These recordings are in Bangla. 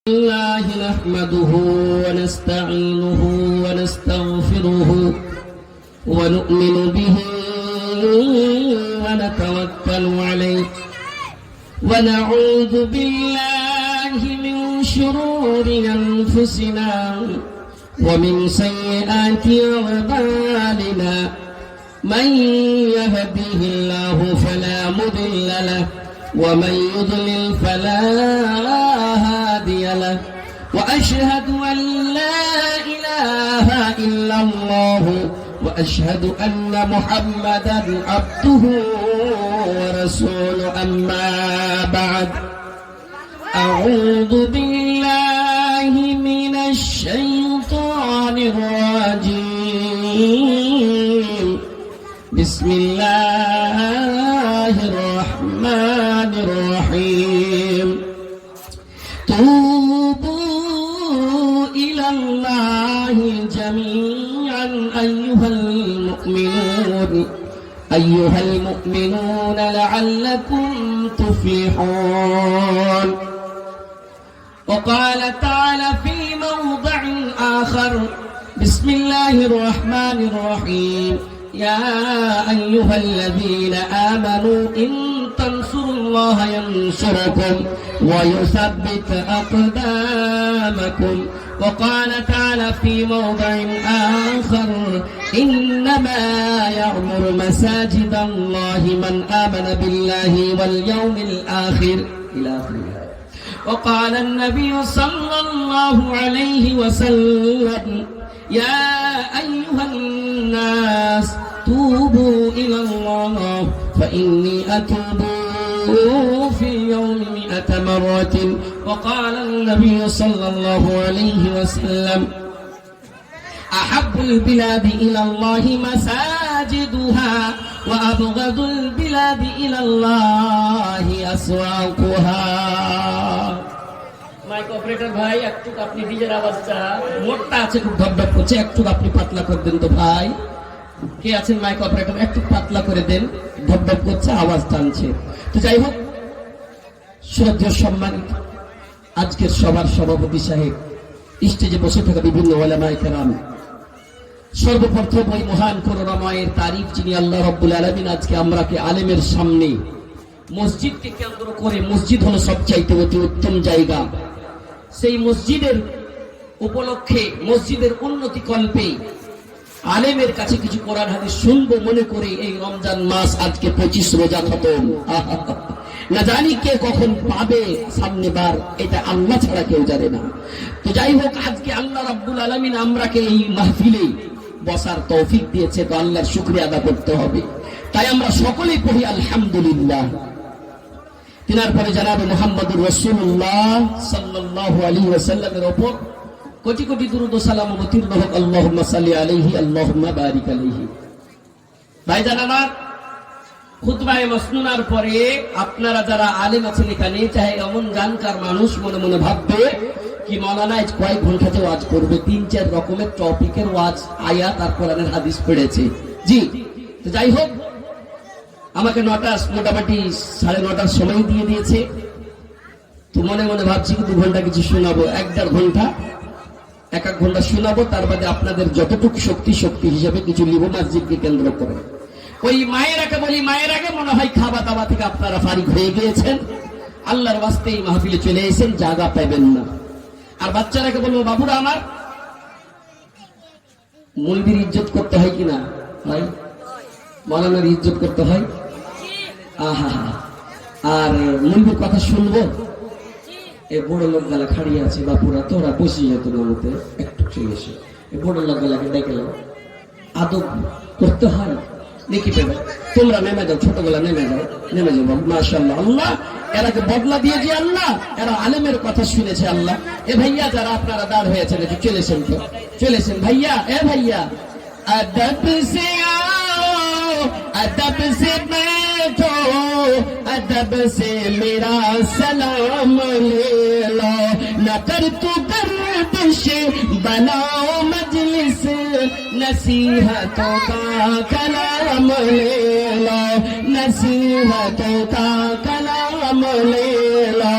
الله نحمده ونستعينه ونستغفره ونؤمن به ونتوكل عليه ونعوذ بالله من شرور أنفسنا ومن سيئات أعمالنا من يهده الله فلا مضل له ومن يضلل فلا هادي له وأشهد أن لا إله إلا الله وأشهد أن محمدا عبده ورسوله أما بعد أعوذ بالله من الشيطان الرجيم بسم الله الرحمن الرحيم توبوا إلى الله جميعا أيها المؤمنون لعلكم تفلحون وقال تعالى في موضع آخر بسم الله الرحمن الرحيم يا أيها الذين آمنوا إن تنصروا الله ينصركم ويثبت أقدامكم وقال تعالى في موضع آخر إنما يعمر مساجد الله من آمن بالله واليوم الآخر إلى آخره. وقال النبي صلى الله عليه وسلم يا أيها الناس توبوا إلى الله فإني أتوب في اليوم 100 مرة. وقال النبي صلى الله عليه وسلم أحب البلاد إلى الله مساجدها وأبغض البلاد إلى الله أسواقها. মাইক অপারেটর ভাই একটু আপনি ডিজের আওয়াজটা মোটটা আছে খুব ধপধপ করছে, একটু আপনি পাতলা করে দেন তো ভাই। কে আছেন মাইক অপারেটর, একটু পাতলা করে দেন, ধপধপ করছে, আওয়াজ টানছে। তো যাই হোক, শ্রদ্ধেয় সম্মানিত আজকের সবার সভাপতি সাহেব, স্টেজে বসে থাকা বিভিন্ন ওলামায়ে কেরাম, সর্বপ্রথম ওই মহান করুণাময়ের তারিফ যিনি আল্লাহ রাব্বুল আলামিন আজকে আমরাকে আলেমের সামনে মসজিদকে কেন্দ্র করে, মসজিদ হলো সবচাইতে অতি উত্তম জায়গা, সেই মসজিদের উপলক্ষে মসজিদের উন্নতি কল্পে আলেমের কাছে কিছু কোরআন হাদিস শুনবো মনে করে এই রমজান মাস আজকে 25 রোজা খতম। না জানি কে কখন পাবে সামনে বার, এটা আল্লাহ ছাড়া কেউ জানে না। তো যাই হোক, আজকে আল্লাহ রাব্বুল আলামিন আমরাকে এই মাহফিলে বসার তৌফিক দিয়েছে, তো আল্লাহর শুকরিয়া আদা করতে হবে। তাই আমরা সকলেই পড়ি আলহামদুলিল্লাহ। তিনার পরে জনাবে মুহাম্মদুর রাসূলুল্লাহ সাল্লাল্লাহু আলাইহি ওয়াসাল্লামের উপর কোটি কোটি দুরূদ ও সালাম অবতীর্ণ হোক। আল্লাহুম্মা সাল্লি আলাইহি আল্লাহুম্মা বারিক আলাইহি। ভাইজান আমার, খুতবায়ে মাসনুনার পরে আপনারা যারা আলেম আছেন এখানে, চাহে এমন জানকার মানুষ মনে মনে ভাববে কি মাওলানা আজ কয়েক ঘন্টাতে ওয়াজ করবে, 3-4 রকমের টপিকের ওয়াজ, আয়াত আর কোরআনের হাদিস পড়েছে। জি, তো যাই হোক, আমাকে মোটামুটি 9:30 সময় দিয়ে দিয়েছে। তো মনে মনে ভাবছি 2 ঘন্টা কিছু শোনাবো, 1-1.5 ঘন্টা, 1 ঘন্টা শোনাবো, তার বাদে আপনাদের যতটুকু শক্তি হিসাবে কিছু লিব মসজিদকে কেন্দ্র করে। ওই মায়েরাকে বলি, মায়েরাকে মনে হয় খাওয়া দাওয়া থেকে আপনারা ফারিগ হয়ে গিয়েছেন, আল্লাহর ওয়াস্তে এই মাহফিলে চলে এসেছেন, জায়গা পাবেন না। আর বাচ্চারাকে বলবো, বাবুরা আমার, মুলবির ইজ্জত করতে হয় কিনা ভাই? মাওলানার ইজ্জত করতে হয়। আহা, আর মুলবির কথা শুনবো। এই বড় লোক গালা খাড়িয়ে আছে, বাপুরা তোরা বসে যেত নামতে, একটু চলে এসে এই বড় লোক গালাকে ডেকে নাও, আদব করতে হয় দেখি পেবে। তোমরা নেমে যাও, ছোটবেলা নেমে যাও বাবু। মাশাআল্লাহ, আল্লাহ এরাকে বদলা দিয়েছে, আল্লাহ এরা আলেমের কথা শুনেছে। আল্লাহ, এ ভাইয়া যারা আপনারা দাঁড় হয়েছেন একটু চলেছেন, তো চলেছেন ভাইয়া, এ ভাইয়া আদব সে आओ, अदब से बैठो, अदब से मेरा सलाम ले लो, न कर तू गर्दिश बनाओ मजलिस, नसीहतों का कलाम ले लो, नसीहतों का कलाम ले लो।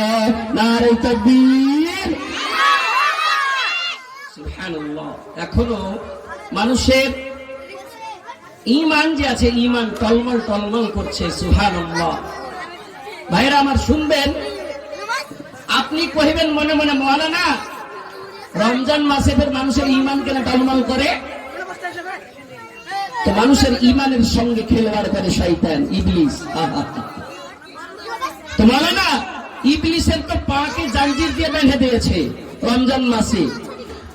नारे तकबीर, সুবহানাল্লাহ। এখনো মানুষের ঈমান যে আছে, ঈমান টলমল টলমল করছে। সুবহানাল্লাহ। ভাইরা আমার শুনবেন, আপনি কহিবেন মনে মনে, মাওলানা রমজান মাসে ফের মানুষের ঈমান কেন টলমল করে? তো মানুষের ঈমানের সঙ্গে খেলবাড় করে শয়তান, ইবলিস। তো মাওলানা ইবলিসের তো পাকে জাঞ্জির দিয়ে বেঁধে দিয়েছে রমজান মাসে,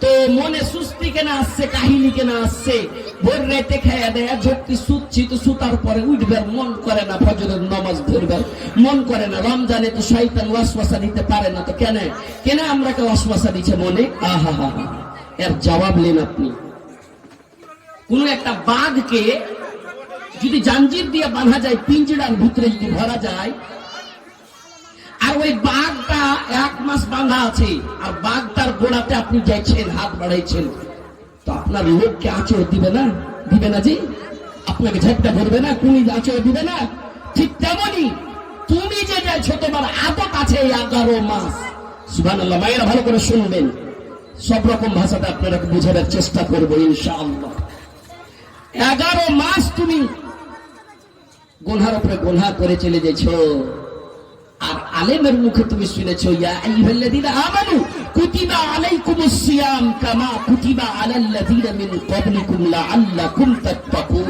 তো মনে সুস্তি কেন আসছে, কাহিনী কেন আসছে? ভোর রাতে খাইয়া দেয়া ঝটকি সুচ্ছি, তো সুতার পরে উঠবার মন করে না, ফজরের নামাজ ধরবার মন করে না। রমজানে তো শয়তান ওয়াসওয়াসা দিতে পারে না, তো কেন কেন আমরাকে ওয়াসওয়াসা দিচ্ছে মনে? আহা হা হা, এর জবাব নেন আপনি। কোন একটা বাঘকে যদি জাঞ্জির দিয়ে বাঁধা যায়, পিঞ্জরার ভিতরে যদি ভরা যায়, আর ওই বাঘটা 1 মাস বাঁধা আছে, আর বাঘটার গোড়াতে আপনি যাইছেন, হাত বাড়াইছেন, তো আপনার লোককে আঁচড় দিবে না? দিবে না? জি, আপনাকে ঝাপটা ধরবে না? কোন আঁচড় দিবে না? ঠিক তেমনি তুমি যে যাইছো, তোমার আদত আছে 11 মাস। সুবহানাল্লাহ। মায়েরা ভালো করে শুনবেন, সব রকম ভাষাটা আপনারা বুঝাবার চেষ্টা করবো ইনশাআল্লাহ। 11 মাস তুমি গুনহার উপরে গুনহা করে চলে যাইছো, আর আলেমের মুখে তুমি শুনেছো, ইয়া আইয়ুহাল্লাযীনা আমানু কুতিবা আলাইকুমুস সিয়াম কামা কুতিবা আলাল্লাযীনা মিন ক্বাবলিকুম লাআল্লাকুম তাত্তাকুন।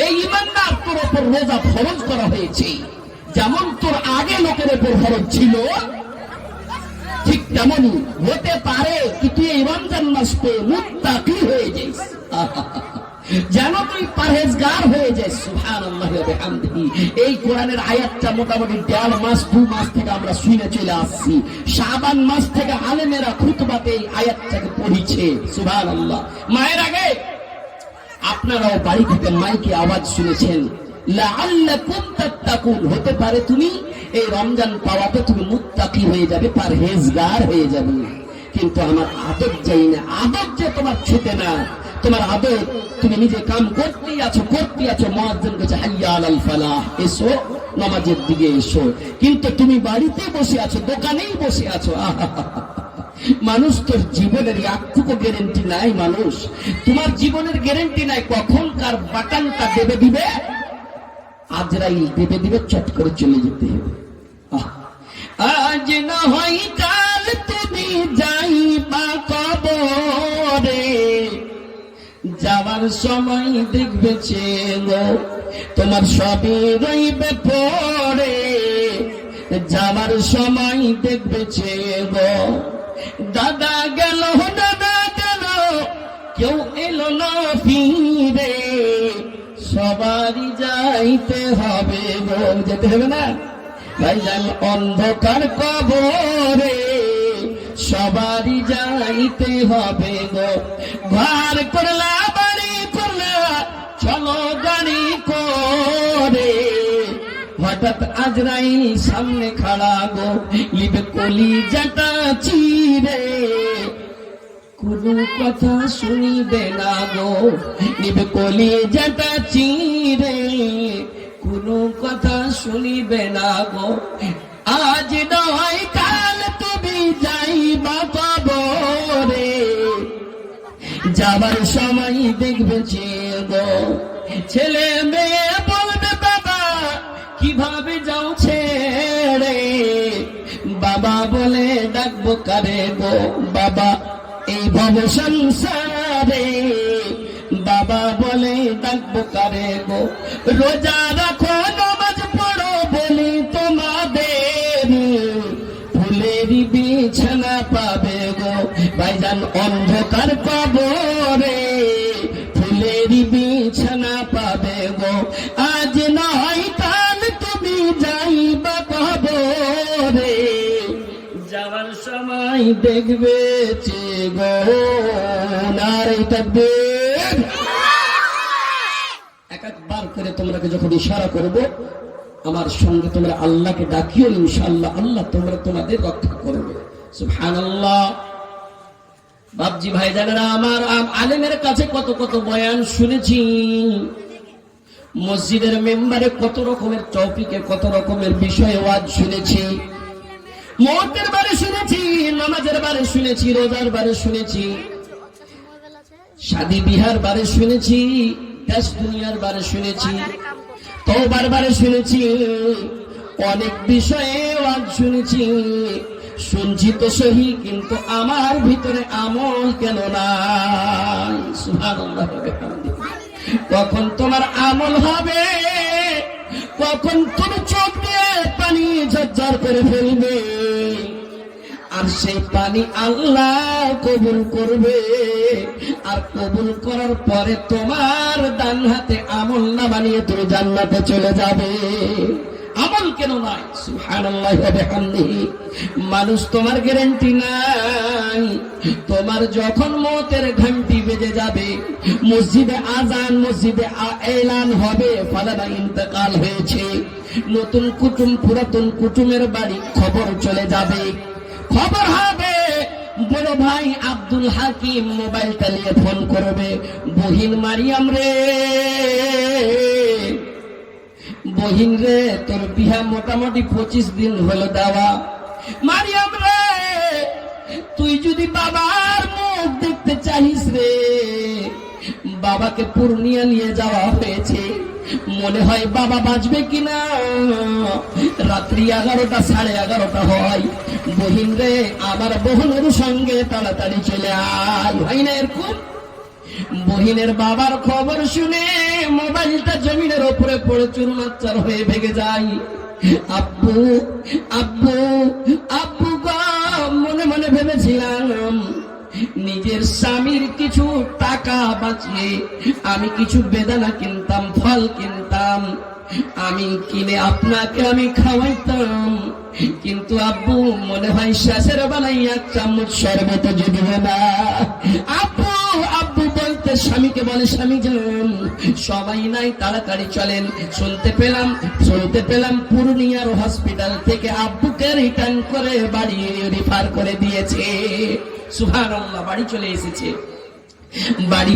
এই ঈমানদার, তোর উপর রোজা ফরজ করা হয়েছে, যেমন তোর আগে লোকের উপর ফরজ ছিল, ঠিক তেমনি হতে পারে কি তুই এই রমজান মাস পেয়ে মুত্তাকি হয়ে যাইস, যেন তুই পরহেজগার হয়ে যাস। সুবহানাল্লাহি ওয়া বিহামদিহি। এই কোরআনের আয়াতটা মোটামুটি 1.5 মাস 2 মাস থেকে আমরা শুনে চলে আসছি। শাবান মাস থেকে আলেমেরা খুতবাতে এই আয়াতটাকে পড়িছে। সুবহানাল্লাহ। মায়ের আগে আপনারাও বাড়ি থেকে মাইকে আওয়াজ শুনেছেন, লাআল্লাকুম তাত্তাকুন। হতে পারে তুমি এই রমজান পাওয়াতে তুমি মুত্তাকি হয়ে যাবে, পরহেজগার হয়ে যাবে। কিন্তু আমার আদত যাই না, আদত যে তোমার ছুটে না, তোমার আদত তুমি নিজে কাম করতেই আছো। মুয়াজ্জিন কাছে হাইয়া আলাল ফালাহ, এসো নামাজের দিকে এসো, কিন্তু তুমি বাড়িতে বসে আছো, দোকানেই বসে আছো। মানুষ তোর জীবনের একটুকু গ্যারেন্টি নাই। মানুষ তোমার জীবনের গ্যারেন্টি নাই, কখন কার বাটনটা দেবে দিবে, আজরাইল দেবে দিবে, চট করে চলে যেতে হবে। আজ না হয় কাল তুমি যাইবা কবরে, যাওয়ার সময় দেখবে গো তোমার সবই রইবে পড়ে। যাওয়ার সময় দেখবে গো দাদা গেল, কেউ এলো না ফিরে। সবারই যাইতে হবে গো, যেতে হবে না ভাইজান অন্ধকার কবরে, সবারই যাইতে হবে গো। ঘর করলা বাড়ি করলা, চলো গাড়ি করে, হঠাৎ আজরাইল সামনে খাড়া গো, লিবে কলিজাটা চিরে। কোনো কথা শুনিবে না গো, লিবে কলিজাটা চিরে। কোনো কথা শুনিবে না গো, আজ নয় কাল তুমি যাইবা কবরে। যাবার সময় দেখবে গো ছেলে মেয়ে বলবে, বাবা কিভাবে যাও ছেড়ে। বাবা বলে ডাকবো কারে গো, বাবা এই ভব সংসারে। বাবা বলে ডাকবো কারে গো, রোজা রাখো নামাজ পড়ো বলি তোমাদের, ফুলেরই বিছানা পাবে গো ভাইজান অন্ধকার কবরে। ফুলেরই বিছানা পাবে গো, আজ নয় কাল তুমি যাইবা কবরে। যাওয়ার সময় দেখবে গো, নারে তাকবীর। একবার করে তোমরাকে যখন ইশারা করব, আমার সঙ্গে তোমরা আল্লাহকে ডাকিও, ইনশাআল্লাহ আল্লাহ তোমাদের রক্ষা করবে। সুবহানাল্লাহ। বাপজি ভাইজানেরা আমার, আলেমের কাছে কত কত বয়ান শুনেছি, মসজিদের মেম্বারে কত রকমের টপিকে কত রকমের বিষয়ে ওয়াজ শুনেছি, মওতের বারে শুনেছি, নামাজের বারে শুনেছি, রোজার বারে শুনেছি। শাদী বিহার বারে শুনেছি, দেশ দুনিয়ার বারে শুনেছি, তওবার বারে শুনেছি, অনেক বিষয়ে আজ শুনেছি। শুনছি তো সহি, কিন্তু আমার ভিতরে আমল কেন নাই? সুবহানাল্লাহ। কখন তোমার আমল হবে? কখন তুমি চোখ দিয়ে পানি ঝরঝর করে ফেলবে? আর সেই পানি আল্লাহ কবুল করবে। আর কবুল করার পরে তোমার ডান হাতে আমল না বানিয়ে তুমি জান্নাতে চলে যাবে। আমল কেন নাই? সুবহানাল্লাহি ওয়া বিহামদিহি। মানুষ তোমার গ্যারান্টি নাই। তোমার যখন মওতের ঘন্টি বেজে যাবে, মসজিদে আজান, মসজিদে এলান হবে ফালানা ইন্তেকাল হয়েছে, নতুন কুটুম পুরাতন কুটুমের বাড়ি খবর চলে যাবে। খবর হবে, বড় ভাই আব্দুল হাকিম মোবাইলটা নিয়ে ফোন করবে, বহিন মারিয়াম রে, বহিন রে, তোর বিহা মোটামুটি 25 দিন হলো দেওয়া। মারিয়াম রে, তুই যদি বাবার মুখ দেখতে চাহিস রে, বাবাকে পূর্ণিয়া নিয়ে যাওয়া হয়েছে, মনে হয় বাবা বাঁচবে কিনা। রাত্রি 11টা 11:30 হয়। বহিন রে, আমার বোনের সঙ্গে তাড়াতাড়ি চলে আয়। হয় না এরকম? বহিনের বাবার খবর শুনে মোবাইলটা জমিনের উপরে পড়ে চুরমাচার হয়ে ভেঙে যায়। আব্বু আব্বু আব্বু গো, মনে মনে ভেবেছিলাম নিজের স্বামীর কিছু টাকা বাঁচিয়ে আমি কিছু বেদানা কিনতাম, ফল কিনতাম, আমি কিনে আপনাকে আমি খাওয়াইতাম, কিন্তু আব্বু মনে হয় শেষের বেলায় 1 চামচ শরবত যদি না। আব্বু আব্বু বলতে স্বামীকে বলে, স্বামী যান সবাই নাই, তাড়াতাড়ি চলেন। শুনতে পেলাম পূর্ণিয়ার হসপিটাল থেকে আব্বুকে রিটার্ন করে বাড়ি রিফার করে দিয়েছে। সুবহানাল্লাহ। বাড়ি চলে এসেছে।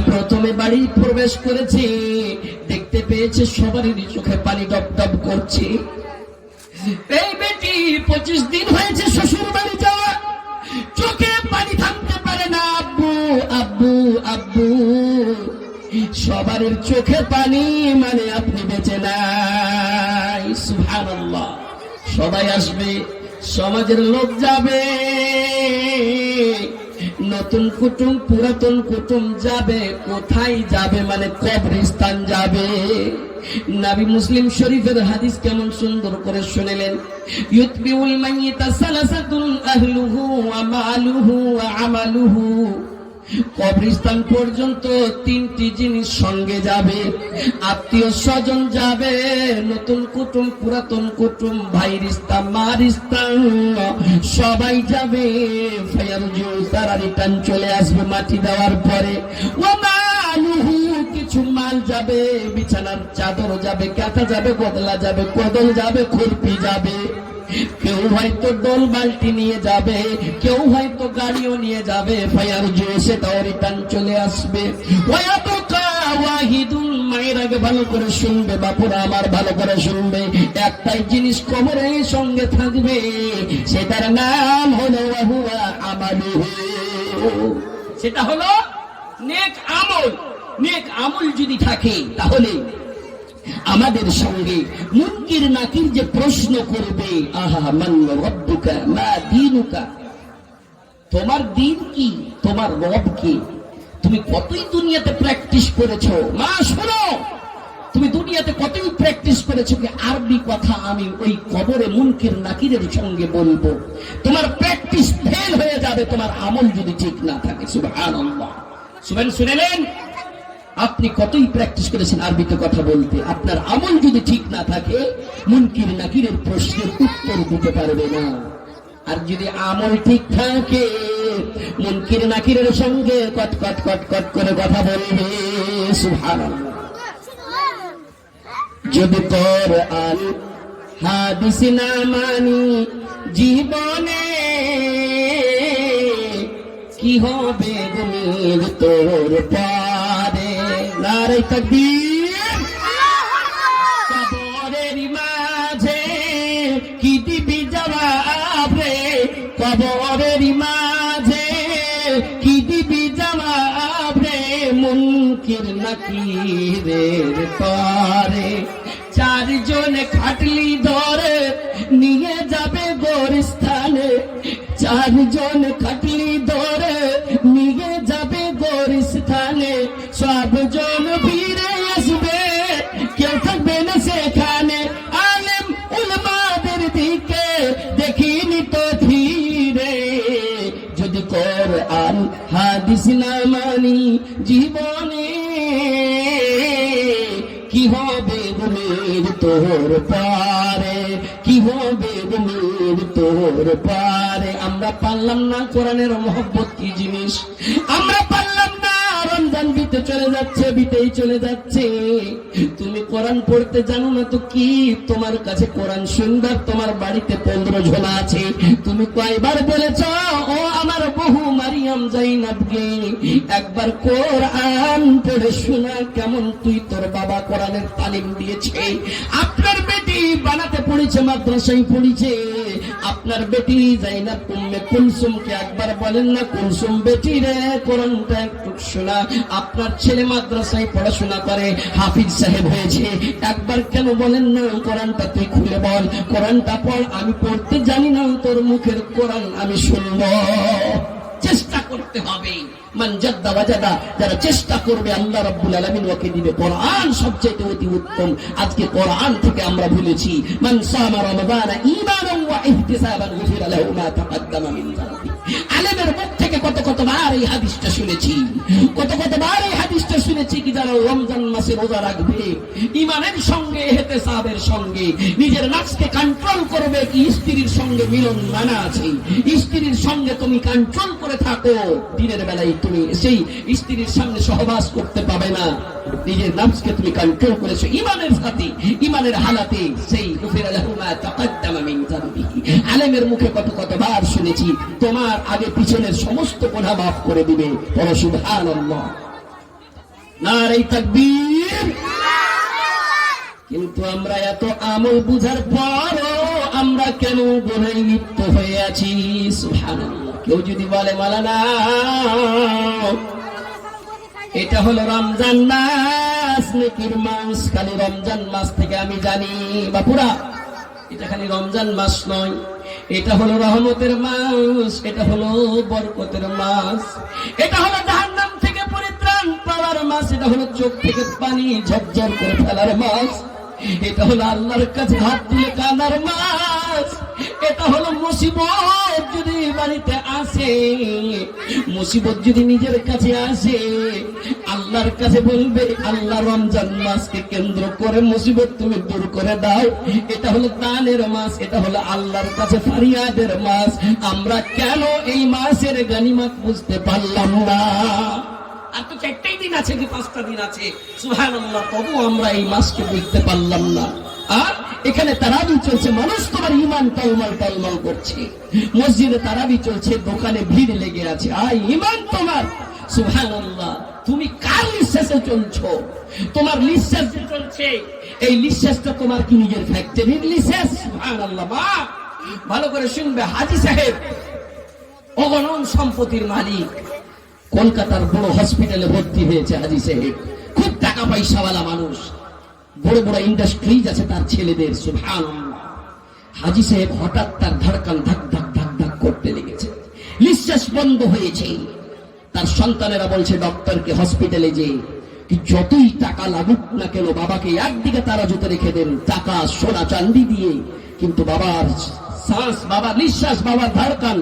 প্রথমে বাড়ি প্রবেশ করেছে, দেখতে পেয়েছে সবারই চোখে পানি ডব ডব করছে। এই বেটি 25 দিন হয়েছে শ্বশুর বাড়ি যাওয়া, চোখে পানি থামতে পারে না। আব্বু আব্বু আব্বু, সবার চোখে পানি, মানে আপনি বেঁচে নাই। সুবহানাল্লাহ। সবাই আসবে, সমাজের লোক যাবে, নতুন কুটুম পুরাতন কুটুম যাবে। কোথায় যাবে? মানে কবরস্থান যাবে। নবী মুসলিম শরীফের হাদিস কেমন সুন্দর করে শুনলেন। ইউতবিউল মাইয়িতা সালাসাতুন আহলুহু ওয়া মালুহু ওয়া আমালুহু। কবরস্থান পর্যন্ত 3টি জিনিস সঙ্গে যাবে। আত্মীয় স্বজন যাবে, নতুন কুটুম পুরাতন কুটুম, ভাই রিস্তা মা রিস্তা সবাই যাবে। ফায়ারজু, তারা রিটার্ন চলে আসবে মাটি দেওয়ার পরে। ওয়া মালুহু, কিছু মাল যাবে, বিছানার চাদর যাবে, কাঁথা যাবে, বদলা যাবে, কোদল যাবে, খুরপি যাবে। কেউ হয়তো ডোল বালতি নিয়ে যাবে, কেউ হয়তো গাড়িও নিয়ে যাবে। ফায়ারজু, সেটাও রিটার্ন চলে আসবে। ওয়াহিদুন, মায়ের আগে ভালো করে শুনবে, বাপুরা আমার ভালো করে শুনবে, একটাই জিনিস কবরের সঙ্গে থাকবে, সেটার নাম হলো ওয়াহুয়া আমালুহু। সেটা হলো নেক আমল। নেক আমল যদি থাকে তাহলে আমাদের সঙ্গে মুনকির নাকির যে প্রশ্ন করবে, আহা মান রব্বুকা মা দীনুকা, তোমার দিন কি, তোমার রব কি, তুমি কতই দুনিয়াতে প্র্যাকটিস করেছো। মা শোনো, তুমি দুনিয়াতে কতই প্র্যাকটিস করেছো কি আরবি কথা আমি ওই কবরে মুনকির নাকিরের সঙ্গে বলবো। তোমার প্র্যাকটিস ফেল হয়ে যাবে তোমার আমল যদি ঠিক না থাকে। সুবহানাল্লাহ। শুনেলেন? আপনি কতই প্র্যাকটিস করেছেন আরবিতে কথা বলতে, আপনার আমল যদি ঠিক না থাকে মুনকির নাকিরের প্রশ্নের উত্তর দিতে পারবে না। আর যদি আমল ঠিক থাকে মুনকির নাকিরের সঙ্গে কট কট কট কট করে কথা বলবে। সুবহানাল্লাহ। যদি কোরআন হাদিস না মানি জীবনে, কি হবে গুমির তোর পারে। নারে তাকবীর। কবরের মাঝে কি দিবি জবাব রে, কবরের মাঝে কি দিবি জবাব রে, ফাকিরের তরে, চারজন খাটলি ধরে নিয়ে যাবে গোরস্থানে, চারজন খাটলি ধরে নিয়ে যাবে গোরস্থানে, সবজন ফিরে আসবে, কেউ থাকবে না সেখানে। আলেম উলামাদের দিকে দেখিনি তো ফিরে, যদি কোরআন হাদিস না মানি জীবনে, কি হবে গুমের তোর পারে, কি হবে গুমের তোর পারে। আমরা পারলাম না কোরআনের মহব্বত কি জিনিস, আমরা পারলাম না। রমজান বিতে চলে যাচ্ছে, বিতেই চলে যাচ্ছে, তুমি কোরআন পড়তে জানো না তো কি? তোমার কাছে কোরআন সুন্দর, তোমার বাড়িতে 15 ঝোলা আছে, তুমি কয়বার বলেছ ও আমার বহু মারিয়াম জাইনাবকে একবার কোরআন পড়ে শোনা কেমন? তুই তোর বাবা কোরআনের তালিম দিয়েছে, আপনার বেটি বানাতে পড়েছে, মাদ্রাসায় পড়েছে, আপনার বেটি জাইনাব উম্মে কুলসুমকে একবার বলেন না, কুলসুম বেটি রে কোরআনটা একটু শোনা। আপনার ছেলে মাদ্রাসায় পড়াশোনা করে, হাফিজ সাহেব হয়েছে, একবার কেন বলেন না কোরআনটা তুই খুলে বল, কোরআনটা পড়, আমি পড়তে জানি না, তোর মুখের কোরআন আমি শুনব। চেষ্টা করতে হবে, মান জাদ্দা ওয়াজাদা, যারা চেষ্টা করবে আল্লাহ রাব্বুল আলামিন ওকে দিবে। কোরআন সবচেয়ে অতি উত্তম। আজকে কোরআন থেকে আমরা ভুলেছি, মান সামা রমাদান ঈমানান ওয়া ইহতিসাবান গুফিরা লাহু মা তাকাদ্দামা মিন যানবি। আলেমের মুখ থেকে কতবার এই হাদিসটা শুনেছি, কতবার এই হাদিসটা শুনেছি কি যারা রমজান মাসে রোজা রাখবে, ঈমানের সঙ্গে ইহতিসাবের সঙ্গে নিজের নফসকে কন্ট্রোল করবে, কি স্ত্রীর সঙ্গে মিলন মানা আছে, স্ত্রীর সঙ্গে তুমি কন্ট্রোল করে থাকো, দিনের বেলায় তুমি সেই স্ত্রীর সামনে সহবাস করতে পাবে না, নিজের নফসকে তুমি কন্ট্রোল করেছো ঈমানের সাথে, ঈমানের হালাতে, সেই গুফিরা লাহু মা তাকাদ্দামা মিন যানবিহি। আলেমের মুখে কতবার শুনেছি, তোমার আগে পিছনের সমস্ত গুনাহ মাফ করে দিবে। বলো সুবহানাল্লাহ, নারে তাকবীর। কিন্তু আমরা এত আমল বুঝার পরও আমরা কেন গুনাহে লিপ্ত হয়ে আছি? সুবহানাল্লাহ। কেউ যদি বলে মাওলানা এটা হলো রমজান মাস, নেকির মাস, খালি রমজান মাস থেকে আমি জানি, বাপুরা এটা খালি রমজান মাস নয়, এটা হলো রহমতের মাস, এটা হলো বরকতের মাস, এটা হলো জাহান্নাম থেকে পরিত্রাণ পাওয়ার মাস, এটা হলো চোখ থেকে পানি ঝরঝর করে ফেলার মাস, এটা হলো আল্লাহর কাছে হাত তুলে কাঁদার মাস, এটা হলো মুসিবত যদি বাড়িতে আসে, মুসিবত যদি নিজের কাছে আসে, আল্লাহর কাছে বলবে আল্লাহ রমজান মাসকে কেন্দ্র করে মুসিবত তুমি দূর করে দাও। এটা হলো দানের মাস, এটা হলো আল্লাহর কাছে ফরিয়াদের মাস। আমরা কেন এই মাসের গনিমত বুঝতে পারলাম না? আর তো 4টাই দিন আছে কি 5টা দিন আছে, সুবহানাল্লাহ, তবু আমরা এই মাসকে বুঝতে পারলাম না। আর এখানে তারাবি চলছে, মানুষ তোমার ঈমান টলমল করছে, মসজিদে তারাবি চলছে, দোকানে ভিড় লেগে আছে, আয় ঈমান তোমার। সুবহানাল্লাহ, তুমি কার নিঃশ্বাসে চলছো? তোমার নিঃশ্বাস যে চলছে, এই নিঃশ্বাসটা তোমার কি নিজের ফ্যাক্টরির নিঃশ্বাস? সুবহানাল্লাহ। মা ভালো করে শুনবে, হাজী সাহেব অগণন সম্পত্তির মালিক, কলকাতার বড় হসপিটালে ভর্তি হয়েছে হাজী সাহেব, খুব টাকা পয়সাওয়ালা মানুষ, বড় বড় ইন্ডাস্ট্রিজ আছে তার ছেলেদের। সুবহানাল্লাহ। হাজী সাহেব হঠাৎ তার ধড়কন ধাক ধাক ধাক ধাক করতে লেগেছে, নিঃশ্বাস বন্ধ হয়েছে। তার সন্তানেরা বলছে ডক্টরকে, হসপিটালে যে কি যতই টাকা লাগুক না কেন বাবাকে একদিকে তারা জুতে রেখে দেন, টাকা সোনা চাঁদি দিয়ে, কিন্তু বাবার শ্বাস, বাবার নিঃশ্বাস, বাবার ধড়কন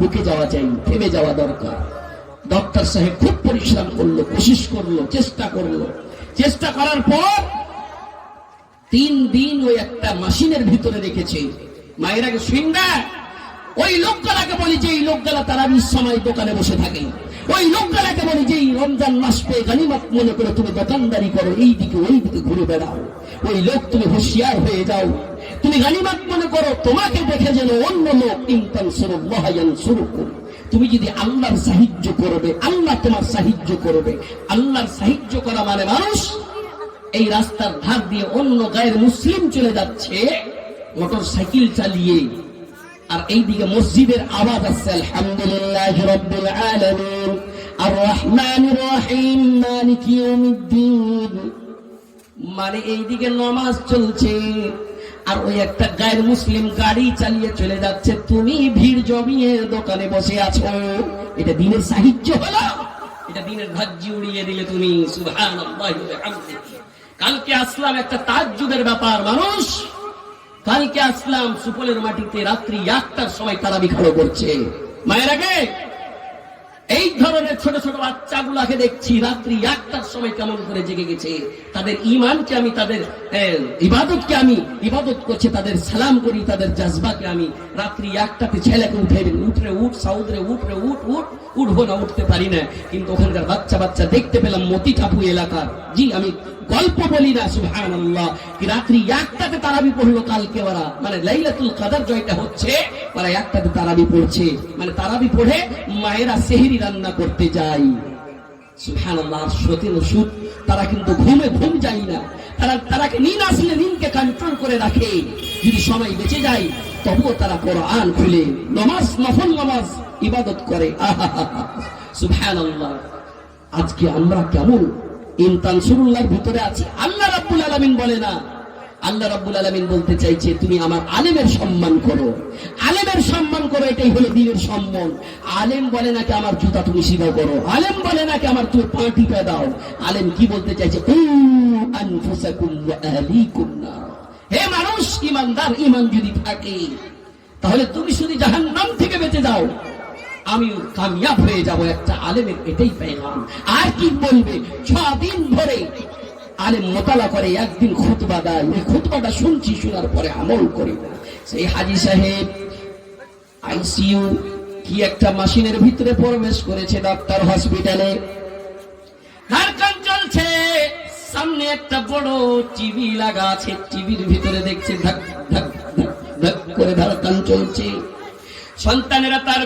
রুকে যাওয়া চাই, থেমে যাওয়া দরকার। ডক্টর সাহেব খুব পরিশ্রম করলো, কোশিশ করলো, চেষ্টা করলো, চেষ্টা করার পর 3 দিন ওই একটা মেশিনের ভিতরে রেখেছে। মায়েরাকে শুনবে, ওই লোকগুলাকে বলি যে এই লোকগুলা তারাবির সময় দোকানে বসে থাকে, ওই লোকগুলাকে বলি যে এই রমজান মাস পেয়ে গনিমত মনে করে তুমি দোকানদারি করো, এই দিকে ওই দিকে ঘুরে বেড়াও, ওই লোক তুমি হুঁশিয়ার হয়ে যাও, তুমি গনিমত মনে করো, তোমাকে দেখে যেন অন্য লোক ইনতানসুরুল্লাহ ইয়ানসুরুকুম, তুমি যদি আল্লাহর সাহায্য করবে আল্লাহ তোমার সাহায্য করবে। আল্লাহর সাহায্য করা মানে মানুষ এই রাস্তার ধার দিয়ে অন্য গায়ের মুসলিম চলে যাচ্ছে মোটর সাইকেল চালিয়ে, আর এইদিকে মসজিদের আওয়াজ আসছে আলহামদুলিল্লাহি রাব্বিল আলামিন আর আর-রহমানির রহিম মালিকি ইয়াউমিদ্দিন। মানে এইদিকে নামাজ চলছে আর ওই একটা গায়ের মুসলিম গাড়ি চালিয়ে চলে যাচ্ছে, তুমি ভিড় জমিয়ে দোকানে বসে আছো। এটা দিনের সাহিত্য হলো? এটা দিনের ধাজ্জি উড়িয়ে দিলে তুমি। সুবহানাল্লাহি ওয়া বিহামদিহি। কালকে আসলাম একটা তাজ্জুদের ব্যাপার মানুষ। কালকে আসলাম সুপলের মাটিতে রাত্রি 1টার সময় তারাবি খাড়ো করছে। মায়ের আগে এই ধরনের ছোট ছোট বাচ্চাগুলাকে দেখছি রাত্রি 1টার সময় কেমন করে জেগে গেছে। তাদের ঈমানকে আমি, তাদের ইবাদতকে আমি ইবাদত করছে, তাদের সালাম করি, তাদের জজবাকে আমি রাত্রি 1টাতে ছেলেকে উঠে উঠরে উঠ সাউদরে উঠরে উঠ উঠ উঠবো না, উঠতে পারি না। কিন্তু ওখানকার বাচ্চা বাচ্চা দেখতে পেলাম মতি টাপু এলাকার। জি, আমি গল্প বলি না, সুবহানাল্লাহ। কি রাত্রি 1টাতে তারাবি পড়লো কালকে ওরা, মানে লাইলাতুল কদর জয়টা হচ্ছে, ওরা 1টাতে তারাবি পড়ছে। মানে তারাবি পড়ে মায়েরা সেহরি রান্না করতে যায়। সুবহানাল্লাহ। সতীন সুদ তারা কিন্তু ঘুমে ঘুম যায় না, তারাকে নিন আসলে নিনকে কন্ট্রোল করে রাখে। যদি সময় বেঁচে যায় তবুও তারা কোরআন খুলে নামাজ, নফল নামাজ ইবাদত করে। সুবহানাল্লাহ। আজকে আমরা কেমন ইনতানসুরুল্লাহর ভিতরে আছি? আল্লাহ রাব্বুল আলামিন বলে না, আল্লাহ রাব্বুল আলামিন বলতে চাইছে তুমি আমার আলেমের সম্মান করো, আলেমের সম্মান করো, এটাই হলো দ্বীনের সম্মান। আলেম বলে নাকি আমার জুতা তুমি সিধা করো, আলেম বলে নাকি আমার তুমি পা টিপে দাও। আলেম কি বলতে চাইছে? আনফুসাকুম ওয়া আহলিকুম নার। হে মানুষ, ইমানদার ঈমান যদি থাকে তাহলে তুমি শুধু জাহান্নাম থেকে বেঁচে যাও, আমি কামিয়াব হয়ে যাব। একটা আলেমের এটাই পেগাম। আর কি বলবে? 6 দিন ধরে আলেম মোতালা করে, একদিন খুতবা দেয়, ওই খুতবাটা শুনছি, শোনার পরে আমল করি না। সেই হাজী সাহেব আইসিইউ কি একটা মেশিনের ভিতরে প্রবেশ করেছে ডক্টর হসপিটালে, ধারকান চলছে, সামনে একটা বড় টিভি লাগা আছে, টিভির ভিতরে দেখছে ধাক ধাক ধাক ধাক করে ধারকান চলছে। সন্তানেরা তার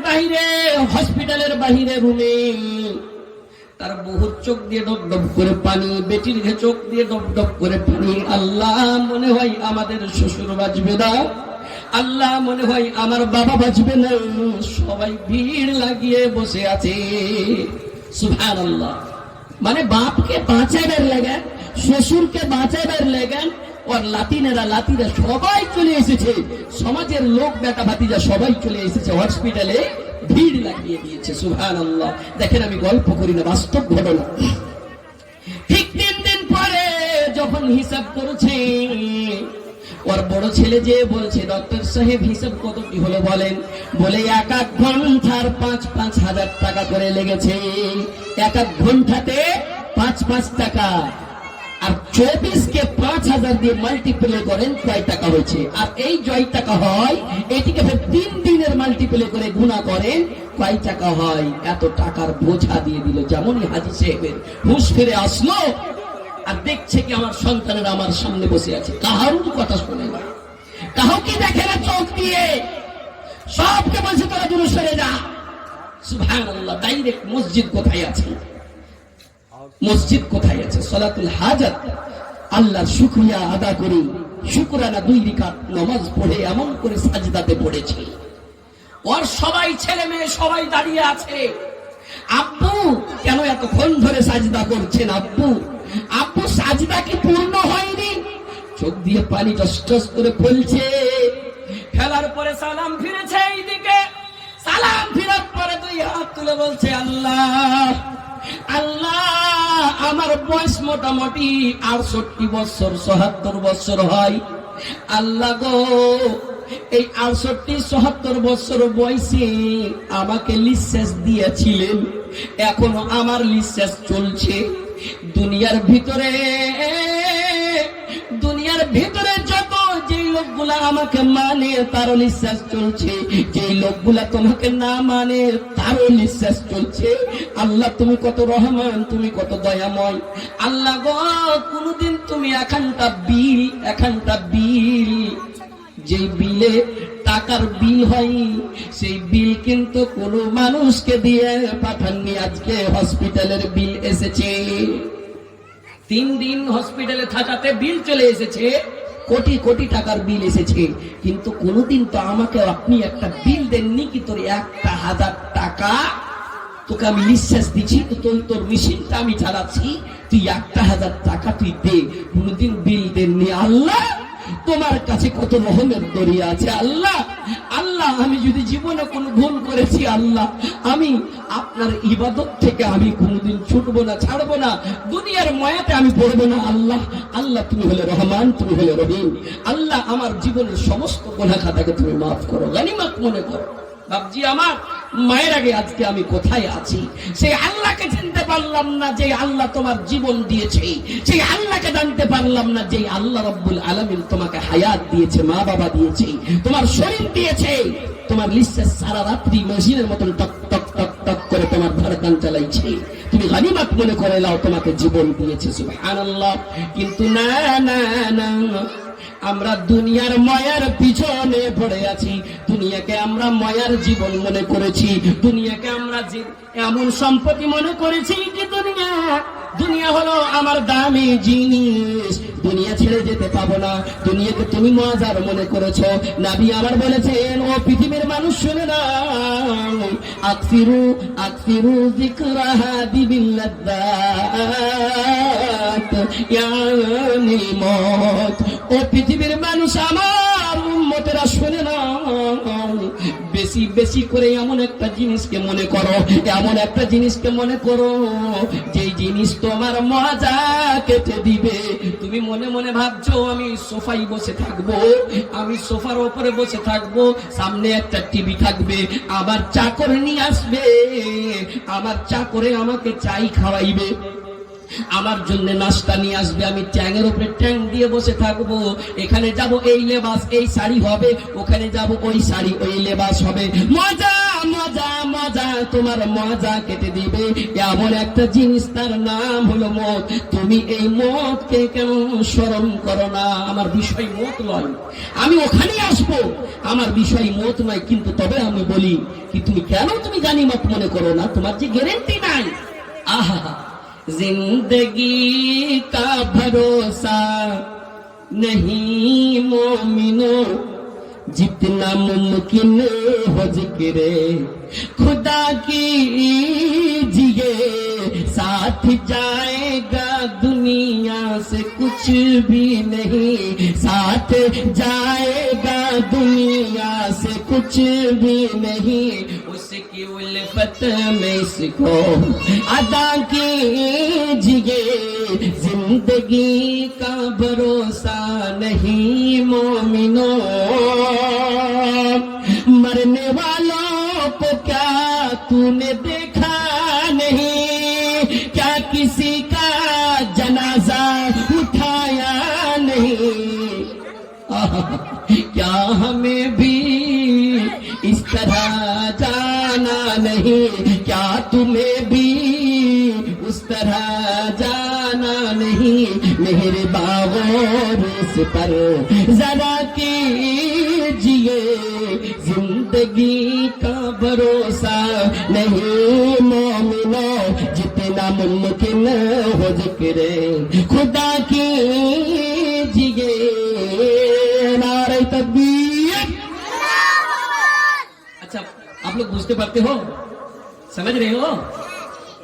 বাহিরে, হসপিটালের বাহিরে রুমে, তার বহু চোখ দিয়ে ডব ডব করে পানি, বেটির চোখ দিয়ে ডব ডব করে পানি। আল্লাহ, মনে হয় আমাদের শ্বশুর বাঁচবে না, আল্লাহ মনে হয় আমার বাবা বাঁচবে না। সবাই ভিড় লাগিয়ে বসে আছে। সুবহানাল্লাহ। মানে বাপকে বাঁচাবার লাগেন, শ্বশুরকে বাঁচাবার লাগেন, ওর লাতিরা সবাই চলে এসেছে, সমাজের লোক বেটা ভাতিজা সবাই চলে এসেছে, হসপিটালে ভিড় লাগিয়ে দিয়েছে। সুবহানাল্লাহ। দেখেন, আমি গল্প করি না, বাস্তব ঘটনা। ঠিক 3 দিন পরে যখন হিসাব করছে, ওর বড় ছেলে যে বলছে, ডক্টর সাহেব হিসাব কত কি হলো বলেন? বলে 1 ঘন্টার 5-5 হাজার টাকা করে লেগেছে। 1 ঘন্টাতে 5-5 টাকা। আর 24কে 5000 দিয়ে মাল্টিপ্লাই করেন, কয় টাকা হয়েছে? আর এই জয় টাকা হয়, এটিকে 3 দিনের মাল্টিপ্লাই করে গুণা করেন, কয় টাকা হয়? এত টাকার বোঝা দিয়ে দিল। যেমনই হাজী সাহেবের হুঁশ ফিরে আসলো, আর দেখছে কি আমার সন্তানেরা আমার সামনে বসে আছে, কাহারও কথা শোনে না, কাউকে দেখে না চোখ দিয়ে, সবকে বলছে তোরা দূরে সরে যা। সুবহানাল্লাহ। ডাইরেক্ট মসজিদ কোথায় আছে? মসজিদ কোথায় আছে? সালাতুল হাজাত, আল্লাহর শুকরিয়া আদা করি, শুকরানা 2 রাকাত নামাজ পড়ে এমন করে সাজদাতে পড়েছে। ওর সবাই ছেলে মেয়ে সবাই দাঁড়িয়ে আছে। আব্বু কেন এতক্ষণ ধরে সাজদা করছেন? আব্বু আব্বু সাজদা কি পূর্ণ হয়নি? চোখ দিয়ে পানি টস টস করে ফেলছে। ফেলার পরে সালাম ফিরেছে এইদিকে, সালাম ফিরার পরে 2 হাত তুলে বলছে, আল্লাহ আল্লাহ, আমার বয়স মোটামুটি 68 বছর 74 বছর হয়। আল্লাহ গো, এই 68-74 বছর বয়সে আমাকে নিঃশ্বাস দিয়েছিলেন, এখনো আমার নিঃশ্বাস চলছে। দুনিয়ার ভিতরে যত যেই লোকগুলা আমাকে মানে তারও নিঃশ্বাস চলছে, যেই লোকগুলা তোমাকে না মানে তারও নিঃশ্বাস চলছে। আল্লাহ তুমি কত রহমান, তুমি কত দয়াময়। আল্লাহ গো, কোনদিন তুমি এখানটা বিল যেই বিলে টাকার বিল হয়, সেই বিল কিন্তু কোনো মানুষকে দিয়ে পাঠাননি। আজকে হসপিটালের বিল এসেছে, 3 দিন হসপিটালে থাকাতে বিল চলে এসেছে, কোটি কোটি টাকার বিল এসেছে। কিন্তু কোনোদিন তো আমাকে আপনি একটা বিল দেননি কি তোর 1000 টাকা তোকে আমি নিঃশ্বাস দিচ্ছি, তো তোর মেশিনটা আমি চালাচ্ছি, তুই 1,000 টাকা তুই দে। কোনদিন বিল দেননি। আল্লাহ তোমার কাছে কত রহমের দরিয়া আছে। আল্লাহ আল্লাহ আমি যদি জীবনে কোনো ভুল করেছি, আল্লাহ আমি আপনার ইবাদত থেকে আমি কোনোদিন ছুটবো না, ছাড়বো না, দুনিয়ার মায়াতে আমি পড়বো না। আল্লাহ আল্লাহ তুমি হলে রহমান, তুমি হলে রহিম। আল্লাহ আমার জীবনের সমস্ত গুনাহ খাতাকে তুমি মাফ করো, গনিমত মনে করো। বাপজি আমার, মায়ের আগে আজকে আমি কোথায় আছি? সেই আল্লাহকে চিনতে পারলাম না যে আল্লাহ তোমার জীবন দিয়েছে, সেই আল্লাহকে জানতে পারলাম না যে আল্লাহ রাব্বুল আলামিন তোমাকে হায়াত দিয়েছে, মা বাবা দিয়েছে, তোমার শরীর দিয়েছে, তোমার নিঃশ্বাস সারা রাত্রি মেশিনের মতন টক টক টক টক করে তোমার ধড়কন চালাইছে, তুমি গনিমত মনে করে নাও, তোমাকে জীবন দিয়েছে। সুবহানাল্লাহ। কিন্তু না না না, আমরা দুনিয়ার মায়ার পিছনে পড়ে আছি। দুনিয়াকে আমরা মায়ার জীবন মনে করেছি, দুনিয়াকে আমরা এমন সম্পত্তি মনে করেছি যে দুনিয়া হলো আমার দামি জিনিস, দুনিয়া ছেড়ে যেতে পাবো না, দুনিয়াকে তুমি মজার মনে করেছো। নবী আমার বলেছেন, ও পৃথিবীর মানুষ শুনে নাও, আকসিরু আকসিরু যিকরা হাদিবিল লাযযাত ইয়ানিল মউত। ও পৃথিবীর মানুষ, আমার উম্মতেরা শুনে নাও, বেশি বেশি করে এমন একটা জিনিসকে মনে করো, এমন একটা জিনিসকে মনে করো যেই জিনিস তোমার মজা কেটে দিবে। তুমি মনে মনে ভাবছো আমি সোফায় বসে থাকবো, আমি সোফার উপরে বসে থাকবো, সামনে একটা টিভি থাকবে, আবার চাকর নিয়ে আসবে, আমার চাকরে আমাকে চাই খাওয়াইবে, আমার জন্য নাস্তা নিয়ে আসবে, আমি ট্যাংয়ের উপরে ট্যাং দিয়ে বসে থাকবো, এখানে যাব এই লেবাস এই শাড়ি হবে, ওখানে যাব ওই শাড়ি ওই লেবাস হবে, মজা মজা মজা, তোমার মজা কেটে দিবে এমন একটা জিনিস, তার নাম হলো মত। তুমি এই মতকে কেন স্মরণ করো না? আমার বিষয় মত নয়, আমি ওখানে আসবো, আমার বিষয় মত নয়। কিন্তু তবে আমি বলি কি, তুমি কেন তুমি গনিমত মনে করো না? তোমার যে গ্যারান্টি নাই। আহা, जिंदगी का भरोसा नहीं मोमिनो, जितना मुमकिन हो जिक्रे खुदा कीजिए, साथ जाएगा दुनिया से कुछ भी नहीं, साथ जाएगा दुनिया से कुछ भी नहीं, उसकी उल्फत में इसको अदा कीजिए, जिंदगी का भरोसा नहीं मोमिनो, मरने वालों को क्या तूने देखा नहीं, क्या किसी का जनाजा उठाया नहीं, क्या हमें भी इस तरह जाना नहीं, क्या तुम्हें भी उस तरह जाना नहीं, मेरे बागों इस पर जरा कीजिए, जिंदगी का भरोसा नहीं मोमिनो, जितना मुमकिन हो जिक्रे खुदा कीजिए। नारे तकबीर। अच्छा, आप लोग बुझते पाते हो, समझ रहे हो,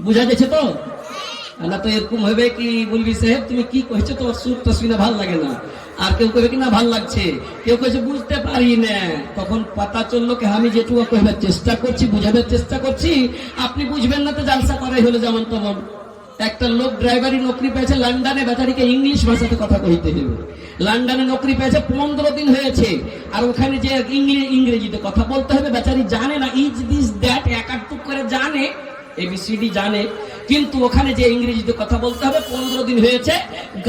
বুঝা যাচ্ছে তো? না তো এরকম হবে কি, বলবি সাহেব তুমি কি কইছো, তোমার সুর তো শুনে ভালো লাগে না, আর কেউ কইবে কি না ভালো লাগছে, কেউ কইছে বুঝতে পারি না। তখন পাতা চললো কি আমি যেটুকু কইবার চেষ্টা করছি, বুঝাবার চেষ্টা করছি, আপনি বুঝবেন না তো জালসা করাই হলো যেমন তেমন। একটা লোক ড্রাইভারি নকরি পেয়েছে লন্ডনে, বেচারিকে ইংলিশ ভাষাতে কথা কইতে হবে। লন্ডনে নকরি পেয়েছে, 15 দিন হয়েছে, আর ওখানে যে ইংরেজিতে কথা বলতে হবে, বেচারি জানে না ইজ দিস দ্যাট, এক আধটুক করে জানে, এবিসিডি জানে, কিন্তু ওখানে যে ইংরেজিতে কথা বলতে হবে। 15 দিন হয়েছে,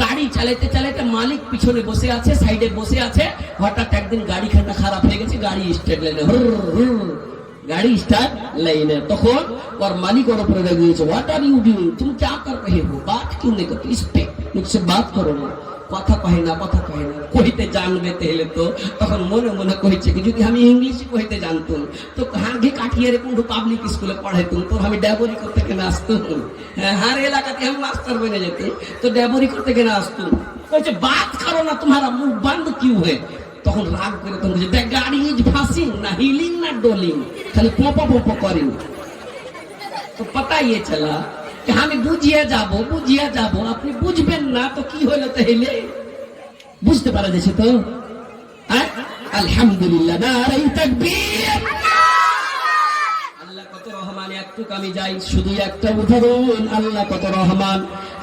গাড়ি চালাতে চালাতে মালিক পিছনে বসে আছে, সাইডে বসে আছে, হঠাৎ একদিন গাড়িখানটা খারাপ হয়ে গেছে, গাড়ি স্টার্ট লাইনে গাড়ি স্টার্ট লাইনে, তখন ওর মালিক ওর উপরে রেগে গেছে, হোয়াট আর ইউ ডুইং, তুমি क्या कर रहे हो, बात क्यों नहीं करते, इस पे मुझसे बात करो ना, কথা কহে না, কথা কহে না, কইতে জানবে তাহলে তো। তখন মনে মনে কইছে কি, যদি আমি ইংলিশ কইতে জানতাম তো আগে কাঠিয়ারে কোন পাবলিক স্কুলে পড়াইতাম, তো আমি ড্যাবরি করতে কেন আসতাম, হার এলাকাতে আমি মাস্টার বনে যেতে, তো ড্যাবরি করতে কেন আসতাম। কইছে বাত করো না, তোমারা মুখ বন্ধ কিউ হয়। তখন রাগ করে তখন বলছে, দ্য গাড়ি ইজ ফাসিং, না হিলিং না ডোলিং, খালি পপ পপ করেন। তো पता ये चला कि আমি বুঝিয়ে যাব আপনি বুঝবেন না তো কি হলো তাহলে বুঝতে পারা যাচ্ছে তো হ্যাঁ আলহামদুলিল্লাহ নারে তাকবীর আল্লাহ কত রহমান একটু আমি যাই শুধু একটা উদাহরণ আল্লাহ কত রহমান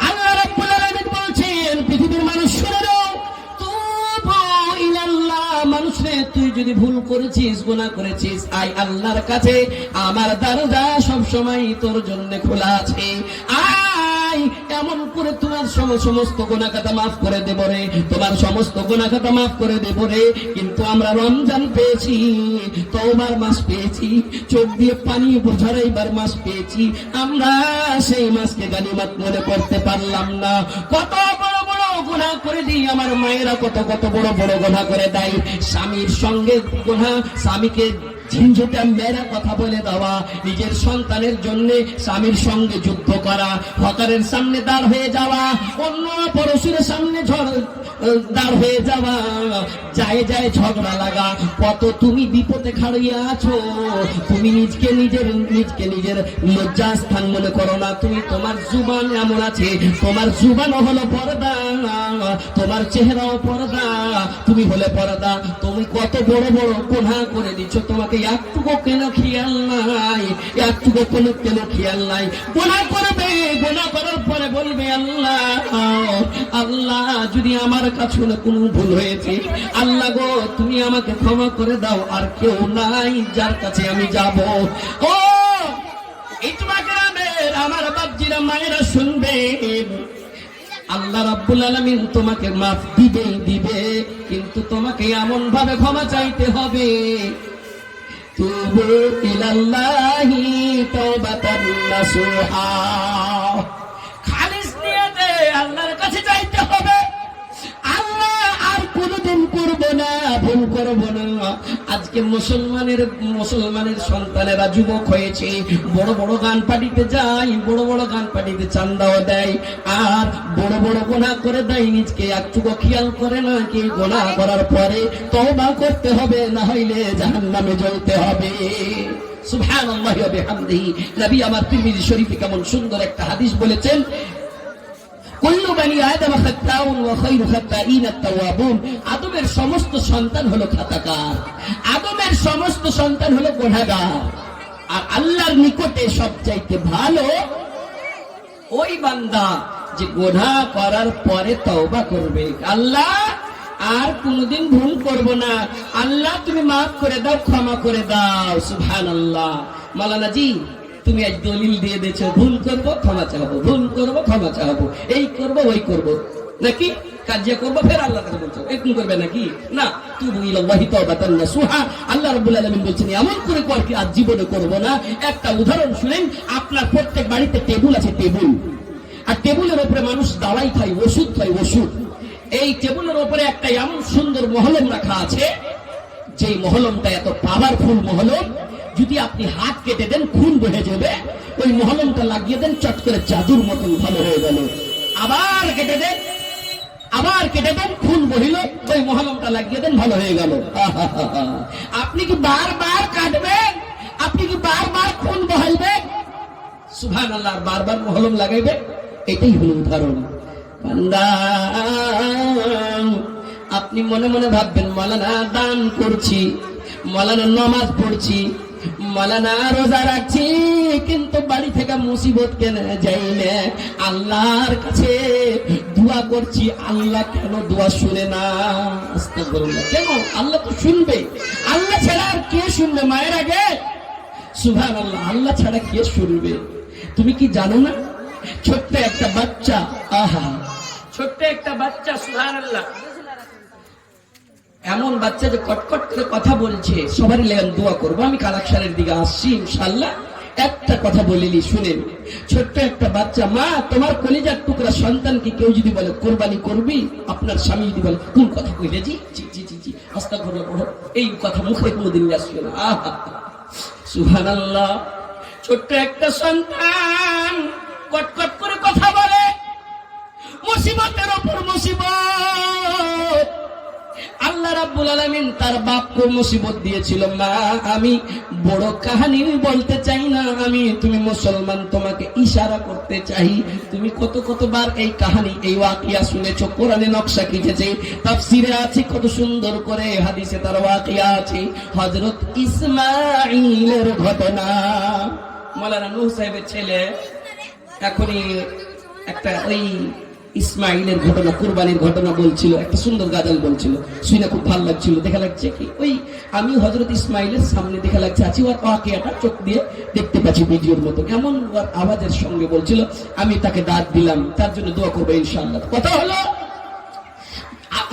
আল্লাহ রাব্বুল আলামিন বলছেন পৃথিবীর মানুষ শুনে নাও তুবু ইলাল্লাহ মানুষ রে তুই যদি ভুল করেছিস গুনাহ করেছিস আই আল্লাহর কাছে আমার দরজা সব সময় তোর জন্য খোলা আছে আই এমন করে তোমার সমস্ত গুনাহ খাতা maaf করে দেব রে তোমার সমস্ত গুনাহ খাতা maaf করে দেব রে কিন্তু আমরা রমজান পেয়েছি তওবার মাস পেয়েছি চোখ দিয়ে পানি ঝরাইবার মাস পেয়েছি আমরা সেই মাসকে গনিমত মনে করতে পারলাম না কত বড় বড় গুনাহ করে দিই আমার মায়েরা কত বড় বড় গুনাহ করে দেয় স্বামীর সঙ্গে গুনাহ স্বামীকে ঝিনঝুটা মেরা কথা বলে দেওয়া নিজের সন্তানের জন্য স্বামীর সঙ্গে যুদ্ধ করা হকারের সামনে দাঁড় হয়ে যাওয়া অন্য পরশুর সামনে দাঁড় হয়ে যাওয়া যায় ঝগড়া লাগা কত তুমি বিপদে খাড়িয়ে আছো তুমি নিজকে নিজের লজ্জাস্থান মনে করো না তুমি তোমার জুবান এমন আছে তোমার জুবানও হলো পর্দা তোমার চেহারাও পর্দা তুমি হলে পর্দা তুমি কত বড় বড় গুনাহ করে দিচ্ছ তোমাকে একটুকু কেন খেয়াল নাই একটুকু কেন খেয়াল নাই গুনাহ করবে গুনাহ করার পরে বলবে আল্লাহ যদি আমার কাছে কোনো ভুল হয়েছে আল্লাহ গো তুমি আমাকে ক্ষমা করে দাও আর কেউ নাই যার কাছে আমি যাব ও ইতমা গ্রামের আমার বাপজিরা মায়েরা শুনবে আল্লাহ রাব্বুল আলামিন তোমাকে মাফ দিবে কিন্তু তোমাকে এমন ভাবে ক্ষমা চাইতে হবে তুবু ইলাল্লাহি তাওবাতান নাসুহা খালিস নিয়তে আল্লাহর কাছে যাইতে হবে আল্লাহ আর কোনদিন করব না ভুল করব না আজকে মুসলমানের সন্তানেরা যুবক হয়েছে বড় বড় গান পার্টিতে যায় বড় বড় গান পার্টিতে চাঁদাও দেয় আর বড় বড় গুনাহ করে দেয় নিজকে একটুকু খেয়াল করে না কি গুনাহ করার পরে তওবা করতে হবে না হইলে জাহান্নামে জ্বলতে হবে সুবহানাল্লাহি ওয়া বিহামদিহি নবী আমার তিরমিজি শরীফে কেমন সুন্দর একটা হাদিস বলেছেন কুল্লু বানি আদম খাত্তাউন ওয়া খায়রু খাত্তাইন আত-তাওয়াবুন আদমের সমস্ত সন্তান হলো খাতাকার আদমের সমস্ত সন্তান হলো গুনাহগার আর আল্লাহর নিকটে সবচাইতে ভালো ওই বান্দা যে গুনাহ করার পরে তওবা করবে আল্লাহ আর কোনদিন ভুল করব না আল্লাহ তুমি maaf করে দাও ক্ষমা করে দাও সুবহানাল্লাহ মাওলানা জি তুমি আজ দলিল দিয়ে দিয়েছো ভুল করব ক্ষমা চাইবো ভুল করব ক্ষমা চাইবো এই করব ওই করব নাকি কাজিয়া করব ফের আল্লাহর কাছে বলছো এরকম করবে নাকি না তুবু ইলাল্লাহি তাওবাতান নাসুহা আল্লাহ রাব্বুল আলামিন বলছেন এমন করে কর কি আজ জীবনে করব না একটা উদাহরণ শুনেন আপনার প্রত্যেক বাড়িতে টেবিল আছে টেবিল আর টেবিলের উপরে মানুষ দাওয়াই খায় ওষুধ খায় ওষুধ এই টেবিলের উপরে একটা এমন সুন্দর মহলম রাখা আছে যেই মহলমটা এত পাওয়ারফুল মহলম যদি আপনি হাত কেটে দেন খুন বহে যাবে ওই মহলমটা লাগিয়ে দেন চট করে জাদুর মতন ভালো হয়ে গেল আবার কেটে দেন খুন বহিল ওই মহলমটা লাগিয়ে দেন ভালো হয়ে গেল আপনি কি বারবার কাটবেন আপনি কি বারবার খুন বহাইবেন সুবহানাল্লাহ বারবার মহলম লাগাইবে এটাই হলো উদাহরণ বান্দা আপনি মনে মনে ভাববেন মাওলানা দান করছি মাওলানা নামাজ পড়ছি মাওলানা রোজা রাখছি কিন্তু বাড়ি থেকে মুসিবত কেন যাইলে আল্লাহর কাছে দোয়া করছি আল্লাহ কেন দোয়া শুনে না আস্তাগফিরুল্লাহ কেন আল্লাহ তো শুনবে আল্লাহ ছাড়া আর কে শুনবে মায়ের আগে সুবহানাল্লাহ আল্লাহ ছাড়া কে শুনবে তুমি কি জানো না ছোট্ট একটা বাচ্চা ছোট্ট একটা বাচ্চা সুবহানাল্লাহ এমন বাচ্চা যে কটকট করে কথা বলছে সবারই লেন দোয়া করবো আমি কালাকশানের দিকে আসছি ইনশাআল্লাহ একটা কথা বলিলি শুনেন ছোট্ট একটা বাচ্চা মা তোমার কলিজার টুকরা সন্তানকে কেউ যদি বলে কোরবানি করবি আপনার স্বামী যদি বলে কোন কথা কইলে জি জি জি জি জি আস্তাগফিরুল্লাহ এই কথা মুখে কোনোদিন আসবে না সুবহানাল্লাহ ছোট্ট একটা সন্তান কটকট করে কথা বলে মুসিবতের উপর মুসিবত আল্লাহ আল্লাহ রাব্বুল আলামিন তার বাপকে মুসিবত দিয়েছিল, মা আমি বড় কাহিনী বলতে চাই না, আমি তুমি মুসলমান, তোমাকে ইশারা করতে চাই। তুমি কতবার এই কাহিনী এই ওয়াকিয়া শুনেছো, কোরআনে নকশা খিঁচেছে, তাফসিরে আছে কত সুন্দর করে, হাদিসে তার ওয়াকিয়া আছে। হযরত ইসমাঈলের ঘটনা, মাওলানা নূহ সাহেবের ছেলে এখনই একটা ওই ইসমাইলের ঘটনা, কুরবানির ঘটনা বলছিল, একটা সুন্দর গাজাল বলছিল, শুনে খুব ভালো লাগছিল। দেখা লাগছে কি ওই আমি হযরত ইসমাইলের সামনে দেখা লাগছে আছি, ওর ওয়াকিয়াটা চোখ দিয়ে দেখতে পাচ্ছি ভিডিওর মতো, এমন ওর আওয়াজের সঙ্গে বলছিল। আমি তাকে দাঁত দিলাম, তার জন্য দোয়া করবো ইনশাআল্লাহ। কথা হলো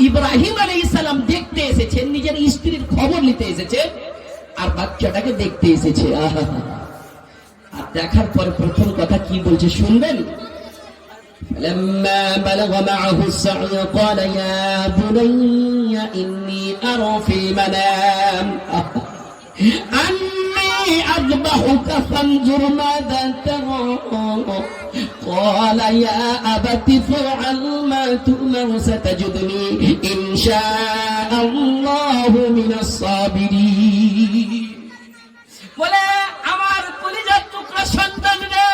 ইব্রাহিম আলাইহিস সালাম দেখতে এসেছেন, নিজের স্ত্রীর খবর নিতে এসেছে, আর বাচ্চাটাকে দেখতে এসেছে। আহা, আর দেখার পরে প্রথম কথা কি বলছে শুনবেন। لما بلغ معه السعي قال يا بني إني أرى في المنام أني أذبحك فانظر ماذا ترى قال يا أبت افعل ما تؤمر ستجدني إن شاء الله من الصابرين। বলে আমার কলিজার টুকরা সন্তান রে,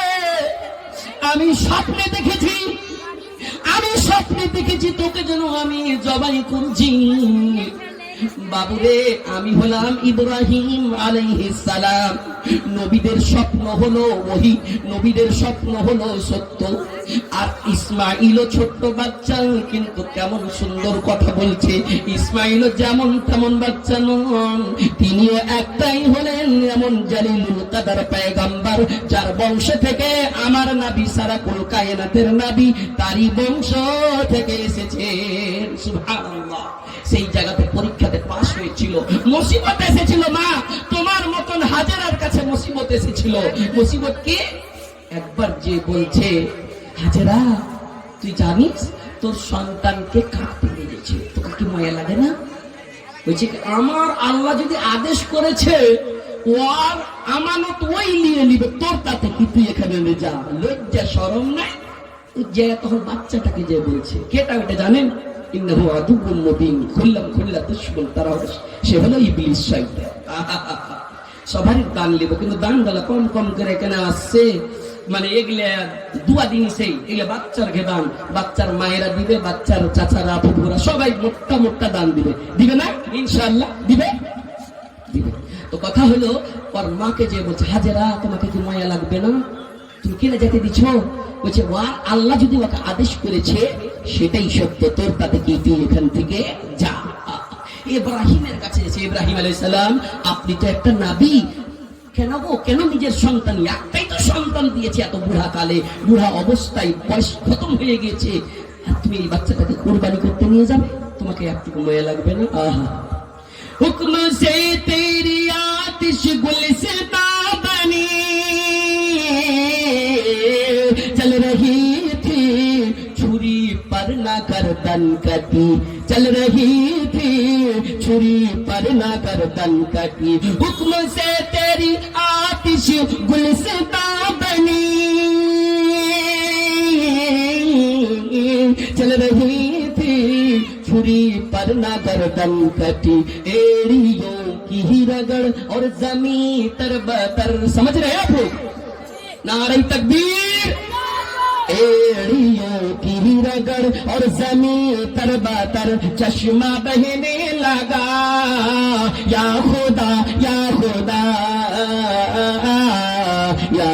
আমি স্বপ্নে দেখেছি তোকে যেন আমি জবাই করছি। বাবুরে, আমি হলাম ইব্রাহিম আলাইহিস সালাম। নবীদের স্বপ্ন হলো ওহী, নবীদের স্বপ্ন হলো সত্য। আর ইসমাঈলও ছোট্ট বাচ্চা, কিন্তু কেমন সুন্দর কথা বলছে। ইসমাঈলও যেমন তেমন বাচ্চা নন, তিনিও একটাই হলেন এমন জালিলুল কাদার পয়গম্বর, যার বংশ থেকে আমার নবী সারা কুল কায়নাতের নবী, তারই বংশ থেকে এসেছেন। সুবহানাল্লাহ। সেই জায়গাতে পরীক্ষাতে পাস হয়েছিল, মুসিবত এসেছিল। মা, তোমার মতন হাজেরার কাছে মুসিবত এসেছিল। মুসিবত কি? একবার যে বলছে, হাজেরা তুই জানিস তোর সন্তানকে কাঁদতে দিয়েছে, তোকে কি মায়া লাগে না? বলছে আমার আল্লাহ যদি আদেশ করেছে ওর আমানত ওই নিয়ে নিবে, তোর তাতে কি, তুই এখানে যা। লজ্জা শরম নাই? যে তখন বাচ্চাটাকে যে বলছে, কেটা ওটা জানেন? ইন্নাহু আদুউম মুবিন, খুল্লা দুশমন তারা, সে হলো ইবলিস, শয়তান। সবারই দান লিব, কিন্তু দান গুলা কম কম করে কেন আসছে? মানে এগুলা দুয়া দিন সেই এগুলা বাচ্চার দান, বাচ্চার মায়েরা দিবে, বাচ্চার চাচারা ফুফুরা সবাই মোটা মোটা দান দিবে না? ইনশাআল্লাহ দিবে। তো কথা হলো ওর মাকে যে বলছে, হাজেরা তোমাকে কি মায়া লাগবে না? তুমি কেন যেতে দিচ্ছ? বলছে আল্লাহ যদি ওকে আদেশ করেছে সেটাই সত্য, তোর তাতে কি, তুই এখান থেকে যা। ইব্রাহিমের কাছে এসে, ইব্রাহিম আলাইহিস সালাম আপনি তো একটা নবী, কেন গো, কেন নিজের সন্তান, একটাই তো সন্তান দিয়েছে এত বুড়া কালে, বুড়া অবস্থায়, বয়স খতম হয়ে গেছে, আর তুমি এই বাচ্চাটাকে কুরবানি করতে নিয়ে যাবে? তোমাকে একটু মায়া লাগবে না? আহা, হুকম সে তেরি আতিশ গুলশতা বনি चल रही थी छुरी पर ना गर्दन कटी, चल रही थी छुरी पर ना गर्दन कटी, हुक्म से तेरी आतिश गुलसिता बनी, चल रही थी छुरी पर ना गर्दन कटी, एड़ियों की ही रगड़ और जमीन तरबतर। समझ रहे आप लोग? नारे तकबीर। एड़ियों की रगड़ और जमीन तरबतर, चश्मा बहने लगा, या खुदा या खुदा या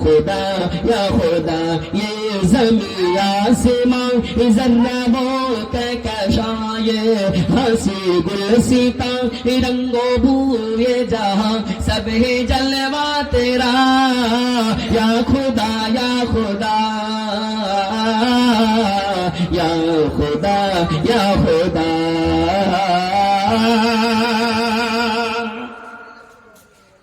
खुदा या खुदा, ये जमीन आसमां जर्रा बहुत कशा, ये हंसी गुलसिता रंगो बूए जहां, सब है जलवा तेरा, या खुदा या खुदा या खुदा या खुदा।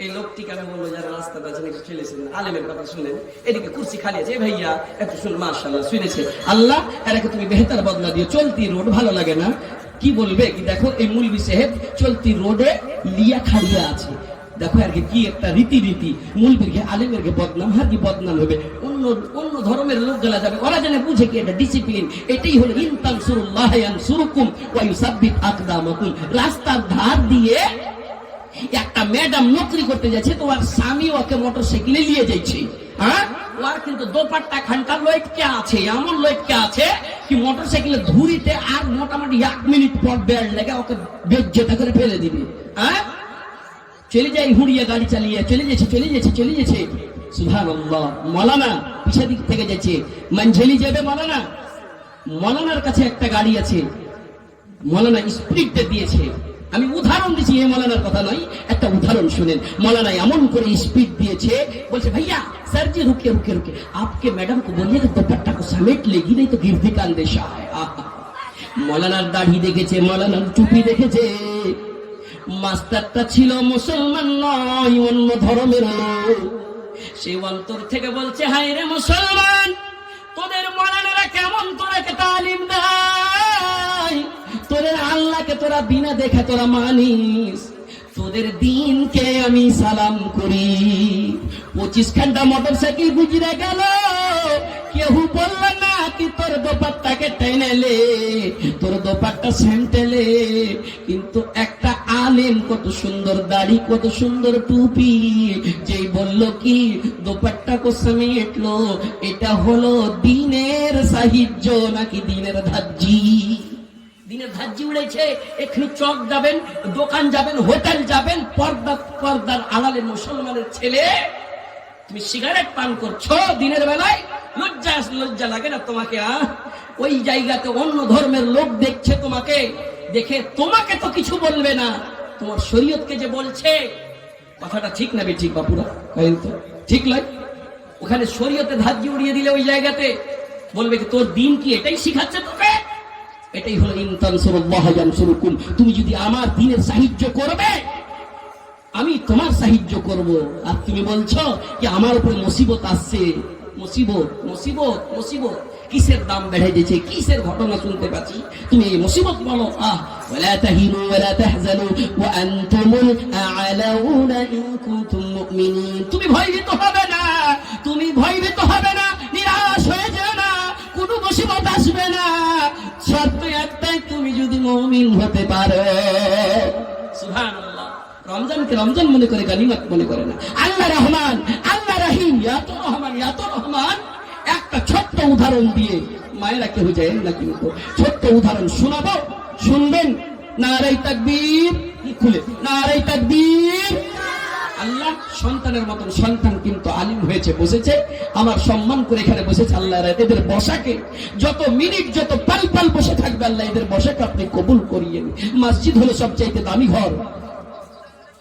এই লোকটিকে আমি বলবো যারা রাস্তা বাজারে চলেছিলেন, আলেমের কথা শুনলেন, এদিকে কুরসি খালি আছে, ভাইয়া একটু শুন, মাশাআল্লাহ শুনেছে, আল্লাহ এটাকে তুমি বেহতার বদলা দিও, চলতি রোড ভালো লাগে না, কি বলবে কি, দেখো এই মুলবি সাহেব চলতি রোডে লিয়া খাড়িয়া আছে, দেখো আর কি একটা রীতি মূলবীরকে আলেমেরকে বদনাম, হাজি বদনাম হবে, অন্য অন্য ধর্মের লোক গেলা যাবে, ওরা যেন বুঝে কি এটা ডিসিপ্লিন। এটাই হলো ইনতানসুরুল্লাহ ইয়ানসুরুকুম ওয়া ইউসাব্বিত আকদামাকুম। রাস্তার ধার দিয়ে একটা ম্যাডাম নকরি করতে যাচ্ছে, তোমার স্বামী ওকে মোটরসাইকেলে নিয়ে যাচ্ছে, হ্যাঁ, ওর কিন্তু দোপাট্টা খানটা লটকে আছে, এমন লটকে আছে কি মোটরসাইকেলের ধুরিতে আর মোটামুটি 1 মিনিট পর বেড় লেগে ওকে বেজ্জতা করে ফেলে দিবে। হ্যাঁ, চলে যাই হুড়িয়ে গাড়ি চালিয়ে চলে যাচ্ছে। সুবহানাল্লাহ। মৌলানা পিছা দিক থেকে যাচ্ছে, মঞ্জলি যাবে মৌলানা, মৌলানার কাছে একটা গাড়ি আছে, মৌলানা স্পিডে দিয়েছে। আমি উদাহরণ দিচ্ছি, এই মৌলানার কথা নয়, একটা উদাহরণ শুনেন। মৌলানা এমন করে স্পিড দিয়েছে, বলছে ভাইয়া सर जी रुके आपके मैडम को बोलिए कि दुपट्टा को समेट लेगी नहीं तो गिरदी का अंदेशा है। मौलानार दाढ़ी দেখেছে, মৌলানার টুপি দেখেছে। মাস্টারটা ছিল মুসলমান নয়, অন্য ধর্মের লোক। সে অন্তর থেকে বলছে, হায় রে মুসলমান, তোদের মৌলানারা কেমন তোরাকে তালিম দেয়, তোদের আল্লাহকে তোরা বিনা দেখে তোরা মানিস, তোদের দিনকে আমি সালাম করি। 25 ঘন্টা মোটরসাইকেল গুজরে গেল, কেউ বলল না কি তোর দোপাট্টাকে টেনেলে, তোর দোপাট্টা সেন্টেলে। কিন্তু একটা আলেম, কত সুন্দর দাড়ি, কত সুন্দর টুপি, যেই বলল কি দোপাট্টা কো সমেটলো, এটা হলো দিনের সাহিত্য নাকি দিনের ধাজ্জি। দিনের ধাজ্জি উড়েছে। এখানে চক যাবেন, দোকান যাবেন, হোটেল যাবেন, পর্দার আড়ালে মুসলমানের ছেলে তুমি সিগারেট পান করছো দিনের বেলায়, লজ্জা লাগে না তোমাকে? ওই জায়গাতে অন্য ধর্মের লোক দেখছে, তোমাকে দেখে তোমাকে তো কিছু বলবে না, তোমার শরীয়তকে যে বলছে, কথাটা ঠিক না ঠিক বাপুরা? তো ঠিক নয়। ওখানে শরীয়তে ধাজ্জি উড়িয়ে দিলে ওই জায়গাতে বলবে কি তোর দিন কি এটাই শিখাচ্ছে তোকে? এটাই হলো ইনতানসুরুল্লাহ ইয়ানসুরুকুম। তুমি যদি আমার দ্বীনের সাহায্য করবে, আমি তোমার সাহায্য করব। আর তুমি বলছো কি আমার উপরে মুসিবত আসছে, মুসিবত কিসের দাম বেড়ে গেছে, কিসের ঘটনা শুনতে পাচ্ছি, তুমি এই মুসিবত বলো। ওয়ালা তাহিনু ওয়ালা তাহজানু ওয়া আনতুমুল আ'লাউনা ইন কুনতুম মুমিনিন। তুমি ভয়ভীত হবে না, নিরাশ হয়ে যেও না, কোনো মুসিবত আসবে না, শর্ত একটাই, তুমি যদি মুমিন হতে পারো। সুবহানাল্লাহ। রমজানকে রমজান মনে করে, গানিমত মনে করে না। আল্লাহ রহমান, আল্লাহ রহিম, এত রহমান। একটা ছোট্ট উদাহরণ দিয়ে, মায়েরা কেউ যায় না কিন্তু, ছোট্ট উদাহরণ শোনাবো, শুনবেন। নারায়ে তাকবীর, খুলে নারায়ে তাকবীর। আল্লাহ সন্তানের মতন সন্তান কিন্তু আলিম হয়েছে, বসেছে, আমার সম্মান করে এখানে বসেছে। আল্লাহ এদের বসাকে যত মিনিট, যত পাল বসে থাকবে, আল্লাহ এদের বসাকে আপনি কবুল করিয়েন। মসজিদ হলো সবচাইতে দামি ঘর,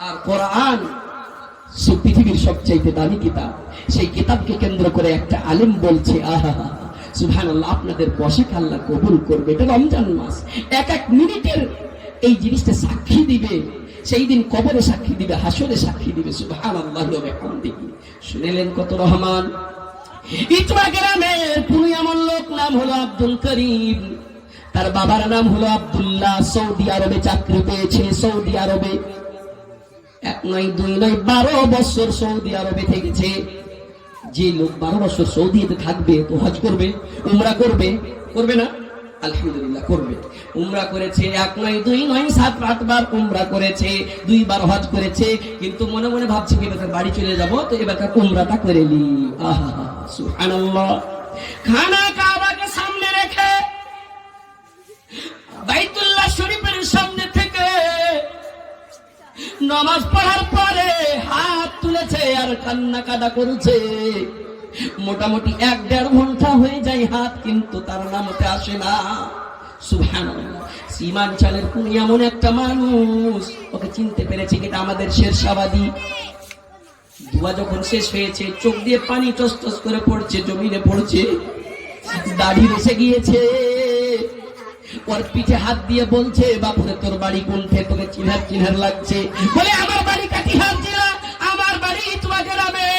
আর কোরআন পৃথিবীর সবচাইতে দামি কিতাব। সেই কিতাবকে কেন্দ্র করে একটা আলেম বলছে, আহা সুবহানাল্লাহ, আপনাদের বসাকে আল্লাহ কবুল করবে। এটা রমজান মাস, এক মিনিটের এই জিনিসটা সাক্ষী দিবে, সেই দিন কবরে সাক্ষী দিবে, হাসরে সাক্ষী দিবে। সুবহানাল্লাহি ওয়া বিহামদিহি। শুনলেন কত রহমান। ইতমা গ্রামের পুরো এমন লোক, নাম হলো আব্দুল করিম, তার বাবার নাম হলো আব্দুল্লাহ। সৌদি আরবে চাকরি পেয়েছে, সৌদি আরবে 1 নয় 2 নয় 12 বছর সৌদি আরবে থেকেছে। যে লোক 12 বছর সৌদিতে থাকবে তো হজ করবে, উমরা করবে না? আলহামদুলিল্লাহ করবে। উমরা করেছে, 1 নয় 2 নয় 7-8 বার উমরা করেছে, 2 বার হজ করেছে। কিন্তু মনে মনে ভাবছে কি এবার বাড়ি চলে যাব, তো এবার উমরাটা করে নি। আহা সুবহানাল্লাহ। খানা কাবাকে সামনে রেখে, বাইতুল্লাহ শরীফের সামনে থেকে নামাজ পড়ার পরে হাত তুলেছে আর কান্নাকাটা করেছে। মোটামুটি 1-1.5 ঘন্টা হয়ে যায়, হাত কিন্তু তার নামতে আসে না। সুবহানাল্লাহ। সীমাঞ্চলের কোন এমন একটা মানুষ, ওকে চিনতে পেরেছে এটা আমাদের শেরশাবাদী। দুয়া যখন শেষ হয়েছে, চোখ দিয়ে পানি টস করে পড়ছে, জমিনে পড়ছে, দাড়ি এসে গিয়েছে। ওর পিঠে হাত দিয়ে বলছে, বাপুরে তোর বাড়ি কোনঠে, তোকে চিনহার লাগছে। বলে আমার বাড়ি কাটিহার জেলা, আমার বাড়ি ইতমা গ্রামে।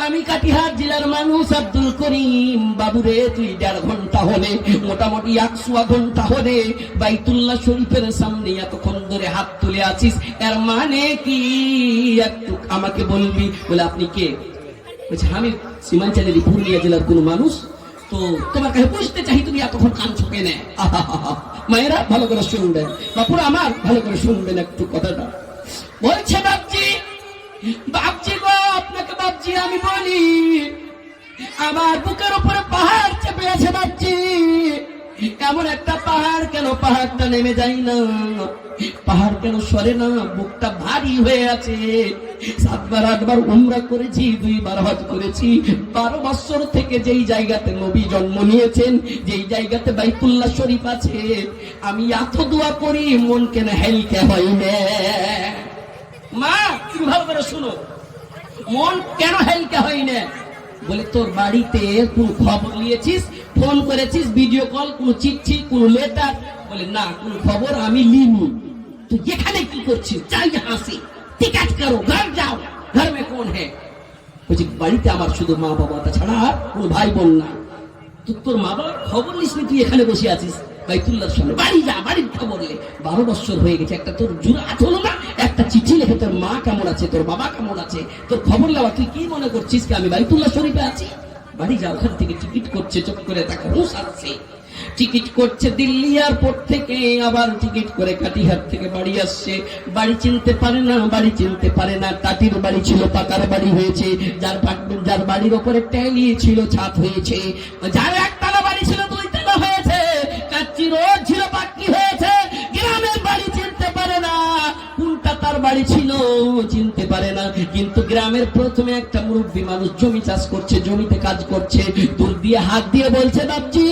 আমি কাটিহার জেলার মানুষ আব্দুল করিম বাবুরে, তুই 1.5 ঘন্টা হলে, মোটামুটি 100 ঘন্টা হলে বাইতুল্লাহ শরীফের সামনে এতক্ষণ ধরে হাত তুলে আছিস, এর মানে কি একটু আমাকে বলবি? বলে আপনি কে? বলছে আমি সীমাঞ্চলের পুরুলিয়া জেলার কোন মানুষ, তো তোমার কাছে বুঝতে চাই তুমি এতক্ষণ কাঁদছো কেন? মায়েরা ভালো করে শুনবেন, বাপুরা আমার ভালো করে শুনবেন একটু কথাটা। বলছে বাপজি, বাপজি গো, আপনাকে বাপজি আমি বলি, আমার বুকের উপরে পাহাড় চেপে আছে বাপজি। এমন একটা পাহাড়, কেন পাহাড়টা নেমে যায় না? পাহাড় কেন সরে না? বুকটা ভারী হয়ে আছে। 7বার 8বার উমরা করেছি, 2বার হজ করেছি। 12 বছর থেকে যেই জায়গাতে নবী জন্ম নিয়েছেন, যেই জায়গাতে বাইতুল্লাহ শরীফ আছে, আমি এত দোয়া করি, মন কেন হেলকে হয় না? মা তুমি ভালো করে শুনো, মন কেন হেলকে হয় না? বলে তোর বাড়িতে কোন খবর নিয়েছিস, ফোন করেছিস, ভিডিও কল, কোন চিঠি, কোন লেটার? বলে না, কোন খবর আমি লিনি। তুই এখানে কি করছিস? যাই হাসি, টিকেট করো, ঘর যাও। ঘর মে কোন হে? বলছি বাড়িতে আমার শুধু মা বাবা, তাছাড়া আর কোন ভাই বোন না। তোর মা বাবার খবর নিস নি, তুই এখানে বসে আছিস বাইতুল্লাহর সামনে। বাড়ি যা, বাড়ির খবর নে। 12 বছর হয়ে গেছে, একটা তোর জুরাত হলো না একটা চিঠি লিখে তোর মা কেমন আছে, তোর বাবা কেমন আছে, তোর খবর নেওয়া? তুই কি মনে করছিস কি আমি বাইতুল্লাহ শরীফে আছি? বাড়ি যা। ওখান থেকে টিকিট করছে, চোখ করে তাকে রোজ আসছে, টিকিট করছে দিল্লি এয়ারপোর্ট থেকে, আবার টিকিট করে কাটিহার থেকে বাড়ি আসছে। বাড়ি চিনতে পারে না, বাড়ি চিনতে পারে না। টাটির বাড়ি ছিল, পাকার বাড়ি হয়েছে। যার বাড়ির ওপরে ট্যালি ছিল, ছাদ হয়েছে। যার একতলা বাড়ি ছিল, 2 তলা হয়েছে। কাচ্চি রোড ছিল, পাক্কি হয়েছে। গ্রামের বাড়ি চিনতে পারে না, কোনটা তার বাড়ি ছিল চিনতে পারে না। কিন্তু গ্রামের প্রথমে একটা মুরব্বী মানুষ জমি চাষ করছে, জমিতে কাজ করছে, দূর দিয়ে হাত দিয়ে বলছে বাপজি,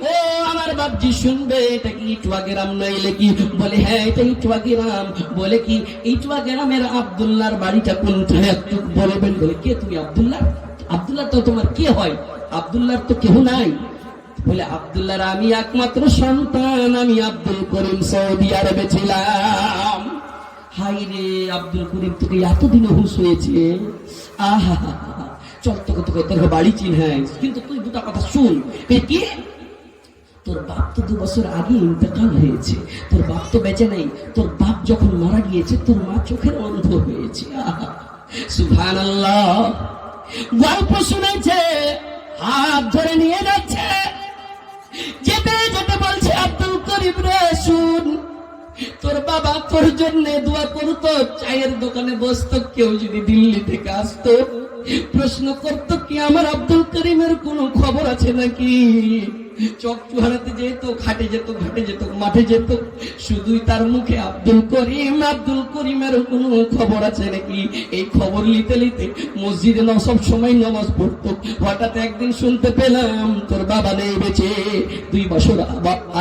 ও আমার বাপজি শুনবে, এটা কি ইটুয়া গ্রাম নইলে কি? বলে হ্যাঁ, এটা ইটুয়া গ্রাম। বলে কি ইটুয়া গ্রামের আব্দুল্লাহর বাড়িটা কোনখানে একটু বলবেন? বলে কে তুমি? আব্দুল্লাহ? আব্দুল্লাহ তো তোমার কে হয়? আব্দুল্লাহর তো কেউ নাই। বলে আব্দুল্লাহর আমি একমাত্র সন্তান, আমি আব্দুল করিম সৌদি আরবে ছিলাম। হাই রে আব্দুল করিম, তোকে এতদিনে হুঁশ হয়েছে? আহা, চল তোর বাড়ি চিনহাই, কিন্তু তুই 2টা কথা শুন। কি? তোর বাপ তো 2 বছর আগে ইন্তেকাল হয়েছে, তোর বাপ তো বেঁচে নেই। তোর বাপ যখন মারা গিয়েছে, তোর মা চোখের অন্ধ হয়েছে। সুবহানাল্লাহ। গল্প শুনেছে, হাত ধরে নিয়ে যাচ্ছে, যেতে যেতে বলছে আব্দুল করিম রে শুন, তোর বাবা তোর জন্য দোয়া করতো, চায়ের দোকানে বসতো, কেউ যদি দিল্লি থেকে আসতো প্রশ্ন করতো কি আমার আব্দুল করিমের কোনো খবর আছে নাকি? চক চুহারাতে যেত, খাটে যেত, ঘাটে যেত, মাঠে যেত, শুধুই তার মুখে আব্দুল করিম, আব্দুল করিমের কোনো খবর আছে নাকি? এই খবর নিতে নিতে মসজিদে সব সময় নামাজ পড়তো। হঠাৎ একদিন শুনতে পেলাম তোর বাবা নেই বেঁচে, 2 বছর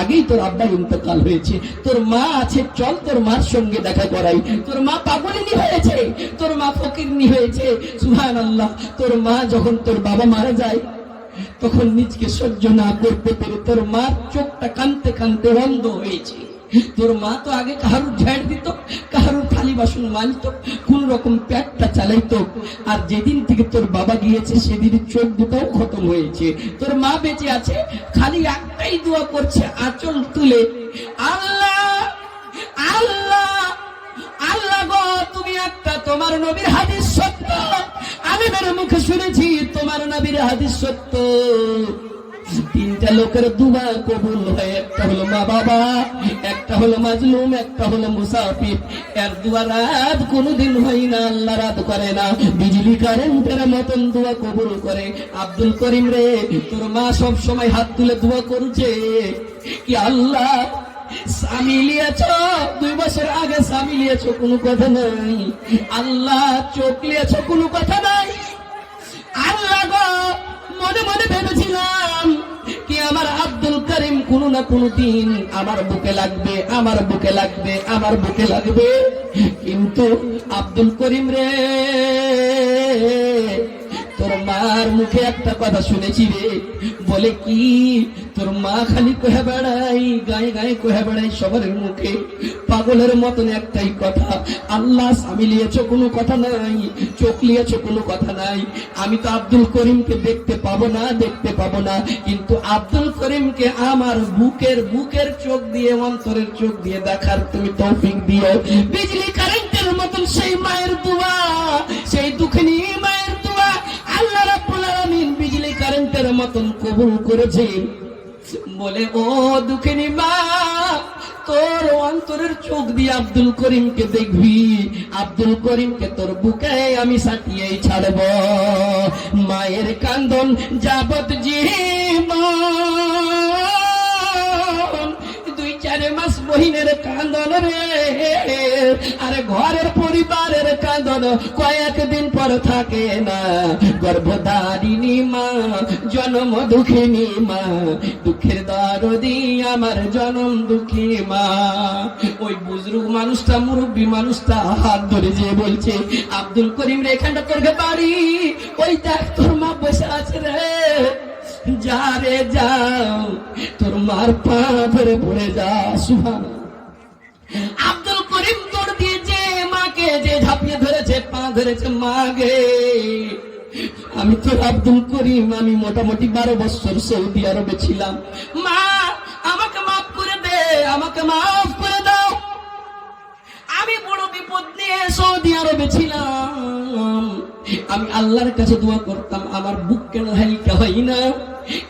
আগেই তোর আব্বা ইন্তেকাল হয়েছে। তোর মা আছে, চল তোর মার সঙ্গে দেখা করাই। তোর মা পাগলিনী হয়েছে, তোর মা ফকিরনি হয়েছে। সুবহানাল্লাহ। তোর মা যখন তোর বাবা মারা যায়, তখন নিজকে সহ্য না করতে পেরে তোর মার চোখটা কানতে কানতে অন্ধ হয়েছে। তোর মা তো আগে কাহারুর ঝাড় দিত, কাহারুর থালি বাসন মানত, কোন রকম পেটটা চালাইতো। আর যেদিন থেকে তোর বাবা গিয়েছে, সেদিন চোখ দুটাও খতম হয়েছে। তোর মা বেঁচে আছে, খালি একটাই দোয়া করছে আঁচল তুলে, আল্লাহ আল্লাহ আল্লাহ গো, তুমি একটা, তোমার নবীর হাদিস সত্য, আমি মেরে মুখে শুনেছি তোমার নবীর হাদিস সত্য। 3টা লোকের দুয়া কবুল হয়, একটা হলো মা বাবা, একটা হলো মাজলুম, একটা হলো মুসাফির। এর দুয়া রাত কোনদিন হয় না, আল্লাহ রাত করে না, বিজলি কারেন্টের মতন দুয়া কবুল করে। আব্দুল করিম রে, তোর মা সব সময় হাত তুলে দোয়া করছে কি আল্লাহ স্বামী লিয়েছ, 2 বছর আগে স্বামী লিয়েছ, কোনো কথা নাই। আল্লাহ চোখ লিয়েছ, কোনো কথা নাই। আল্লাহ গো, মনে মনে ভেবেছিলাম কি আমার আব্দুল করিম কোনো না কোনো দিন আমার বুকে লাগবে, আমার বুকে লাগবে, আমার বুকে লাগবে। কিন্তু আব্দুল করিম রে, তোর মার মুখে একটা কথা শুনেছি রে, বলে কি, তোর মা খালি কহে বেড়াই, গায়ে গায়ে কহে বেড়াই সবার মুখে, পাগলের মতন একটাই কথা, আল্লাহ স্বামী লিয়েছ কোনো কথা নাই, চোখ লিয়েছ কোনো কথা নাই। আমি তো আব্দুল করিমকে দেখতে পাবো না, দেখতে পাবো না, কিন্তু আব্দুল করিমকে আমার বুকের চোখ দিয়ে, অন্তরের চোখ দিয়ে দেখার তুমি তৌফিক দিও। বিজলি কারেন্টের মতন সেই মায়ের দোয়া, সেই দুঃখিনী মায়ের দোয়া আল্লাহ রাব্বুল আলামিন বিজলি কারেন্টের মতন কবুল করেছেন। বলে ও দুঃখিনী মা, তোর অন্তরের চোখ দিয়ে আব্দুল করিমকে দেখবি, আব্দুল করিমকে তোর বুকে আমি সাটিয়েই ছাড়ব। মায়ের কান্দন যাবত জীবন, 2-4 মাস বহিনের কান্দন রে, আরে ঘরের পরিবারের কান্দন কয়েকদিন পর থাকে না। গর্ভধারিণী মা, জন্ম দুঃখিনী মা, দুঃখের দরদি আমার জনম দুঃখী মা। ওই বুজরুগ মানুষটা, মুরব্বী মানুষটা হাত ধরে যে বলছে, আব্দুল করিম রে, এখানটা তোর বাড়ি, ওই দেখ তোর মা বসে আছে রে, যা রে যাও, তোর মার পা ধরে পড়ে যা। সুবহানাল্লাহ। আব্দুল করিম দৌড় দিয়ে যে মাকে যে ঝাঁপিয়ে ধরেছে, পা ধরেছে, মা গে, আমি তোর আব্দুল করিম, আমি মোটামুটি 12 বছর সৌদি আরবে ছিলাম, মা আমাকে মাফ করে দে, আমাকে মাফ করে দাও, আমি বড় বিপদ নিয়ে সৌদি আরবে ছিলাম, আমি আল্লাহর কাছে দোয়া করতাম, আমার বুক কেন হালকা হয় না,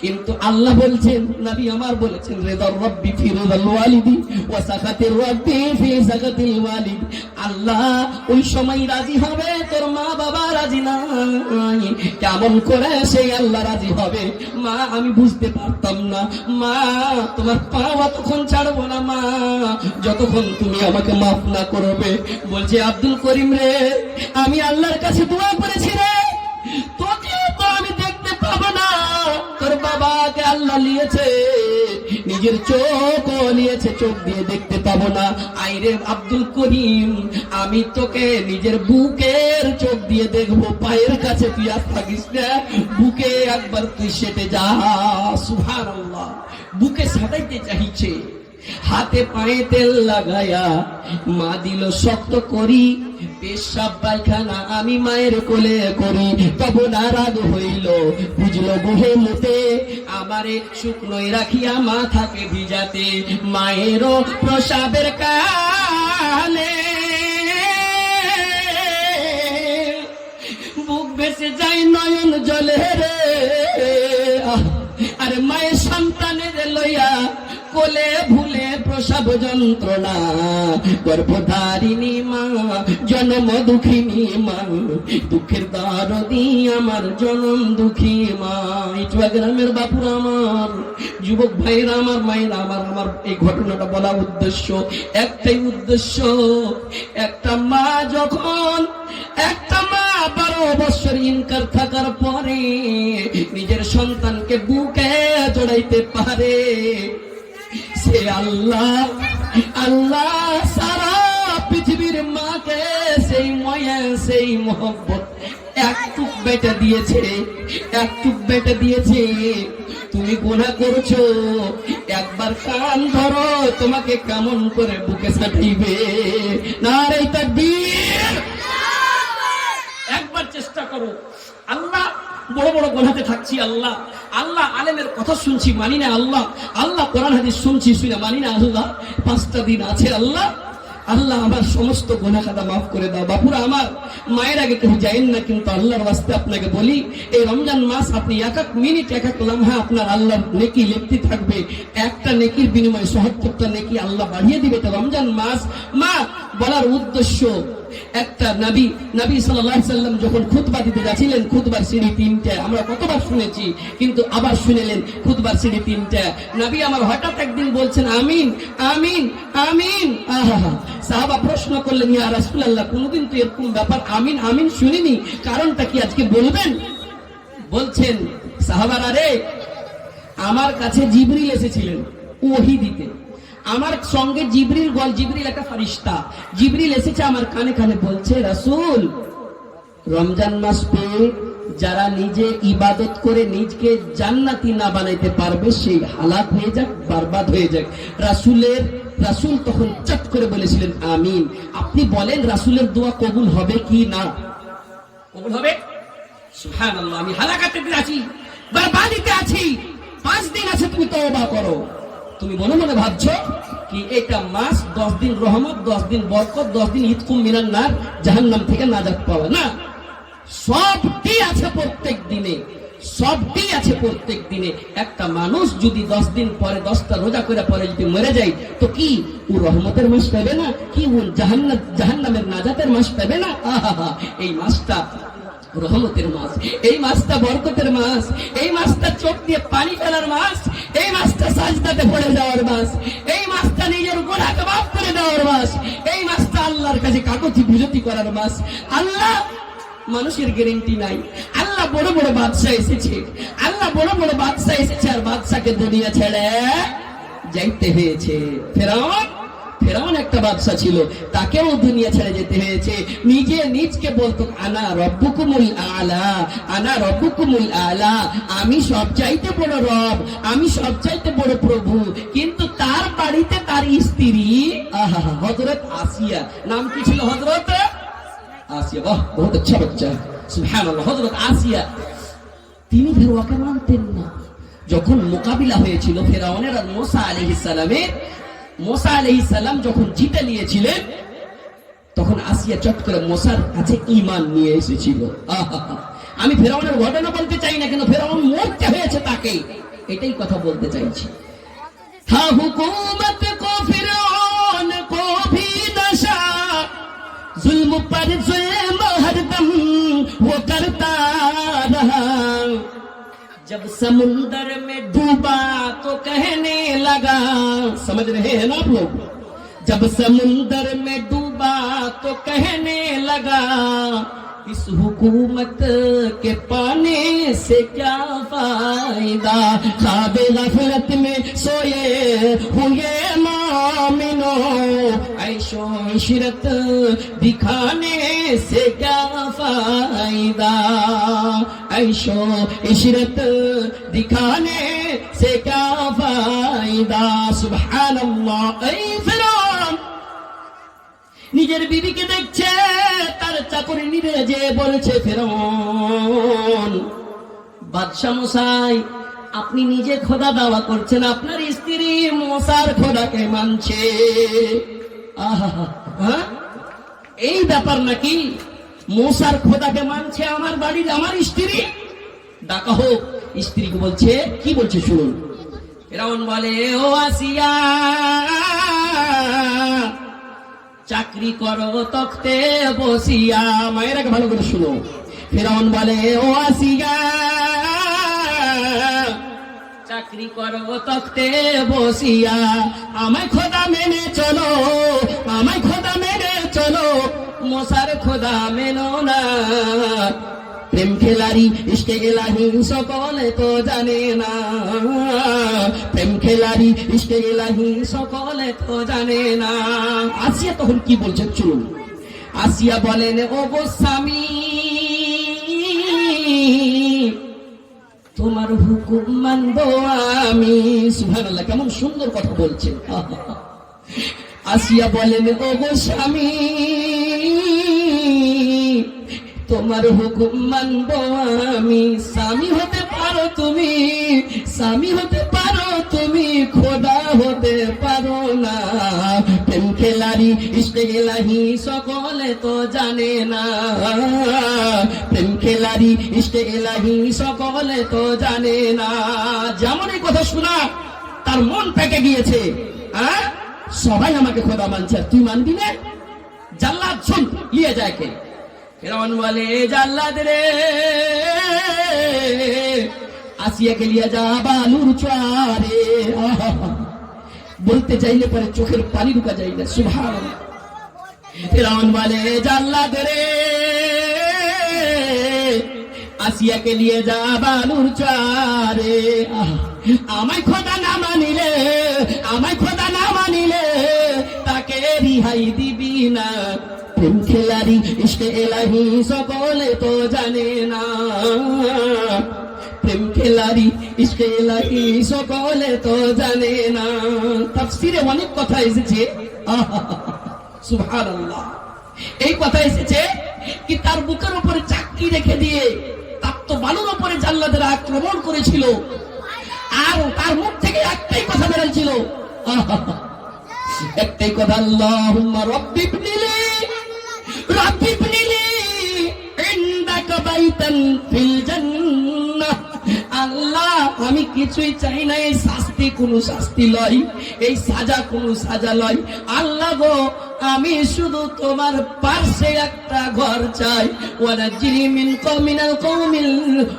কিন্তু আল্লাহ বলছেন, নবী আমার বলেছেন, রিদার রাব্বি ফি রিদাল ওয়ালিদি ওয়া সাখাতির রাব্বি ফি সাখাতিল ওয়ালিদ। আল্লাহ ওই সময় রাজি হবে, তোর মা বাবা রাজি নাই, কেমন করে সেই আল্লাহ রাজি হবে? মা আমি বুঝতে পারতাম না, মা তোমার পা তখন ছাড়বো না মা, যতক্ষণ তুমি আমাকে মাফ না করবে। বলছে আব্দুল করিম রে, আমি আল্লাহর কাছে দোয়া করেছি রে, তোকে তো আমি দেখতে পাবো না, তোর বাবাকে আল্লাহ নিয়েছে, নিজের চোখ নিয়েছে, চোখ দিয়ে দেখতে পাবো না। আইরে আব্দুল করিম, আমি তোকে নিজের বুকের চোখ দিয়ে দেখবো, পায়ের কাছে তুই আর থাকিস না, বুকে একবার তুই সেটে যা। সুবহানাল্লাহ। বুকে সাটাইতে চাইছে, হাতে পায়ে তেল লাগায়া মা দিল শক্ত করি, পেশাব পায়খানা আমি মায়ের কোলে করি, তব নারাগ হইল, বুঝলো বহে মতে, আমারে শুকনোই রাখিয়া মাথাকে ভিজাতে, মায়েরও প্রসাবের কালে বুক ভেসে যায় নয়ন জলে রে, আরে মায়ের সন্তানের লইয়া কোলে ভুলে প্রসব যন্ত্রণা, গর্ভধারিণী মা, জন্ম দুঃখিনী মা, দুঃখের দরদি আমার জনম দুঃখী মা। ইটুয়া গ্রামের বাপুরা আমার, যুবক ভাইরা আমার, মায়েরা আমার, আমার এই ঘটনাটা বলা উদ্দেশ্য একটাই উদ্দেশ্য, একটা মা যখন, একটা মা 12 বছর ইনকার থাকার পরে নিজের সন্তানকে বুকে জড়াইতে পারে, সে আল্লাহ, আল্লাহ সারা পৃথিবীর মাকে সেই মায়া, সেই মোহব্বত একটু বেটে দিয়েছে, একটু বেটে দিয়েছে। তুমি গুনাহ করছো, একবার কান ধরো, তোমাকে কেমন করে বুকে সাটিবে। নারে তাকবীর। একবার চেষ্টা করো। আল্লাহ বড় বড় গোনাতে থাকছি, আল্লাহ, আল্লাহ আলেমের কথা শুনছি, মানি না আল্লাহ, আল্লাহ কোরআন হাদিস শুনছি, শুনে মানি না আল্লাহ, 5টা দিন আছে আল্লাহ, আল্লাহ আমার সমস্ত গুনাহ খাতা মাফ করে দাও। বাপুরা আমার, মায়ের আগে কেউ যাইন না, কিন্তু আল্লাহর ওয়াস্তে আপনাকে বলি, এই রমজান মাস আপনি এক এক মিনিট, এক এক লম্হা আপনার আল্লাহর নেকি লিখতে থাকবে, একটা নেকির বিনিময়ে ৭৭টা নেকি আল্লাহ বাড়িয়ে দিবে। তো রমজান মাস, মা বলার উদ্দেশ্য একটা, নবী সাল্লাল্লাহু আলাইহি সাল্লাম যখন খুতবা দিতে যাচ্ছিলেন, খুতবার সিঁড়ি 3টা, আমরা কতবার শুনেছি, কিন্তু আবার শুনেলেন, খুতবার সিঁড়ি 3টা। নবী আমার হঠাৎ একদিন বলছেন আমিন আমিন আমিন। আহা, সাহাবা প্রশ্ন করলেন, ইয়া রাসূলুল্লাহ, কোনদিন তো এরকম ব্যাপার আমিন আমিন শুনিনি, কারণটা কি আজকে বলবেন? বলছেন সাহাবারা রে, আমার কাছে জিবরিল এসেছিলেন ওহী দিতে, আমার সঙ্গে জিবরিল একটা ফেরেশতা, জিবরিল এসেছে আমার কানে কানে বলছে, রাসূল রমজান মাস পেয়ে যারা নিজে ইবাদত করে নিজকে জান্নাতি না বানাইতে পারবে সেই হালাত হয়ে যাক, বরবাদ হয়ে যাক। রাসূল তখন চট করে বলেছিলেন আমিন। আপনি বলেন রাসূলের দোয়া কবুল হবে কি না? কবুল হবে? সুবহানাল্লাহ। আমি হালাকাতে আছি, বরবাদিতে আছি, 5 দিন আছে, তুমি তওবা করো। তুমি মনে মনে ভাবছো কি এটা মাস, 10 দিন রহমত, 10 দিন বরকত, 10 দিন ইতকুম মিনান নার, জাহান্নাম থেকে নাজাত পাওয়া। না, সবটি আছে প্রত্যেক দিনে, সবটি আছে প্রত্যেক দিনে। একটা মানুষ যদি 10 দিন পরে 10টা রোজা করে পরে যদি মরে যায়, তো কি ও রহমতের মাস পাবে না? কি ও জাহান্নামের নাজাতের মাস পাবে না? আহা, এই মাসটা রহমতের মাস, এই মাসটা বরকতের মাস, এই মাসটা চোখ দিয়ে পানি ফেলার মাস, এই মাসটা সাজদাতে পড়ে যাওয়ার মাস, এই মাসটা নিজের গুনাহকে মাফ করে দেওয়ার মাস, এই মাসটা আল্লাহর কাছে কাকুতি বিজতি করার মাস। আল্লাহ মানুষের গ্যারান্টি নাই। আল্লাহ বড় বড় বাদশা এসেছে, আল্লাহ বড় বড় বাদশা এসেছে, আর বাদশাকে দুনিয়া ছেড়ে যাইতে হয়েছে। ফেরাউন একটা বাদশা ছিল, তাকেও দুনিয়া ছেড়ে যেতে হয়েছে। নিজকে বলতো আনা রব্বুকুমুল আলা, আনা রব্বুকুমুল আলা, আমি সবচাইতে বড় রব, আমি সবচাইতে বড় প্রভু। কিন্তু তার বাড়িতে তার স্ত্রী হযরত আসিয়া, নাম কি ছিল? হযরত আসিয়া। বাহ, বহুত আচ্ছা বাচ্চা, সুবহানাল্লাহ। হযরত আসিয়া, তিনি ফেরাউনকে মানতেন না। যখন মোকাবিলা হয়েছিল ফেরাউনের আর মুসা আলাইহিস সালামের, মুসা আলাইহিস সালাম যখন জিতে নিয়েছিলেন, তখন আসিয়া চট করে মুসার কাছে ঈমান নিয়ে এসেছিল। আমি ফেরাউনের ঘটনা বলতে চাই না, কেন ফেরাউন মরতে হয়েছে তাকে, এটাই কথা বলতে চাইছি। था हुकूमत को फिरौन को भी नशा, जुल्म पर जुल्म हरदम वो करता रहा। जब समुंदर में डूबा तो कहने लगा, समझ रहे हैं ना आप लोग? जब समुंदर में डूबा तो कहने लगा, इस हुकूमत के पाने से क्या फायदा। ख्वाबे गफलत में सोए हुए मोमिनो, ऐशो इशरत दिखाने से क्या फायदा, ऐशो इशरत दिखाने से क्या फायदा। सुबहानल्लाह। ऐ फिरौन নিজের বিবিকে দেখছে, তার চাকরিনীরা যে বলেছে, ফেরাউন বাদশাহ মশাই, আপনি নিজে খোদা দাওয়া করছেন, আপনার স্ত্রী মুসার খোদাকে মানছে। আহা, এই ব্যাপার নাকি? মুসার খোদাকে মানছে আমার বাড়ির আমার স্ত্রী? ডাকা হোক। স্ত্রীকে বলছে, কি বলছে শুনুন। ফেরাউন বলে, ও আসিয়া, চাকরি করো তখতে বসিয়া। মায়েরাকে ভালো করে শুনো। ফেরাউন বলে, ও আসিয়া, চাকরি করো তখতে বসিয়া, আমায় খোদা মেনে চলো, আমায় খোদা মেনে চলো, মুসার খোদা মেনো না। প্রেম খেলারি ইশকে ইলাহি সকলে তো জানে না, প্রেম খেলারি ইশকে ইলাহি সকলে তো জানে না। আসিয়া তখন কি বলছে চলুন। আসিয়া বলেন, ও গো স্বামী, তোমার হুকুম মানবো আমি। সুবহানাল্লাহ, কেমন সুন্দর কথা বলছেন। আসিয়া বলেন, ও গো স্বামী, তোমার হুকুম মানবো আমি। স্বামী হতে পারো তুমি, স্বামী হতে পারো তুমি, খোদা হতে পারো না। প্রেম খেলারি ইশকে ইলাহি সকলে তো জানে না, প্রেম খেলারি ইশকে ইলাহি সকলে তো জানে না। যেমন এই কথা শোনা তার মন পেকে গিয়েছে। সবাই আমাকে খোদা মানছে, তুই মানবি না? জাল্লাদ শুন, নিয়ে যায় কে? ফেরাউন বলে, জাল্লাদ রে, আসিয়াকে লিয়ে যা বালুর চরে। বলতে চাইলে পরে চোখের পানি ঢুকা যায় না। সুবহানাল্লাহ। ফেরাউন বলে, জাল্লাদ রে, আসিয়াকে লিয়ে যা বালুর চরে। আমায় খোদা না মানিলে, আমায় খোদা না মানিলে তাকে রিহাই দিবি না। প্রেম খেলারি ইশকে ইলাহি সকলে তো জানে না, প্রেম খেলারি ইশকে ইলাহি সকলে তো জানে না। তাফসীরে অনেক কথা এসেছে, সুবহানাল্লাহ, এই কথা এসেছে কি তার বুকের উপরে চাকরি রেখে দিয়ে তার তো বালুর উপরে জাল্লাদেরা আক্রমণ করেছিল, আর তার মুখ থেকে একটাই কথা বেরোচ্ছিল, একটাই কথা, আল্লাহুম্মা রাব্বিবনিলি রাব্বিবনিলি ইনদাকা বাইতান ফিল জান্নাহ। আল্লাহ আমি কিছুই চাই না, এই শাস্তি কোনো শাস্তি লয়, এই সাজা কোনো সাজা লয়। আল্লাহ গো আমি শুধু তোমার পাশে একটা ঘর চাই। ওয়ানাজ্জিনি মিন কওমিনাল কওমিল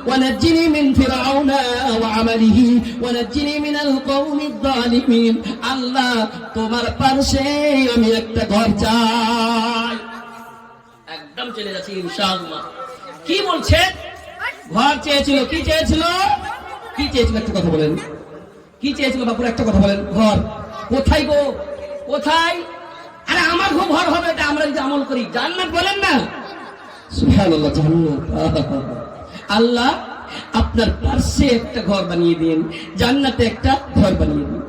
ওয়ানাজ্জিনি মিন ফিরআউনা ওয়া আমালিহি ওয়ানাজ্জিনি মিনাল কওমিদ যালিমিন। আল্লাহ তোমার পাশে আমি একটা ঘর চাই। একদম চলে যাচ্ছি ইনশাআল্লাহ। কি বলছে? ঘর চেয়েছিল। কি চেয়েছিল? কি চেয়েছিল? একটা কথা বলেন, কি চেয়েছিল বাপুর? একটা কথা বলেন। ঘর কোথায় গো? কোথায়? আরে আমার ঘর হবে, এটা আমরা যদি আমল করি। জান্নাত বলেন না, সুবহানাল্লাহ, জান্নাত। আল্লাহ আপনার পাশে একটা ঘর বানিয়ে দিন, জান্নাতে একটা ঘর বানিয়ে দিন।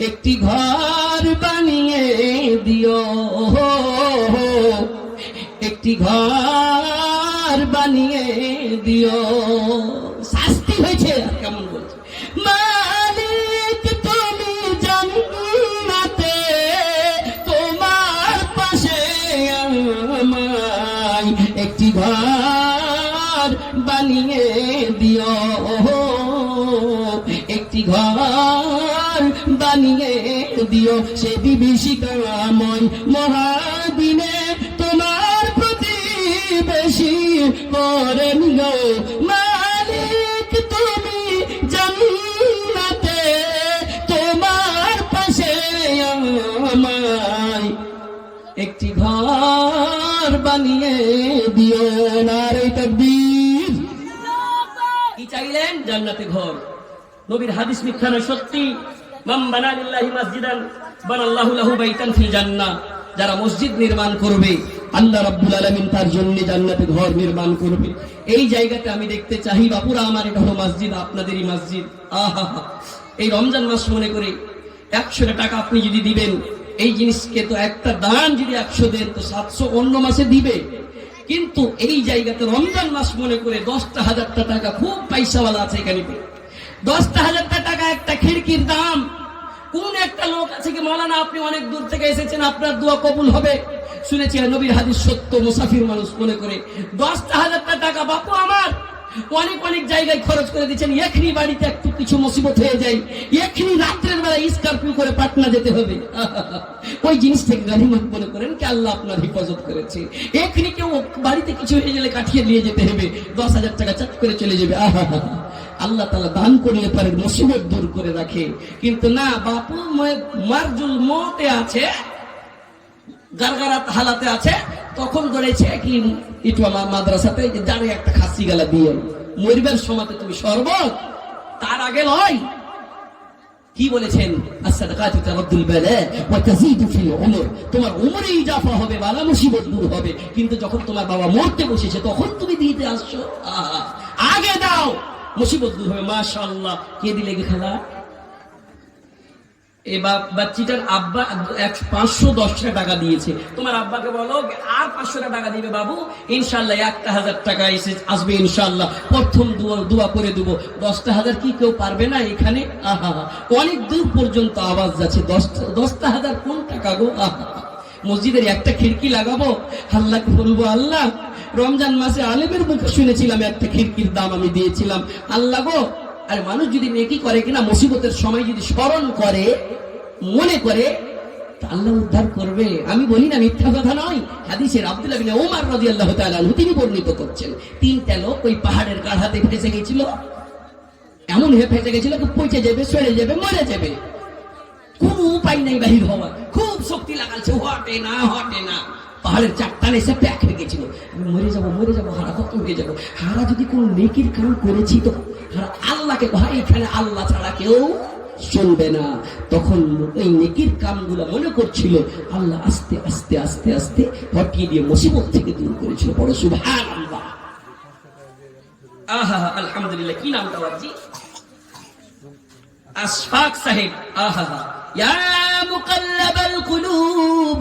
একটি ঘর বানিয়ে দিও, একটি ঘর বানিয়ে দিও। শাস্তি হয়েছে, কেমন বলছে? মালিক তুমি জান্নাতে তোমার পাশে আমায় একটি ঘর বানিয়ে দিও, একটি ঘর বানিয়ে দিও। সে বিভীষিকাময় মহাদিনে তোমার প্রতি বেশি করে নিও। মালিক তুমি জান্নাতে তোমার পাশে আমায় একটি ঘর বানিয়ে দিও। নারে তাকবীর। কি চাইলেন? জান্নাতে ঘর। নবীর হাদিস মিথ্যা নয়, সত্যি। মান বানা লিল্লাহি মাসজিদান বানাল্লাহু লাহু বাইতান ফিল জান্নাহ। যারা মসজিদ নির্মাণ করবে আল্লাহ রাব্বুল আলামিন তার জন্য জান্নাতে ঘর নির্মাণ করবে। এই জায়গাতে আমি দেখতে চাই বাপুরা, আমার এটা হলো মসজিদ, আপনাদেরই মসজিদ। আহা, এই রমজান মাস মনে করে 100 টাকা আপনি যদি দিবেন, এই জিনিসকে তো একটা দান যদি 100 দেন তো 700 অন্য মাসে দিবে। কিন্তু এই জায়গাতে রমজান মাস মনে করে 10,000 টাকা, খুব পয়সাওয়ালা আছে এখানে, 10,000 টাকা একটা খিড়কির দাম। কোন একটা লোক আছে কি মাওলানা আপনি অনেক দূর থেকে এসেছেন, আপনার দোয়া কবুল হবে, শুনেছি নবীর হাদিস সত্য, মুসাফির মানুষ মনে করে 10,000 টাকা বাপু আমার অনেক অনেক জায়গায় খরচ করে দিচ্ছেন। এখনি বাড়িতে একটু কিছু মুসিবত হয়ে যায়, এখনি রাত্রের বেলা স্করপিও করে পাটনা যেতে হবে, ওই জিনিস থেকে গানিমত মনে করেন কি আল্লাহ আপনার হেফাজত করেছে। এখনি কেউ বাড়িতে কিছু হয়ে গেলে কাঠিয়ে নিয়ে যেতে হবে, 10,000 টাকা চাট করে চলে যাবে। আল্লাহ তাআলা দান করলে পারে মুসিবত দূর করে রাখে। কিন্তু না, বাপু মারজুল মতে আছে, গারগারাত হালাতে আছে, তখন ধরেছে কি একটু আমার মাদ্রাসাতে যারে একটা খাসি গালা দিয়ে মরিবার সময়তে তুমি শরবত, তার আগে লয়। কি বলেছেন? as-sadaqatu taraddul bala wa tazidu fil umr। তোমার উমরে ইজাফা হবে, বালা মুসিবত দূর হবে। কিন্তু যখন তোমার বাবা মরতে বসেছে তখন তুমি দিতে আসছো, আগে দাও, মুসিবত দূর হবে। মাশাআল্লাহ। কে দিলে গে খালা? এই বাচ্চিটার আব্বা 510 টাকা দিয়েছে। তোমার আব্বাকে বলো আর 500 টাকা দিবে বাবু, ইনশাআল্লাহ 1,000 টাকা এসে আসবে ইনশাআল্লাহ। প্রথম দোয়া করে দেবো। 10,000 কি কেউ পারবে না এখানে? অনেক দূর পর্যন্ত আওয়াজ যাচ্ছে। 10,000 কোন টাকা গো? মসজিদের একটা খিড়কি লাগাবো, আল্লাহকে বলবো আল্লাহ রমজান মাসে আলেমের মুখে শুনেছিলাম একটা খিড়কির দাম আমি দিয়েছিলাম, আল্লাহ গো। আর মানুষ যদি নেকি করে কিনা মুসিবতের সময় যদি স্মরণ করে, মনে করে, আল্লাহ উদ্ধার করবে। আমি বলি না, মিথ্যা কথা নয়। হাদিসের আব্দুল্লাহ বিন ওমর রাদিয়াল্লাহু তাআলা আনহু তিনি বর্ণিত করছেন, 3টা লোক ওই পাহাড়ের গাঢ়াতে ফেসে গেছিল। এমন হয়ে ফেসে গেছিল তো পচে যাবে, সরে যাবে, মরে যাবে, কোনো উপায় নাই বাহির হওয়ার। খুব শক্তি লাগাচ্ছে, হটে না, হটে না। পাহাড়ের চারটানে এসে প্যাক হয়ে গেছিল, মরে যাবো, মরে যাবো, হারা খতম হয়ে যাবো। হারা যদি কোনো নেকির কাম করেছি তো হারা আল্লাহ থাকে ভাই এখানে আল্লাহ ছাড়া কেউ শুনবে না। তখন এই নেকির কামগুলো মনে করছিল, আল্লাহ আস্তে আস্তে আস্তে আস্তে হটিয়ে দিয়ে মুসিবত থেকে দূর করেছিল। বড় সুবহানাল্লাহ। আহা আলহামদুলিল্লাহ। কি নামটা বাবজি? আশফাক সাহেব। আহা ইয়া মুকাল্লাবাল কুলুব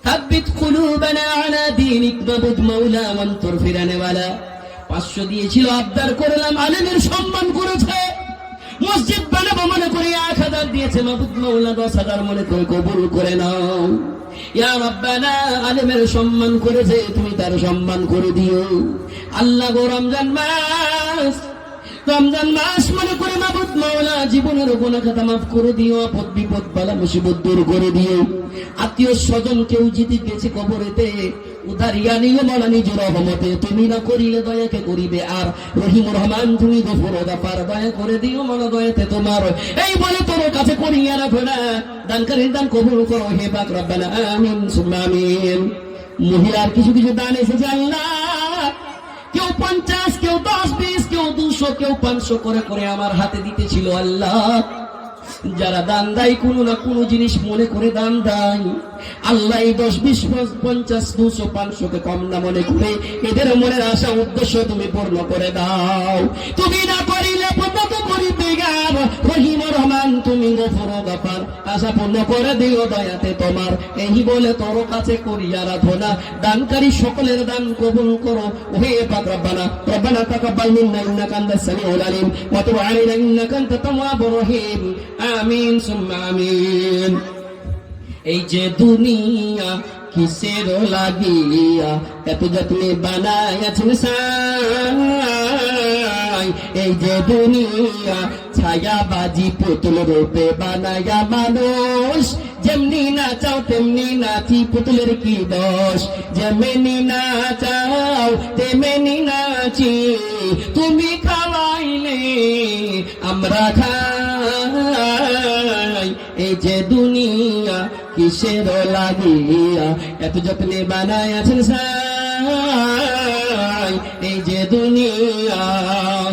থাব্বিত কুলুবানা আলা দীনিক মাবুদ মাওলা ওয়ান্তর ফিরানে ওয়ালা। 500 দিয়েছিল, আবদার করলাম, আলেমের সম্মান করেছে, মসজিদ বানাবো মনে করে 1000 দিয়েছে, মাবুদ মাওলা 10,000 মনে করে কবুল করে নাও। ইয়া রাব্বানা, আলেমের সম্মান করেছে, তুমি তার সম্মান করে দিও আল্লাহ গো। রমজান মাস মনে করে মাবুদ মাওলা জীবনের গুনাহ খাতা মাফ করে দিও, আপদ বিপদ বালা মুসিবত দূর করে দিও। আত্মীয় স্বজন কেউ যদি গেছে কবরেতে, উদারিয়া নিও মালা নিজের রহমতে, তুমি না করিলে দয়াকে করিবে আর রহিম রহমান তুমি গফুর গাফার, দয়া করে দিও মালা দয়াতে তোমার। এই বলে তোর কাছে করিয়া রাখো না, দানকারীর দান কবুল করো হে পাক রব্বানা আমিন সুম্মা আমিন। মহিলার কিছু কিছু দান এসেছে আল্লাহ, কেউ 50, কেউ 10, 20, কেউ 200, কেউ 500 করে করে আমার হাতে দিতেছিল আল্লাহ। যারা দান দেয় কোনো না কোনো জিনিস মনে করে দান দেয় আল্লাহ, এই 10, 20, 50, 200, 500 কে কম না মনে করে এদের মনের আশা উদ্দেশ্য তুমি পূর্ণ করে দাও। তুমি না করিলে পূর্ণ তো করিবে গার রহিম রহমান তুমি গফুর গাফার, আশা পূর্ণ করে দিও দয়াতে তোমার। এই বলে তোর কাছে করি আরাধনা, দানকারী সকলের দান কবুল করো হে পাক রব্বানা। রব্বানা তাকাব্বাল মিন্না ইন্নাকা আনতাস সামিউল আলিম ওয়া তুব আলাইনা ইন্নাকা আনতাত তাওয়াবুর রহিম আমিন সুম্মা আমিন। এই যে দুনিয়া কিসের লাগিয়া এত যত্নে বানায়াছেন সাই, এই যে দুনিয়া ছায়াবাজি পুতুল রূপে বানায়া মানুষ, যেমনি না চাও তেমনি নাচি পুতুলের কি দোষ, যেমনি না চাও তেমনি নাচি, তুমি খাওয়াইলে আমরা খাই। এই যে দুনিয়া কিসের লাগিয়া এত যত্নে বানায়াছেন সাই, এই যে দুনিয়া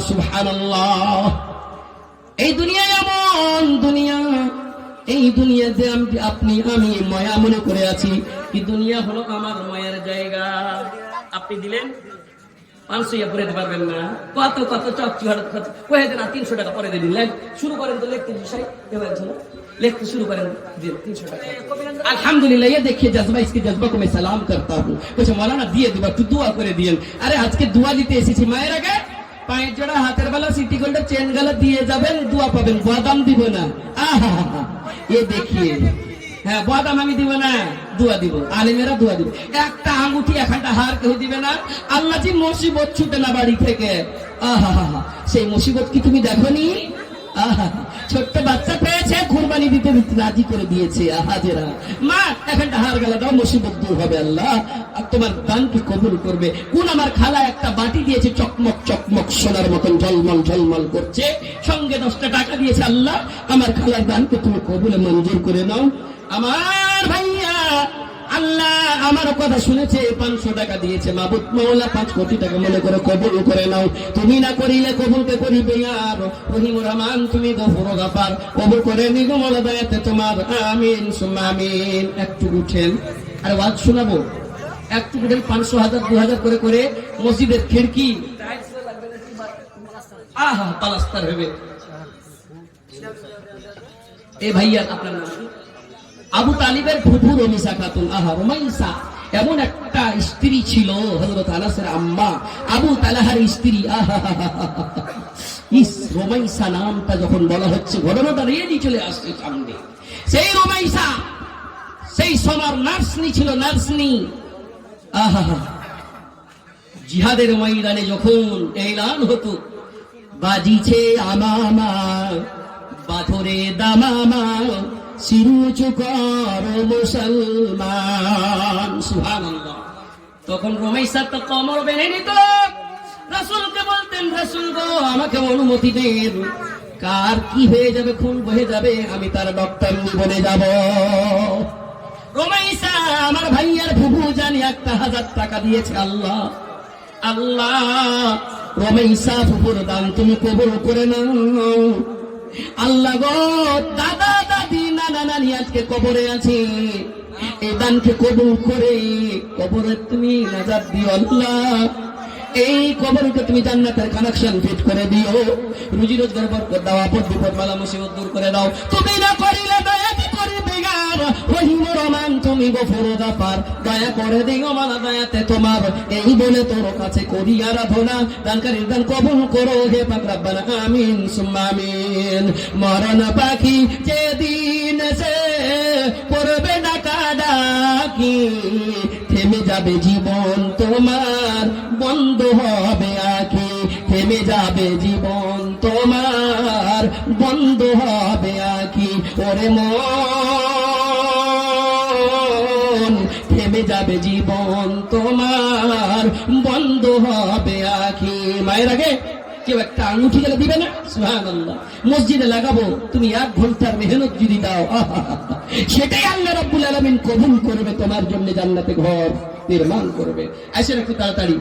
সুবহানাল্লাহ। এই দুনিয়া এমন দুনিয়া, এই দুনিয়াতে আপনি আমি মায়া মনে করে আছি, এই দুনিয়া হলো আমার মায়ের জায়গা। আপনি দিলেন 500 পরে দিতে পারবেন না, কত কত চকচি হঠাৎ কয়ে দেন 300 টাকা পরে দিয়ে দিলেন, শুরু করেন তো লিখতে বিষয় लिखते शुरू करें 300 টাকা। আলহামদুলিল্লাহ। ये देखिए जज्बा, इसके जज्बा को मैं सलाम करता हूँ। कुछ मौलाना दिए दिबा तू दुआ करे दिए, अरे আজকে দোয়া দিতে এসেছি মায়ের আগে, পায়ের জোড়া হাতের বেলা সিটি গোল্ডের চেন গালা দিয়ে যাবেন, দোয়া পাবেন, বাদাম দিব না। আহা ये देखिए, হ্যাঁ বাদাম আমি দিব না, দোয়া দিব, আলেমেরা দোয়া দিব। একটা আঙ্গুঠি একটা হার কেউ দিবে না। আল্লাহ জি মুসিবত ছুটে না বাড়ি থেকে, আহা সেই মুসিবত কি তুমি দেখোনি? আহা ছোট্ট বাচ্চা পেয়েছে, কুরবানি দিতে রাজি করে দিয়েছে। আহাজেরা মা একটা হার গেলা দাও, মুসিবত দূর হবে আল্লাহ, আর তোমার দানকে কবুল করবে। কোন আমার খালা একটা বাটি দিয়েছে, চকমক চকমক সোনার মতন ঝলমল ঝলমল করছে, সঙ্গে 10টা টাকা দিয়েছে, আল্লাহ আমার খালার দানকে তুমি কবুলে মঞ্জুর করে নাও। আমার ভাইয়া আল্লাহ আমার কথা শুনেছে, 500 টাকা দিয়েছে, মাবুদ মাওলা 5 কোটি টাকা মনে করে কবুল করে নাও। তুমি না করিলে কবুলকে করিবে আর রহিম রহমান তুমি গফুর গাফার, কবুল করে নিগো মাওলা দয়াতে তোমার আমিন সুম্মা আমিন। একটু উঠেন আর ওয়াজ শোনাবো, একটু উঠেন। 500, 1000, 2000 করে করে মসজিদের খিড়কি আহা পালাস্তার হবে। এ ভাইয়া আপনার নাম কি? আবু তালিবের ফুফু রমিসা খাতুন। আহা রমাইসা এমন একটা স্ত্রী ছিল, হযরত আনাসের আম্মা আবু তালহার স্ত্রী। আহা ইস রমাইসা নামটা যখন বলা হচ্ছে, ঘটনাটা রেডি চলে আসছে সামনে। সেই রমাইসা সেই সময় নার্সনি ছিল, নার্সনি। আহা জিহাদের ময়দানে যখন এলান হতো, বাজিছে আমামা পাথরে দামামা সিরুচু কর মুসলমান, সুবহানাল্লাহ। তখন রমাইসা তো কোমর বেঁধে নিত, রাসূলকে বলতেন, রাসূল গো আমাকে অনুমতি দেন, কার কি হয়ে যাবে, খুন বহে যাবে, আমি তার ডক্টর বনে যাব। রমাইসা আমার ভাইয়ার ফুফু জানি 1000 টাকা দিয়েছে। আল্লাহ আল্লাহ রমেশা ফুপুর দান তুমি কবুল করে নাও। আল্লাহ গো, দাদা দাদি নানা নানি আজকে কবরে আছে, এই দানকে কবুল করে কবরে তুমি নাজাত দিও আল্লাহ। এই কবরকে তুমি জান্নাতের কানেকশন ফিট করে দিও, রুজি রোজগার বরকত দাও, আপদ বিপদ বালা মুসিবত দূর করে দাও। তুমি না করিলে দয়া কি করিবে গার, রহিম রহমান তুমি গফুর গাফার, দয়া করে দিও মালা দয়াতে তোমার। এই বলে তোর কাছে করি আরাধনা, দানকারীর দান কবুল করো হে পাক রব্বানা আমিন সুম্মা আমিন। মরণ পাখি যেদিন সে পড়বে ডাকা ডাকি, থেমে যাবে জীবন তোমার, বন্ধ হবে আঁখি, থেমে যাবে জীবন তোমার, বন্ধ হবে আঁখি। ওরে মন, থেমে যাবে জীবন তোমার, বন্ধ হবে আঁখি। মায়ের আগে কেউ একটা আঙুঠি গেলে দিবে না? সুবহানাল্লাহ। মসজিদে লাগাবো, তুমি 1 ঘন্টার মেহনত যদি দাও, সেটাই আল্লাহ রাব্বুল আলামিন কবুল করবে, তোমার জন্য জান্নাতে ঘর নির্মাণ করবে। আসেন একটু তাড়াতাড়ি,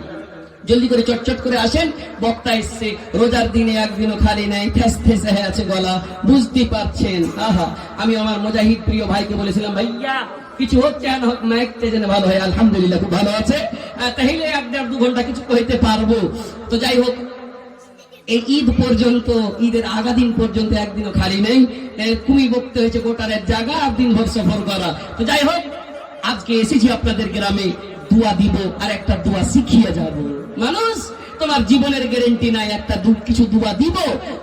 জলদি করে চটচট করে আসেন, বক্তা এসছে। রোজার দিনে একদিনও খালি নাই, ঠেস ঠেসে হয়ে আছে গলা, বুঝতে পারছেন। আহা, আমি আমার মুজাহিদ প্রিয় ভাইকে বলেছিলাম, ভাইয়া কিছু হচ্ছে না হোক, মাইকটা যেন ভালো হয়। আলহামদুলিল্লাহ খুব ভালো আছে, তাহলে 1-1.5-2 ঘন্টা কিছু কইতে পারবো। তো যাই হোক, এই ঈদ পর্যন্ত, ঈদের আগা দিন পর্যন্ত একদিনও খালি নেই। কুমি বকতে হয়েছে গোটারের জায়গা, দিন ভর সফর করা। তো যাই হোক, আজকে এসেছি আপনাদের গ্রামে, দোয়া দিব আর একটা দোয়া শিখিয়ে যাব। মানুষ, তোমার জীবনের গ্যারান্টি নাই, একটা কিছু দোয়া দিব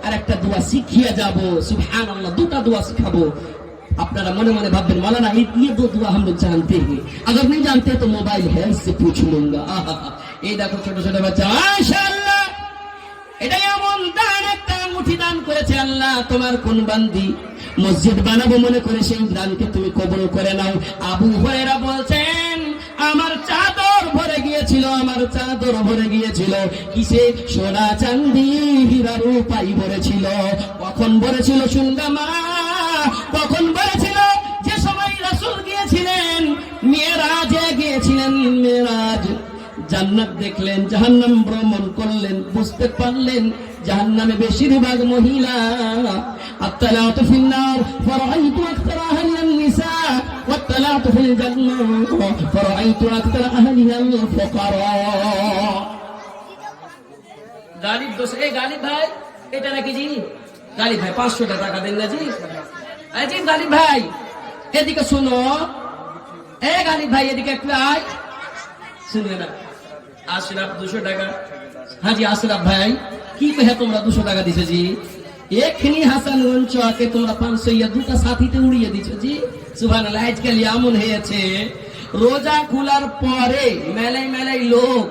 আর একটা দোয়া শিখিয়ে যাব। সুবহানাল্লাহ, 2টা দোয়া শিখাবো। আপনারা মনে মনে ভাববেন, मौलाना ये 2 दुआ हम लोग जानते हैं, अगर नहीं जानते तो मोबाइल है इससे पूछ लूंगा। এই দেখো ছোট ছোট বাচ্চা, মাশাআল্লাহ, এটাই এমন দান, একটা মুঠি দান করেছে আল্লাহ। তোমার কোন বান্দি মসজিদ বানাবো মনে করে সেই দানকে তুমি কবুল করে নাও। আবু হুরায়রা বলছেন, আমার চাদর ভরে গিয়েছিল, আমার চাদর ভরে গিয়েছিল কিসে? সোনা চাঁদি হীরা রূপাই ভরেছিল। কখন ভরেছিল শুনবা মা? কখন ভরেছিল? যে সময় রাসূল গিয়েছিলেন মিরাজে, গিয়েছিলেন মিরাজ, জান্নাত দেখলেন, জাহান্নাম ভ্রমণ করলেন, বুঝতে পারলেন জাহান্নামে বেশিরভাগ মহিলা। আত্তালাতু ফিন নার ফারাআইতু আকতারা আহলিন নিসা ওয়াত্তালাতু ফিল জান্নাহ ফারাআইতু আকতারা আহলিল ফুকারা। গালিব দোষ, এই গালিব ভাই, এটা নাকি জি? গালিব ভাই 500 টাকা দেন না জি? জি গালিব ভাই, এদিকে শুনো। এ গালিব ভাই, এদিকে একটু আয়, শুনবে না? আশরাফ 200 টাকা। হাজি আশরাফ ভাই, কি কহে তোমরা 200 টাকা দিছো জি? এখনি হাসানগঞ্জ চকে তোমরা 500 ইয়া 2টা সাথীতে উড়িয়ে দিছো জি। সুবহানাল্লাহ। আজকাল এমন হয়েছে, রোজা খোলার পরে মেলাই মেলাই লোক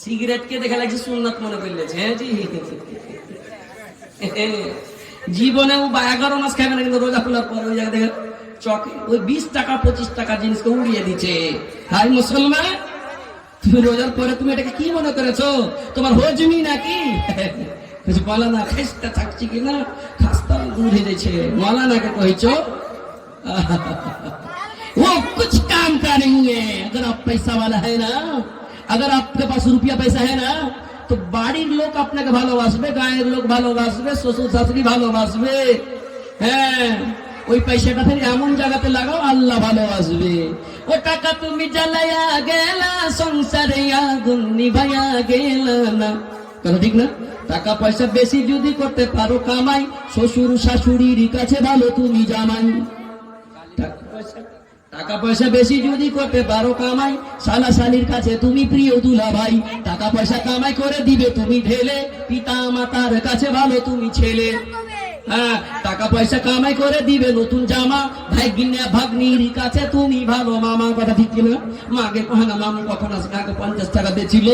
সিগারেটকে দেখা লাগছে সুন্নাত মনে করলেছে। হ্যাঁ জি, জীবনেও 11 মাস খাবে না, কিন্তু রোজা খোলার পরে ওই জায়গা দেখে চকে ওই 20 টাকা 25 টাকা জিনিসকে উড়িয়ে দিচ্ছে। হাই মুসলমান, তুমি রোজার পরে তুমি এটাকে কি মনে করেছো? তোমার হজমি নাকি? मौलाना खस्ता থাকছি কিনা, খাস্তা दूर ही देछे। मौलाना के कहिছো वो कुछ काम का नहीं है। अगर आप पैसा वाला है ना, अगर आपके पास रुपया पैसा है ना, तो বাড়ির লোক আপনাকে ভালোবাসবে, গায়ের লোক ভালোবাসবে, শ্বশুর শাশুড়ি ভালোবাসবে। হ্যাঁ, ওই পয়সাটা ফের এমন জায়গাতে লাগাও, আল্লাহ ভালোবাসবে। ও টাকা তুমি জ্বালায়া গেলা, সংসারে আগুন নিভায়া গেলা না। কথা ঠিক না? টাকা পয়সা বেশি যদি করতে পারো কামাই, শ্বশুর শাশুড়ির কাছে ভালো তুমি জামাই। টাকা পয়সা বেশি যদি করতে পারো কামাই, শালা শালির কাছে তুমি প্রিয় দুলা ভাই। টাকা পয়সা কামাই করে দিবে তুমি ঢেলে, পিতা মাতার কাছে ভালো তুমি ছেলে। হ্যাঁ, টাকা পয়সা কামাই করে দিবে নতুন জামা, ভাই গিন্না ভাগ্নির কাছে তুমি ভালো মামা। কথা ঠিক কিনা? মাকে কহনা মামু কখন আসবে, আগে 50 টাকা দিয়েছিল।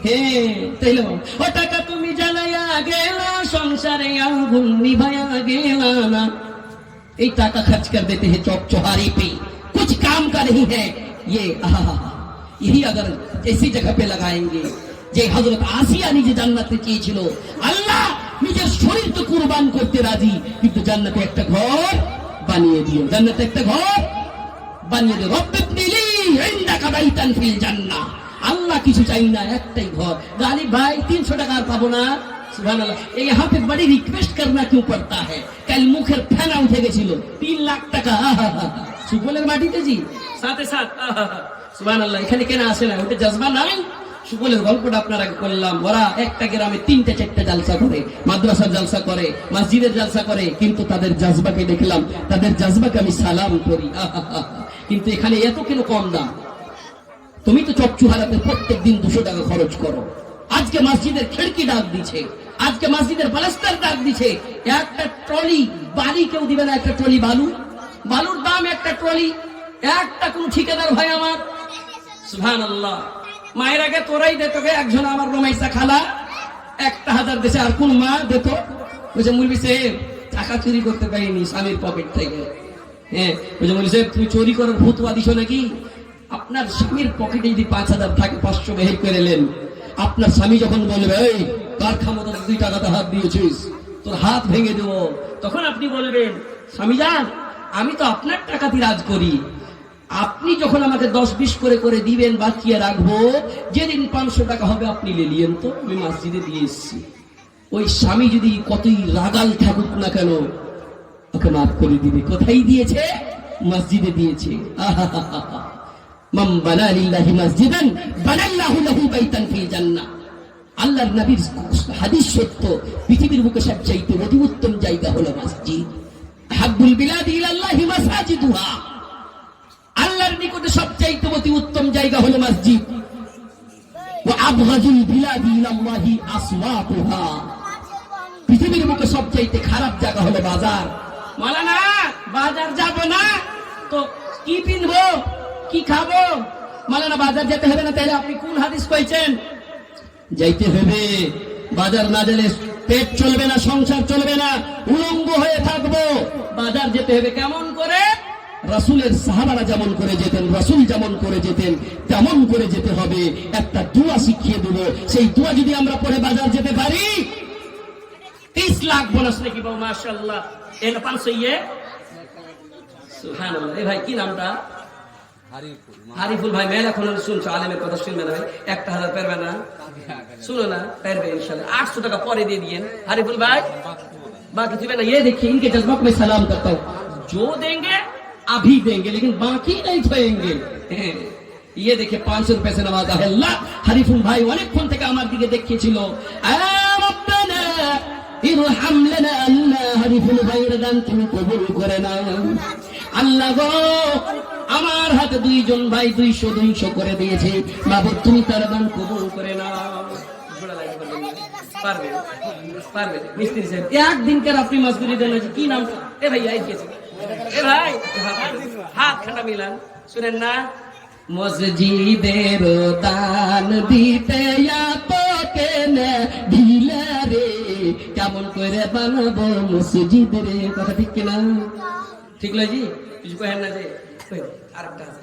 হ্যাঁ, তাইলে ও টাকা তুমি জ্বালাইয়া গেলা, সংসারে আগুন নিভায়া গেলা না। এই টাকা खर्च कर देते हैं चौक चौहारी पे, कुछ काम का नहीं है ये। यही अगर ऐसी जगह पे लगाएंगे, যে হযরত আসিয়া নিজে জান্নাতে চেয়েছিল, আল্লাহ নিজের শরীরকে কুরবান করতে রাজি, কিন্তু জান্নাতে একটা ঘর বানিয়ে দিও, জান্নাতে একটা ঘর বানিয়ে দিও। রব্বিবনিলি ইনদাকা বাইতান ফিল জান্নাহ, আল্লাহ কিছু চাই না, একটাই ঘর। গালিব ভাই 300 টাকা আর পাবো না? সুবহানাল্লাহ। এই यहाँ पे बड़ी रिक्वेस्ट करना क्यों पड़ता है? কাল মুখের ফেনা উঠে গেছিল, 3 লাখ টাকা সুবলের মাটিতে জি, সাথে সাথ সুবহানাল্লাহ। এখানে কেন আসে না? ওটা জজবা নাই। সুবলের গল্পটা আপনারা করলাম, ওরা একটা গ্রামে 3-4টা জালসা করে, মাদ্রাসার জালসা করে, মসজিদের জালসা করে, কিন্তু তাদের জজবাকে দেখলাম, তাদের জজবাকে আমি সালাম করি। কিন্তু এখানে এত কেন কম দাম? তুমি তো চকচুহারাতে প্রত্যেক দিন 200 টাকা খরচ করো। আজকে মসজিদের খিড়কি ডাক দিছে, আজকে মসজিদের প্লাস্টার ডাক দিছে। একটা ট্রলি বালি কেউ দিবে না, একটা ট্রলি বালুর দাম একটা ট্রলি, একটা কোন ঠিকাদার ভাই আমার। সুবহানাল্লাহ। মায়ের আগে তোরাই দে, তোকে একজন আমার রোমাইসা খালা 1000 দেশে, আর কোন মা দিত? বলছে মুলবি সাহেব টাকা চুরি করতে পারিনি স্বামীর পকেট থেকে। হ্যাঁ, বলছে মুলবি সাহেব তুমি চুরি করার ফতোয়া দিছো নাকি? আপনার স্বামীর পকেটে যদি 5000 থাকে 500 বের করে নেন। আপনার স্বামী যখন বলবে এই কার ক্ষমতা 2 টাকাতে হাত দিয়েছিস, তোর হাত ভেঙে দেবো, তখন আপনি বলবেন স্বামী যান আমি তো আপনার টাকাতে রাজ করি, আপনি যখন আমাকে 10-20 করে করে দিবেন বাঁচিয়ে রাখবো, যেদিন 500 টাকা হবে আপনি লিয়েন তো, আমি মসজিদে দিয়ে এসছি। ওই স্বামী যদি কতই রাগাল থাকুক না কেন ওকে মাফ করে দিবে। কোথায় দিয়েছে? মসজিদে দিয়েছে। মান বানা লিল্লাহি মসজিদান বানাল্লাহু লাহু বাইতান ফিল জান্নাহ। আল্লাহর নবীর হাদিস সত্য, পৃথিবীর বুকে সবচেয়ে অতি উত্তম জায়গা হলো মসজিদ। হাব্বুল বিলাদি ইলাল্লাহি মাসাজিদুহা। আল্লাহর নিকটে সবচেয়ে অতি উত্তম জায়গা হলো মসজিদ। ওয়া আবগাযুল বিলাদি ইলাল্লাহি আসওয়াতুহা। পৃথিবীর বুকে সবচেয়ে খারাপ জায়গা হলো বাজার। মাওলানা বাজার যাব না তো কি কিনবো কি খাবো? মাওলানা বাজার যেতে হবে না, তাহলে আপনি কোন হাদিস কইছেন? যাইতে হবে। বাজার না গেলে পেট চলবে না, সংসার চলবে না, উলঙ্গ হয়ে থাকবো। বাজার যেতে হবে কেমন করে? রাসূলের সাহাবারা যেমন করে যেতেন, রাসূল যেমন করে যেতেন তেমন করে যেতে হবে। একটা দোয়া শিখিয়ে দেব, সেই দোয়া যদি আমরা পড়ে বাজার যেতে পারি 30 লাখ বোনাস নাকি বাবু? মাশাআল্লাহ। এর 500 ইয়ে সুবহানাল্লাহ। এই ভাই কি নামটা? হারিফুল ভাই। মেল এখন শুনছো, আলেমের কথা শুনবে না ভাই? 1000 পারবে না? শুনো না, পারবে ইনশাআল্লাহ। 800 টাকা পরে দিয়ে দিয়েন হারিফুল ভাই, बाकी तुम्हें ना ये देखिए इनके जज्बा को मैं सलाम करता हूँ। जो देंगे अभी देंगे लेकिन बाकी नहीं छोड़ेंगे। ये देखिए 500 रुपए से नवाजा है अल्लाह। हरीफुल भाई অনেকক্ষণ থেকে আমার দিকে দেখিয়েছিল, রব্বানা ইরহাম লানা আল্লাহ, হরিফুল ভাইয়ের দান তুমি কবুল করে নাও আল্লাহ গো। আমার হাতে 2 জন ভাই 200 করে দিয়েছে, মাবুদ তুমি তার দান কবুল করে নাও। পারবে পারবে মিস্ত্রি সাহেব একদিনকার আপনি মজদুরি দেন কি নাম? এ ভাই আই গেছে, এ ভাই হাত খাটা মিলান শুনেন না। মসজিদের দান দিতে তো কেনে ঢিলা রে, কেমন করে বানাবো মসজিদ রে? কথা ঠিক কিনা? ঠিক লজি কিছু কহেন না যে আরেকটা আছে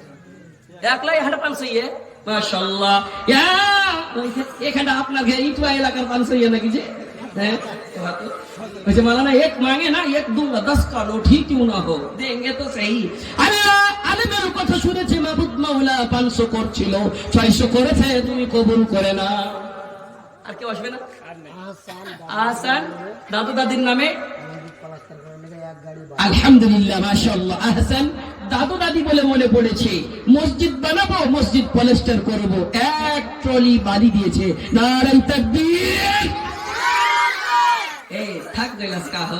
একলাই 500 ইয়ে মাশাআল্লাহ। এখানে আপনার ইটুয়া এলাকার 500 ইয়ে নাকি যে? হ্যাঁ वैसे मालाना एक मांगे ना एक दूंगा 10 का लो ठीक क्यों ना हो, देंगे तो सही। अल्लाह আলেমের কথা শুনেছি মাবুদ মাওলা 500 করছিল 600 করেছে, তুমি কবুল করে না। আর কেউ আসবে না? আহসান দাদু দাদির নামে আলহামদুলিল্লাহ মাশাআল্লাহ। আহসান দাদু দাদি বলে মনে পড়েছে, মসজিদ বানাবো, মসজিদ প্লাস্টার করব, 1 ট্রলি বালি দিয়েছে। নারায়ে তাকবীর। এই থাক গেলাস কাহ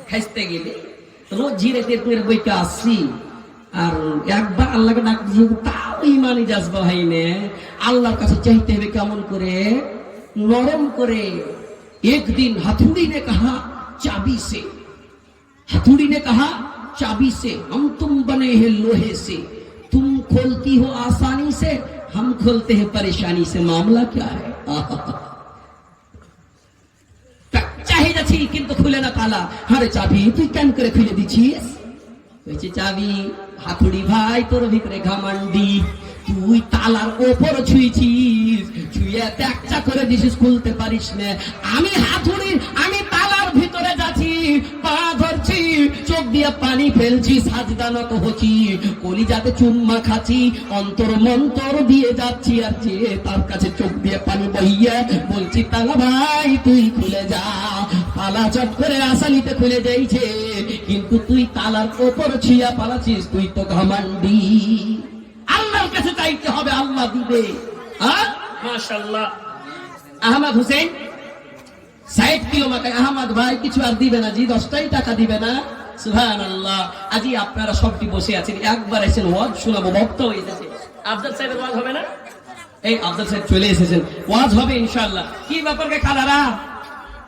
খাইতে গেলে রোজ জিরে তের বইকে আসছি, আর একবার আল্লাহকে ডাক দিয়ে তাও ইমানি যাজবা হয়নি। আল্লাহর কাছে চাইতে হবে কেমন করে? নরম করে। একদিন হাতুড়ি ने कहा चाबी से, हथौड़ी ने कहा चाबी से, हम तुम बने हैं लोहे से, तुम खोलती हो आसानी से, हम खोलते हैं परेशानी से, मामला क्या है? চাই যাচ্ছি কিন্তু খুলে না তালা। আরে চাবি তুই কেন করে খুলে দিছিস? বলছে চাবি হাতুড়ি ভাই তোর ভিতরে ঘামান্ডি, তুই তালার ওপর ছুঁয়েছিস, ছুঁয়ে ত্যাগচা করে দিছিস, খুলতে পারিস না। আমি হাতুড়ি আমি তালার ভিতরে যাচ্ছি, পা ধরছি চোখ দিয়ে পানি ফেলছি, সাজদা নত হচ্ছি, কলিজাতে চুম্মা খাচ্ছি, অন্তর মন্তর দিয়ে যাচ্ছি, আর যে তার কাছে চোখ দিয়ে পানি বইয়া বলছি, তালা ভাই তুই খুলে যা। তালা চট করে আসানিতে খুলে যাইছে, কিন্তু তুই তালার ওপর ছিয়া পালাচ্ছিস, তুই তো ঘামান্ডি। আল্লাহর কাছে চাইতে হবে, আল্লাহ দিবে। মাশাআল্লাহ। আহমদ হোসেন 60 কিলো মাকাই। আহমদ ভাই কিছু আর দিবে না জি, 10টাই টাকা দিবে না। সুবহানাল্লাহ। আজি আপনারা সবটি বসে আছেন, একবার এসেছেন ওয়াজ শোনাবো, বক্তা হয়ে এসেছে। আফজাল সাহেবের ওয়াজ হবে না? এই আফজাল সাহেব চলে এসেছেন, ওয়াজ হবে ইনশাআল্লাহ। কি ব্যাপারকে খালারা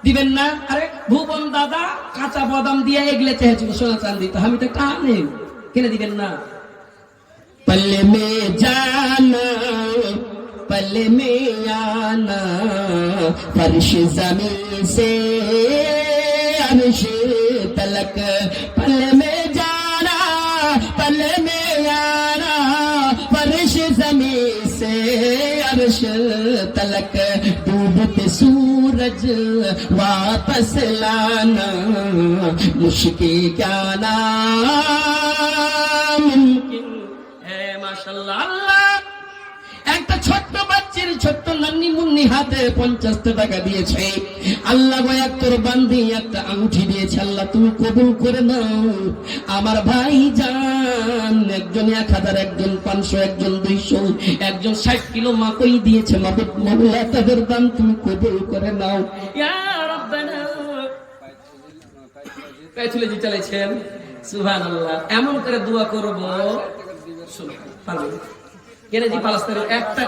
দিবেন না? আরে ভুবন দাদা কাঁচা বাদাম দিয়ে এগলে চেয়েছিল সোনা চাঁদি, তো আমি তো কানে কিনে দিবেন না? पल्ले में जाना पल्ले में आना, फर्श ज़मीन से अर्श तलक। पल्ले में जाना पल्ले में आना, फर्श ज़मीन से अर्श तलक। डूबते सूरज वापस लाना, मुश्किल क्या नामुमकिन। মাশাআল্লাহ। আল্লাহ একটা ছোট্ট বাচ্চার ছোট্ট নান্নি মুন্নি হাতে 50 টাকা দিয়েছে। আল্লাহ গো তোর বান্দি একটা আংটি দিয়েছে, আল্লাহ তুমি কবুল করে নাও। আমার ভাই জান একজন 1000, একজন 500, একজন 200, একজন 60 কিলো মাকই দিয়েছে। মাবুদ মাওলা তাদের দান তুমি কবুল করে নাও ইয়া রাব্বানা। পেছলে জি চলেছেন সুবহানাল্লাহ। এমন করে দোয়া করব একটা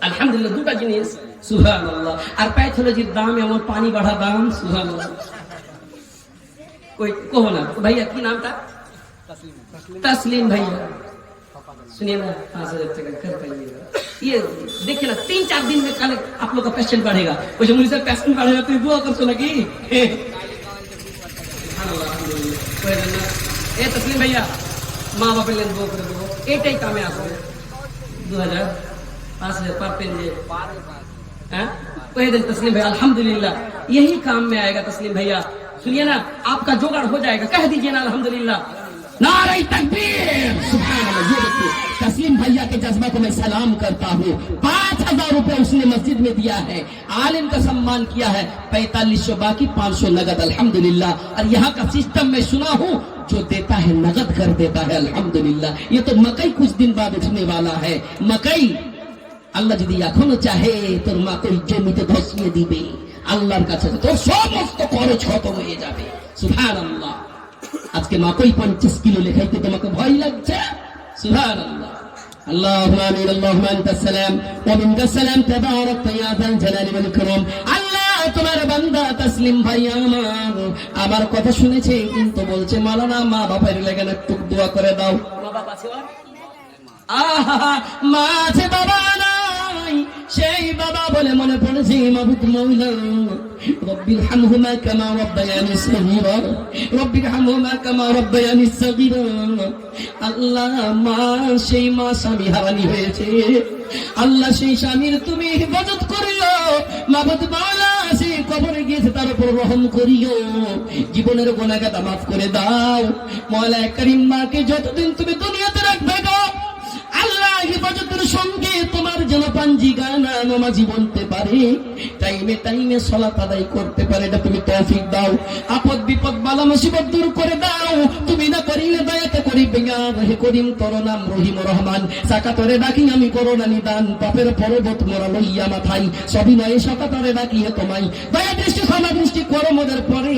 আলহামদুলিল্লাহ, দুটা জিনিস সুবহানাল্লাহ। আর প্যাথোলজির দাম এমন পানি বাড়া দাম সুবহানাল্লাহ। कोई कहो ना भैया की नाम था? तस्लीम भैया। सुनिए ना 5000 टका कर पाइएगा। ये देखिए ना 3-4 दिन में कल आप लोग का पेशेंट बढ़ेगा। वो जो मुझे पेशेंट बढ़ेगा तो दुआ कर सुना की। ए तस्लीम भैया माँ बाप लेन दो कर दो, एटाई कामे आसो 2000 5000 पारतें जे हैं कह दे तस्लीम भैया। अल्हम्दुलिल्लाह यही काम में आएगा तस्लीम भैया। सुनिए ना आपका जुगाड़ हो जाएगा, कह दीजिए ना अल्हम्दुलिल्लाह। नारे तकबीर सुभान अल्लाह। ये देखिए तस्लीम भैया के जज्बा को मैं सलाम करता हूँ। 5000 रुपए उसने मस्जिद में दिया है, आलिम का सम्मान किया है। 4500 बाकी, 500 नगद अल्हम्दुलिल्लाह। और यहाँ का सिस्टम मैं सुना हूँ जो देता है नगद कर देता है अल्हम्दुलिल्लाह। ये तो मकई कुछ दिन बाद उठने वाला है। मकई আল্লাহ যদি এখনো চাহে তোর মা কই জমিতে ধসিয়ে দিবে, আল্লাহর কাছে তোর সমস্ত খরচ খতম হয়ে যাবে। সুবহানাল্লাহ। আজকে মা কই 50 কিলো লেখাইতে তোমাকে ভয় লাগছে? সুবহানাল্লাহ। আল্লাহুম্মা আমিন। আল্লাহুম্মা আনতাস সালাম ওয়া মিনকাস সালাম, তাবারাকতা ইয়া যাল জালালি ওয়াল ইকরাম। আল্লাহ তোমার বান্দা তসলিম ভাই আমার কথা শুনেছে, কিন্তু বলছে মাওলানা মা বাবার লাগা একটু দোয়া করে দাও। মা বাবা আছে? আহা মা আছে বাবা নাই, সেই বাবা বলে মনে পড়েছে মাবুদ মাওলা রব্বির হামহুমা কামা রব্বায়ানি সগীরা, রব্বির হামহুমা কামা রব্বায়ানি সগীরা। আল্লাহ মা সেই মা স্বামী হারানি হয়েছে, আল্লাহ সেই স্বামীর তুমি হিফাজত করিও মাবুদ মাওলা। সেই কবরে গিয়েছে তার উপর রহম করিও, জীবনের গুনাহগাতা মাফ করে দাও মাওলা করিম। মাকে যতদিন তুমি দুনিয়াতে রাখবে গো আল্লাহ হিফাজতের সঙ্গে তোমার যেন পাঞ্জি গানা নামাজি বলতে পারে, টাইমে টাইমে সালাত আদায় করতে পারে, এটা তুমি তৌফিক দাও। আপদ বিপদ বালা মুসিবত দূর করে দাও। তুমি না করিলে দয়াতে করিবে ইয়া হে করিম, তোর নাম রহিম রহমান। সাকাতরে ডাকি আমি করোনা নিদান, পাপের পর্বত মোরা লইয়া মাথায়, সবিনয়ে সাকাতরে ডাকি হে তোমায়। দয়া দৃষ্টি ক্ষমা দৃষ্টি করো মোদের পরে,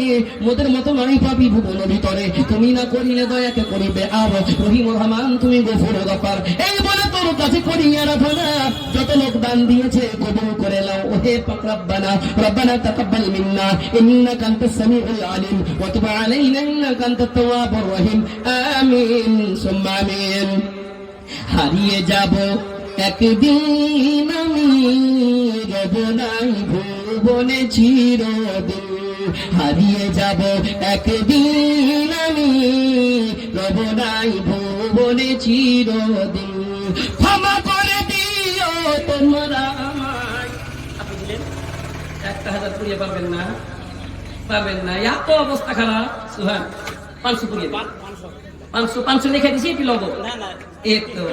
মোদের মতো নাই পাবি ভুবন ভিতরে। তুমি না করিলে দয়াকে করিবে আর রহিম রহমান, তুমি গফুর গফার। এই বলে তোর কাছে করি আরাধনা, যত লোক দান দিয়েছে কবুল করে নাও ওহে পাক রব্বানা। রব্বানা তাকাব্বাল মিন্না ইন্নাকা আনতাস সামিউল আলিম ওয়া তুব আলাইনা ইন্নাকা আনতাত তাওয়াবুর রহিম। আমিন সুম্মা আমিন। হারিয়ে যাব একদিন আমি, রব নাই ভুবনে চিরদিন। হারিয়ে যাব একদিন আমি, রব নাই ভুবনে চিরদিন। ক্ষমা করে দিও তোমরা আমায়। আপনি দিলেন 1000 পুড়িয়ে পারবেন না, পারবেন না, এত অবস্থা খারাপ। সুবহান 500 পুরিয়ে দিন। 500 লিখে দিছি, কি নগদ? एक तो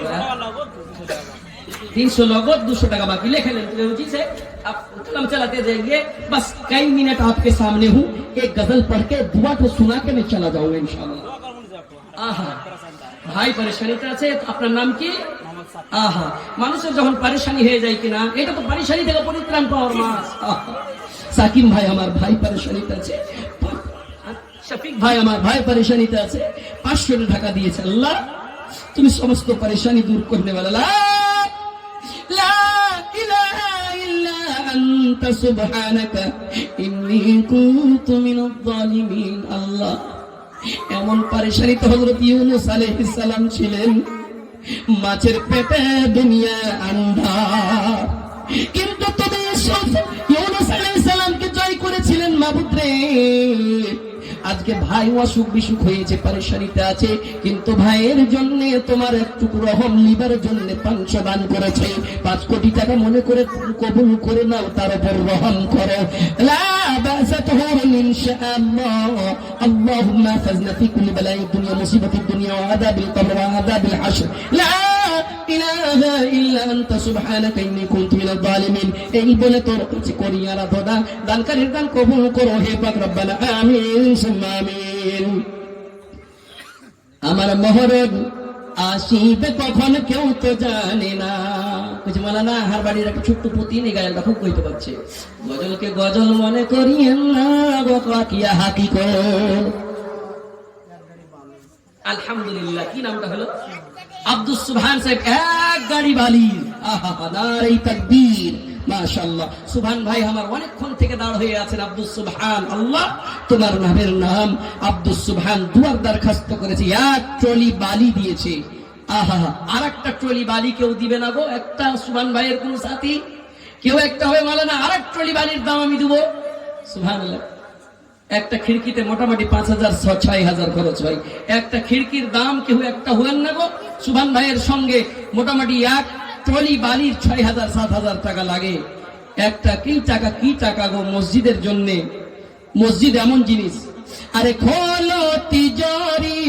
300 नगद, 200 টাকা বাকি लिखे लें जी से। अब कलम चलाते जाएंगे, बस कई मिनट आपके सामने हूँ, एक गजल पढ़ के दुआ को सुना के मैं चला जाऊंगा इंशाल्लाह। आहा ভাই পরেশানিতে আছে, আপনার নাম কি? আহা, মানুষের যখন পরেশানি হয়ে যায় কিনা, এটা তো পরেশানি থেকে পরিত্রাণ পাওয়ার মাস। সাকিব ভাই আমার ভাই পরেশানিতে আছে, শফিক ভাই আমার ভাই পরেশানিতে আছে, 500 টাকা দিয়েছে। আল্লাহ তুমি সমস্ত পরেশানি দূর করনে वाला, লা ইলাহা ইল্লা আনতা সুবহানাকা ইন্নী কুনতু মিনাজ জালিমিন। আল্লাহ এমন পরেশানিতে হযরত ইউনূস আলাইহিস সালাম ছিলেন, মাছের পেটে দুনিয়া আন্ধার, কিন্তু তুমি ইউনূস আলাইহিস সালামকে জয় করেছিলেন মাবুদ রে। আজকে ভাই অসুখ বিসুখ হয়েছে, পরেশানিতে আছে, কিন্তু ভাইয়ের জন্য তোমার একটু রহম নিবার জন্য 500 দান করেছে। 5 কোটি টাকা মনে করে কবুল করে নাও, তার উপর রহম করো। লা বাসা তুহুরুন ইনশাআল্লাহ। আল্লাহুম্মা ফাজনা ফি কুল্লি বালাই দুনিয়া মুসিবাতিদ দুনিয়া ওয়া আযাবিল কবর ওয়া আযাবিল হাশর। লা ইলাহা ইল্লা আনতা সুবহানাকা ইন্নী কুনতু মিনাজ জালিমিন। এই বলে তোর কাছে করি আরাধনা, দানকারীর দান কবুল করো হে পাক রব্বানা আমিন সুম্মা আমিন। আমার মহরম আসিবে কখন কেউ তো জানে না। কিছু মালানা হার বাড়ির একটা ছোট্ট পুঁতি নেই, গায়কটা খুব কইতে পারছে, গজলকে গজল মনে করিয়েন না, কিয়া হাকিকত। আলহামদুলিল্লাহ, কি নামটা হলো? আব্দুস সুবহান সাহেব, এক গাড়ি বালি। আহা নারে তাকবীর, মাশাআল্লাহ। সুবহান ভাই আমার অনেকক্ষণ থেকে দাঁড় হয়ে আছেন। আব্দুস সুবহান, আল্লাহ তোমার নামের নাম আব্দুস সুবহান। দুয়ার দরখাস্ত করেছে, এক ট্রলি বালি দিয়েছে। আহা, আর একটা ট্রলি বালি কেউ দিবে না গো? একটা সুবহান ভাইয়ের কোন সাথী কেউ একটা হবে বলে না, আর এক ট্রলি বালির দাম আমি দেবো? সুবহানাল্লাহ। একটা খিড়কিতে মোটামুটি 5,000-6,000 খরচ হয়। একটা খিড়কির দাম কেউ একটা হলেন না গো? সুবহান ভাইয়ের সঙ্গে মোটামুটি এক ট্রলি বালির 6,000-7,000 টাকা লাগে। একটা কি টাকা গো মসজিদের জন্য। মসজিদ এমন জিনিস, আরে খোলো তিজোরি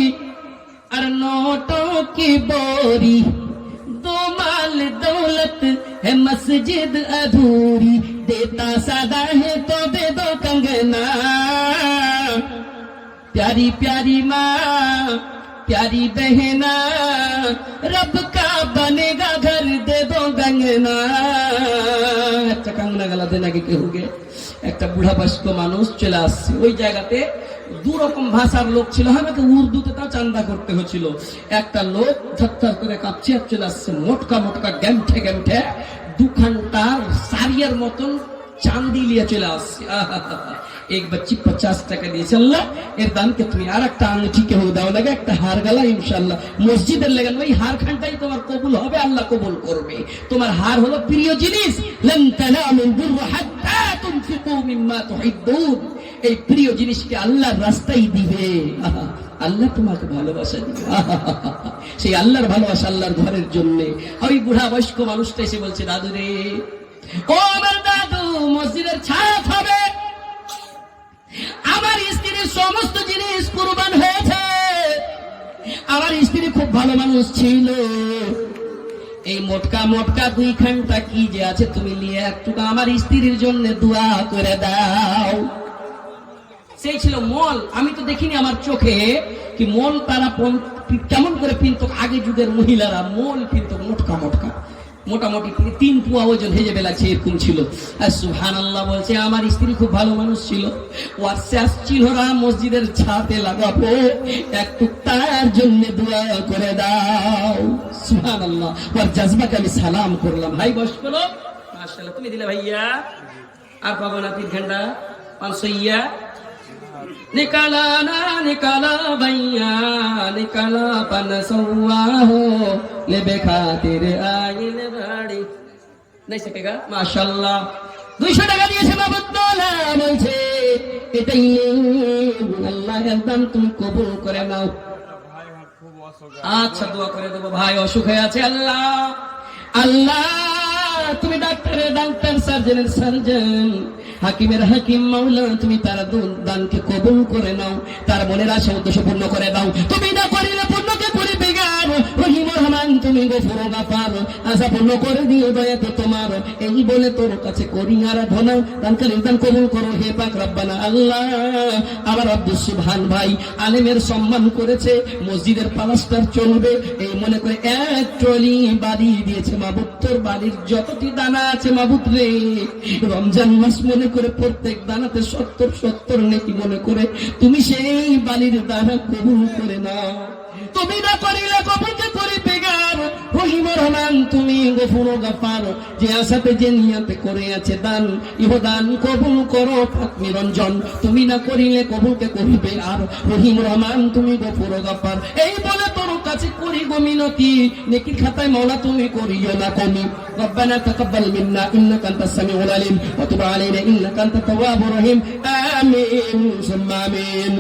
আর নোটো কি बोरी, दो माल दौलत है मस्जिद अधूरी, देता सदा है तो दे दो कंगना, प्यारी प्यारी माँ प्यारी बहना, रब का बनेगा घर दे दो गंगना। একটা কাঙ্গনা গালাতে নাকি কেউ গে, একটা বুড়া বয়স্ক মানুষ চলে আসছে। ওই জায়গাতে দুরকম ভাষার লোক ছিল, আমাকে উর্দুতে তাও চান্দা করতে হচ্ছিল। একটা লোক ঝরঝর করে কাঁপছে আর চলে আসছে, মোটকা মোটকা গ্যামঠে 2 ঘন্টার সারিয়ার মতন চাঁদি লিয়ে চলে আসছে। এক বাচ্চি 50 টাকা দিয়েছে। আল্লাহ এর দামকে তুমি আর একটা আংটি কেউ দাও লাগে, একটা হার গালা ইনশাআল্লাহ মসজিদের লেগেন। ওই হার খানটাই তোমার কবুল হবে, আল্লাহ কবুল করবে। তোমার হার হলো প্রিয় জিনিস, লান তানালুল বিররা হাত্তা তুনফিকু মিম্মা তুহিব্বুন। এই প্রিয় জিনিসকে আল্লাহর রাস্তায় দিবে, আল্লাহ তোমাকে ভালোবাসা দিবে। সেই আল্লাহর ভালোবাসা আল্লাহর ঘরের জন্য। ওই বুড়া বয়স্ক মানুষটা এসে বলছে, দাদু রে, ও আমার দাদু, মসজিদের ছাদ হবে, আমার স্ত্রীর সমস্ত জিনিস কুরবান হয়েছে। আমার স্ত্রী খুব ভালো মানুষ ছিল, এই মোটকা 2 ঘন্টা কি যে আছে তুমি নিয়ে একটু আমার স্ত্রীর জন্য দোয়া করে দাও। সেই ছিল মল। আমি তো দেখিনি আমার চোখে কি মল তারা কেমন করে পিনত। আগে যুগের মহিলারা মল পিনত মোটকা মোটামুটি 3 পোয়া ওজন হেজে লাগছে, এরকম ছিল। আর সুবহানাল্লাহ বলছে, আমার স্ত্রী খুব ভালো মানুষ ছিল, ওয়াসে আসছিল না মসজিদের ছাদে লাগাবো, একটু তার জন্য দোয়া করে দাও। সুবহানাল্লাহ। ওর জজবাকে আমি সালাম করলাম। ভাই বস করো, মাশাআল্লাহ তুমি দিলে ভাইয়া। আর পাবো না 3 ঘন্টা 500 ইয়া। निकाला ना निकाला भैया, निकाला पन सौआ हो, ले बेखातिर आइल बाड़ी। नहीं सकेगा? माशाल्लाह। 200 টাকা দিয়েছে মাবুদ তাআলা, বলছে এটাই আল্লাহ একদম তুমি কবুল করে নাও। আচ্ছা দোয়া করে দেবো। ভাই অসুখ হয়ে আছে, আল্লাহ তুমি ডাক্তার সার্জনের সার্জন, হাকিমের হাকিম মাওলা তুমি তার দানকে কবুল করে নাও, তার মনের আশা উদ্দেশ্য পূর্ণ করে দাও। তুমি না করিলে পূর্ণকে করিবে গার, রহিম রহমান তুমি গফুর গাফার, আশা পূর্ণ করে দিও দয়াতে তোমার। এই বলে তোর কাছে করি আরাধনা, দানকারীর দান কবুল করো হে পাক রব্বানা আল্লাহ। আমার আব্দুল সুবহান ভাই আলেমের সম্মান করেছে, মসজিদের প্লাস্টার চলবে এই মনে করে এক ট্রলি বাড়ি দিয়েছে মাবুদ। তোর বাড়ির যতটি দানা আছে মাবুদ রে, রমজান মাস মনে করে প্রত্যেক দানাতে 70 নেকি মনে করে তুমি সেই বালির দানা কবুল করে নাও। তুমি না করিলে কবুলকে করিবে গার, রহিম রহমান তুমি গফুর গাফার, যে আশাতে যে নিয়তে করে আছে দান, ইহ দান কবুল করো পাক নিরঞ্জন। তুমি না করিলে কবুলকে করিবে আর, রহিম রহমান তুমি গফুর গাফার। এই বলে তোর কাছে করি গো মিনতি, নেকি খাতায় মাওলা তুমি করিও না কমি। রব্বানা তাকাব্বাল মিন্না ইন্নাকা আনতাস সামিউল আলিম ওয়া তুব আলাইনা ইন্নাকা আনতাত তাওয়াবুর রহিম। আমিন সুম্মা আমিন।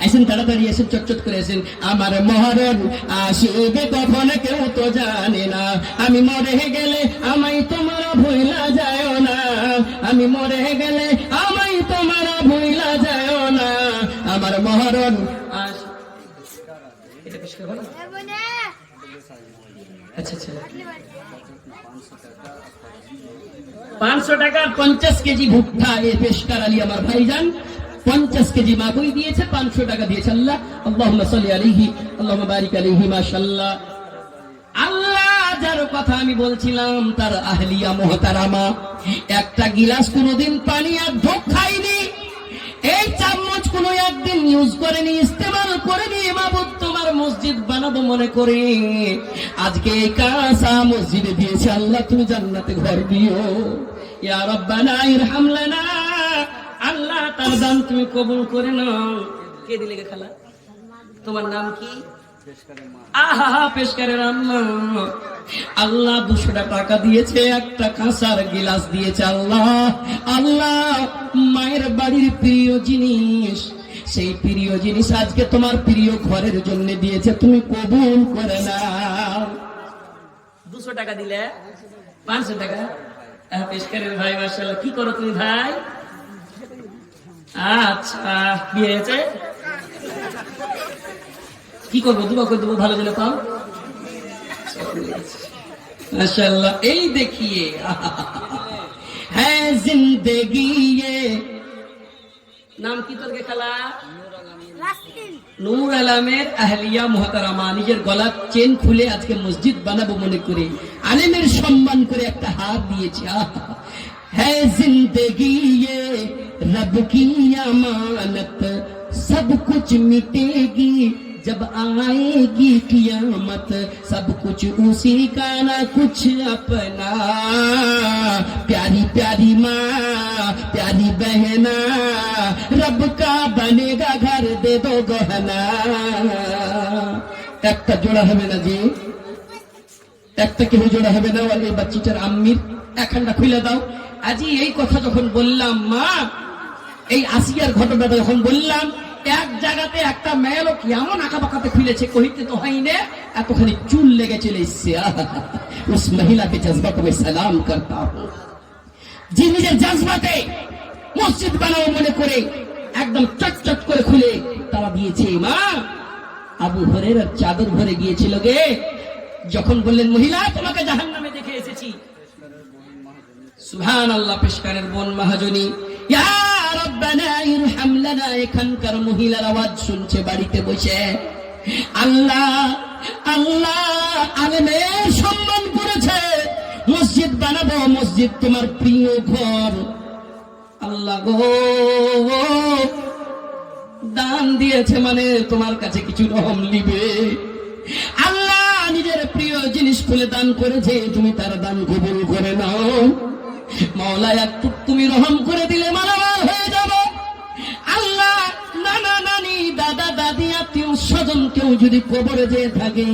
আসেন তাড়াতাড়ি এসে চটচট করে আসেন। আমার মহরম আসবে কখন কেউ তো জানে না, আমি মরে গেলে আমায় তোমরা ভুলা যায় না, আমি মরে গেলে আমায় তোমরা ভুলা যায় না। আমার মহরম আচ্ছা 500 টাকার 50 কেজি ভুট্টা এ পেশকার আলী আমার ভাইজান 50 কেজি মাগুই দিয়েছে, 500 টাকা দিয়েছে। আল্লাহ আল্লাহুম্মা সাল্লি আলাইহি আল্লাহুম্মা বারিক আলাইহি মাশাআল্লাহ। আল্লাহ যার কথা আমি বলছিলাম তার আহলিয়া মুহতারামা একটা গিলাস কোনোদিন পানি আর ঢোক খায়নি, এই চামচ কোনো একদিন ইউজ করেনি, ইস্তেমাল করেনি। মাবুদ তোমার মসজিদ বানাবো মনে করে আজকে এই কাঁচা মসজিদে দিয়েছে। আল্লাহ তুমি জান্নাতে ঘর দিও ইয়া রাব্বানা ইরহাম লানা। আল্লাহ তার দান তুমি কবুল করে নাও। কে দিলে গে খালা? তোমার নাম কি? আহা পেশকারের আম্মা। আল্লাহ 200 টাকা দিয়েছে, একটা কাঁসার গিলাস দিয়েছে। আল্লাহ আল্লাহ মায়ের বাড়ির প্রিয় জিনিস, সেই প্রিয় জিনিস আজকে তোমার প্রিয় ঘরের জন্য দিয়েছে, তুমি কবুল করে নাও। 200 টাকা দিলে 500 টাকা। পেশকারের ভাই মাশাআল্লাহ। কি করো তুমি ভাই? আচ্ছা বিয়ে হয়েছে? কি করবো? দুবা করে দেবো ভালো দিলে পাও। মাশাআল্লাহ। এই দেখিয়ে হ্যাঁ জিন্দেগি। নাম কি তোর খালা? নূর আলমের আহলিয়া মুহতারামা নিজের গলার চেন খুলে আজকে মসজিদ বানাবো মনে করে আলেমের সম্মান করে একটা হাত দিয়েছে। है जिंदगी ये रब की अमानत, सब कुछ मिटेगी जब आएगी कियामत, सब कुछ उसी का ना कुछ अपना। प्यारी प्यारी माँ प्यारी बहना, रब का बनेगा घर दे दो गहना। একটা জোড়া হবে না জি, একটা কেউ জোড়া হবে না। আর এই বাচ্চাটার আম্মির একখানটা খুলে দাও। আজি এই কথা যখন বললাম মা, এই আসিয়ার ঘটনাটা যখন বললাম, এক জায়গাতে একটা মেয়ে লোক এমন আঁকা বাঁকাতে খুলেছে কহিতে তো হয়নি, এতখানি চুল লেগে চলে এসছে। উস মহিলাকে জজবা को मैं सलाम करता हूं, যে নিজের জজবাতে মসজিদ বানাবো মনে করে একদম চটচট করে খুলে তারা দিয়েছে। মা আবু হুরায়রার চাদর ভরে গিয়েছিল গে, যখন বললেন মহিলা তোমাকে জাহান্নামে দেখে এসেছি। সুবহানাল্লাহ। পেশকারের বোন মহাজনী ইয়া রাব্বানা ইরহাম লানা, এখানকার মহিলার আওয়াজ শুনছে বাড়িতে বসে। আল্লাহ আল্লাহ আলেমের সম্মান করেছে, মসজিদ বানাবো, মসজিদ তোমার প্রিয় ঘর। আল্লাহ গো দান দিয়েছে মানে তোমার কাছে কিছু রহম নিবে। আল্লাহ নিজের প্রিয় জিনিস খুলে দান করেছে, তুমি তার দান কবুল করে নাও। মাওলা একটু তুমি রহম করে দিলে মালামাল হয়ে যাব। আল্লাহ নানা নানি দাদা দাদি আত্মীয় স্বজন কেউ যদি কবরে যেয়ে থাকে,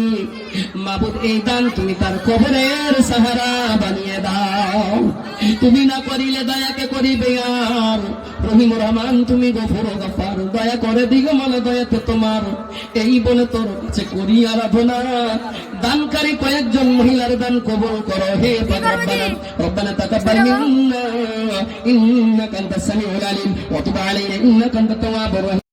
মাবুদ এই দান তুমি তার কবরের সাহারা বানিয়ে দাও। তুমি না করিলে দয়াকে করিবে আর, রহিম রহমান তুমি গফুর গফার, দয়া করে দিগো মালা দয়াতে তোমার, এই বলে তোর কাছে করি আরাধনা। দানকারী কয়েকজন মহিলার দান কবুল করো হে পাক রব্বানা। রব্বানা তাকাব্বাল মিন্না ইন্নাকা আনতাস সামিউল আলিম ওয়া তুব আলাইনা ইন্নাকা আনতাত তাওয়াবুর রাহিম।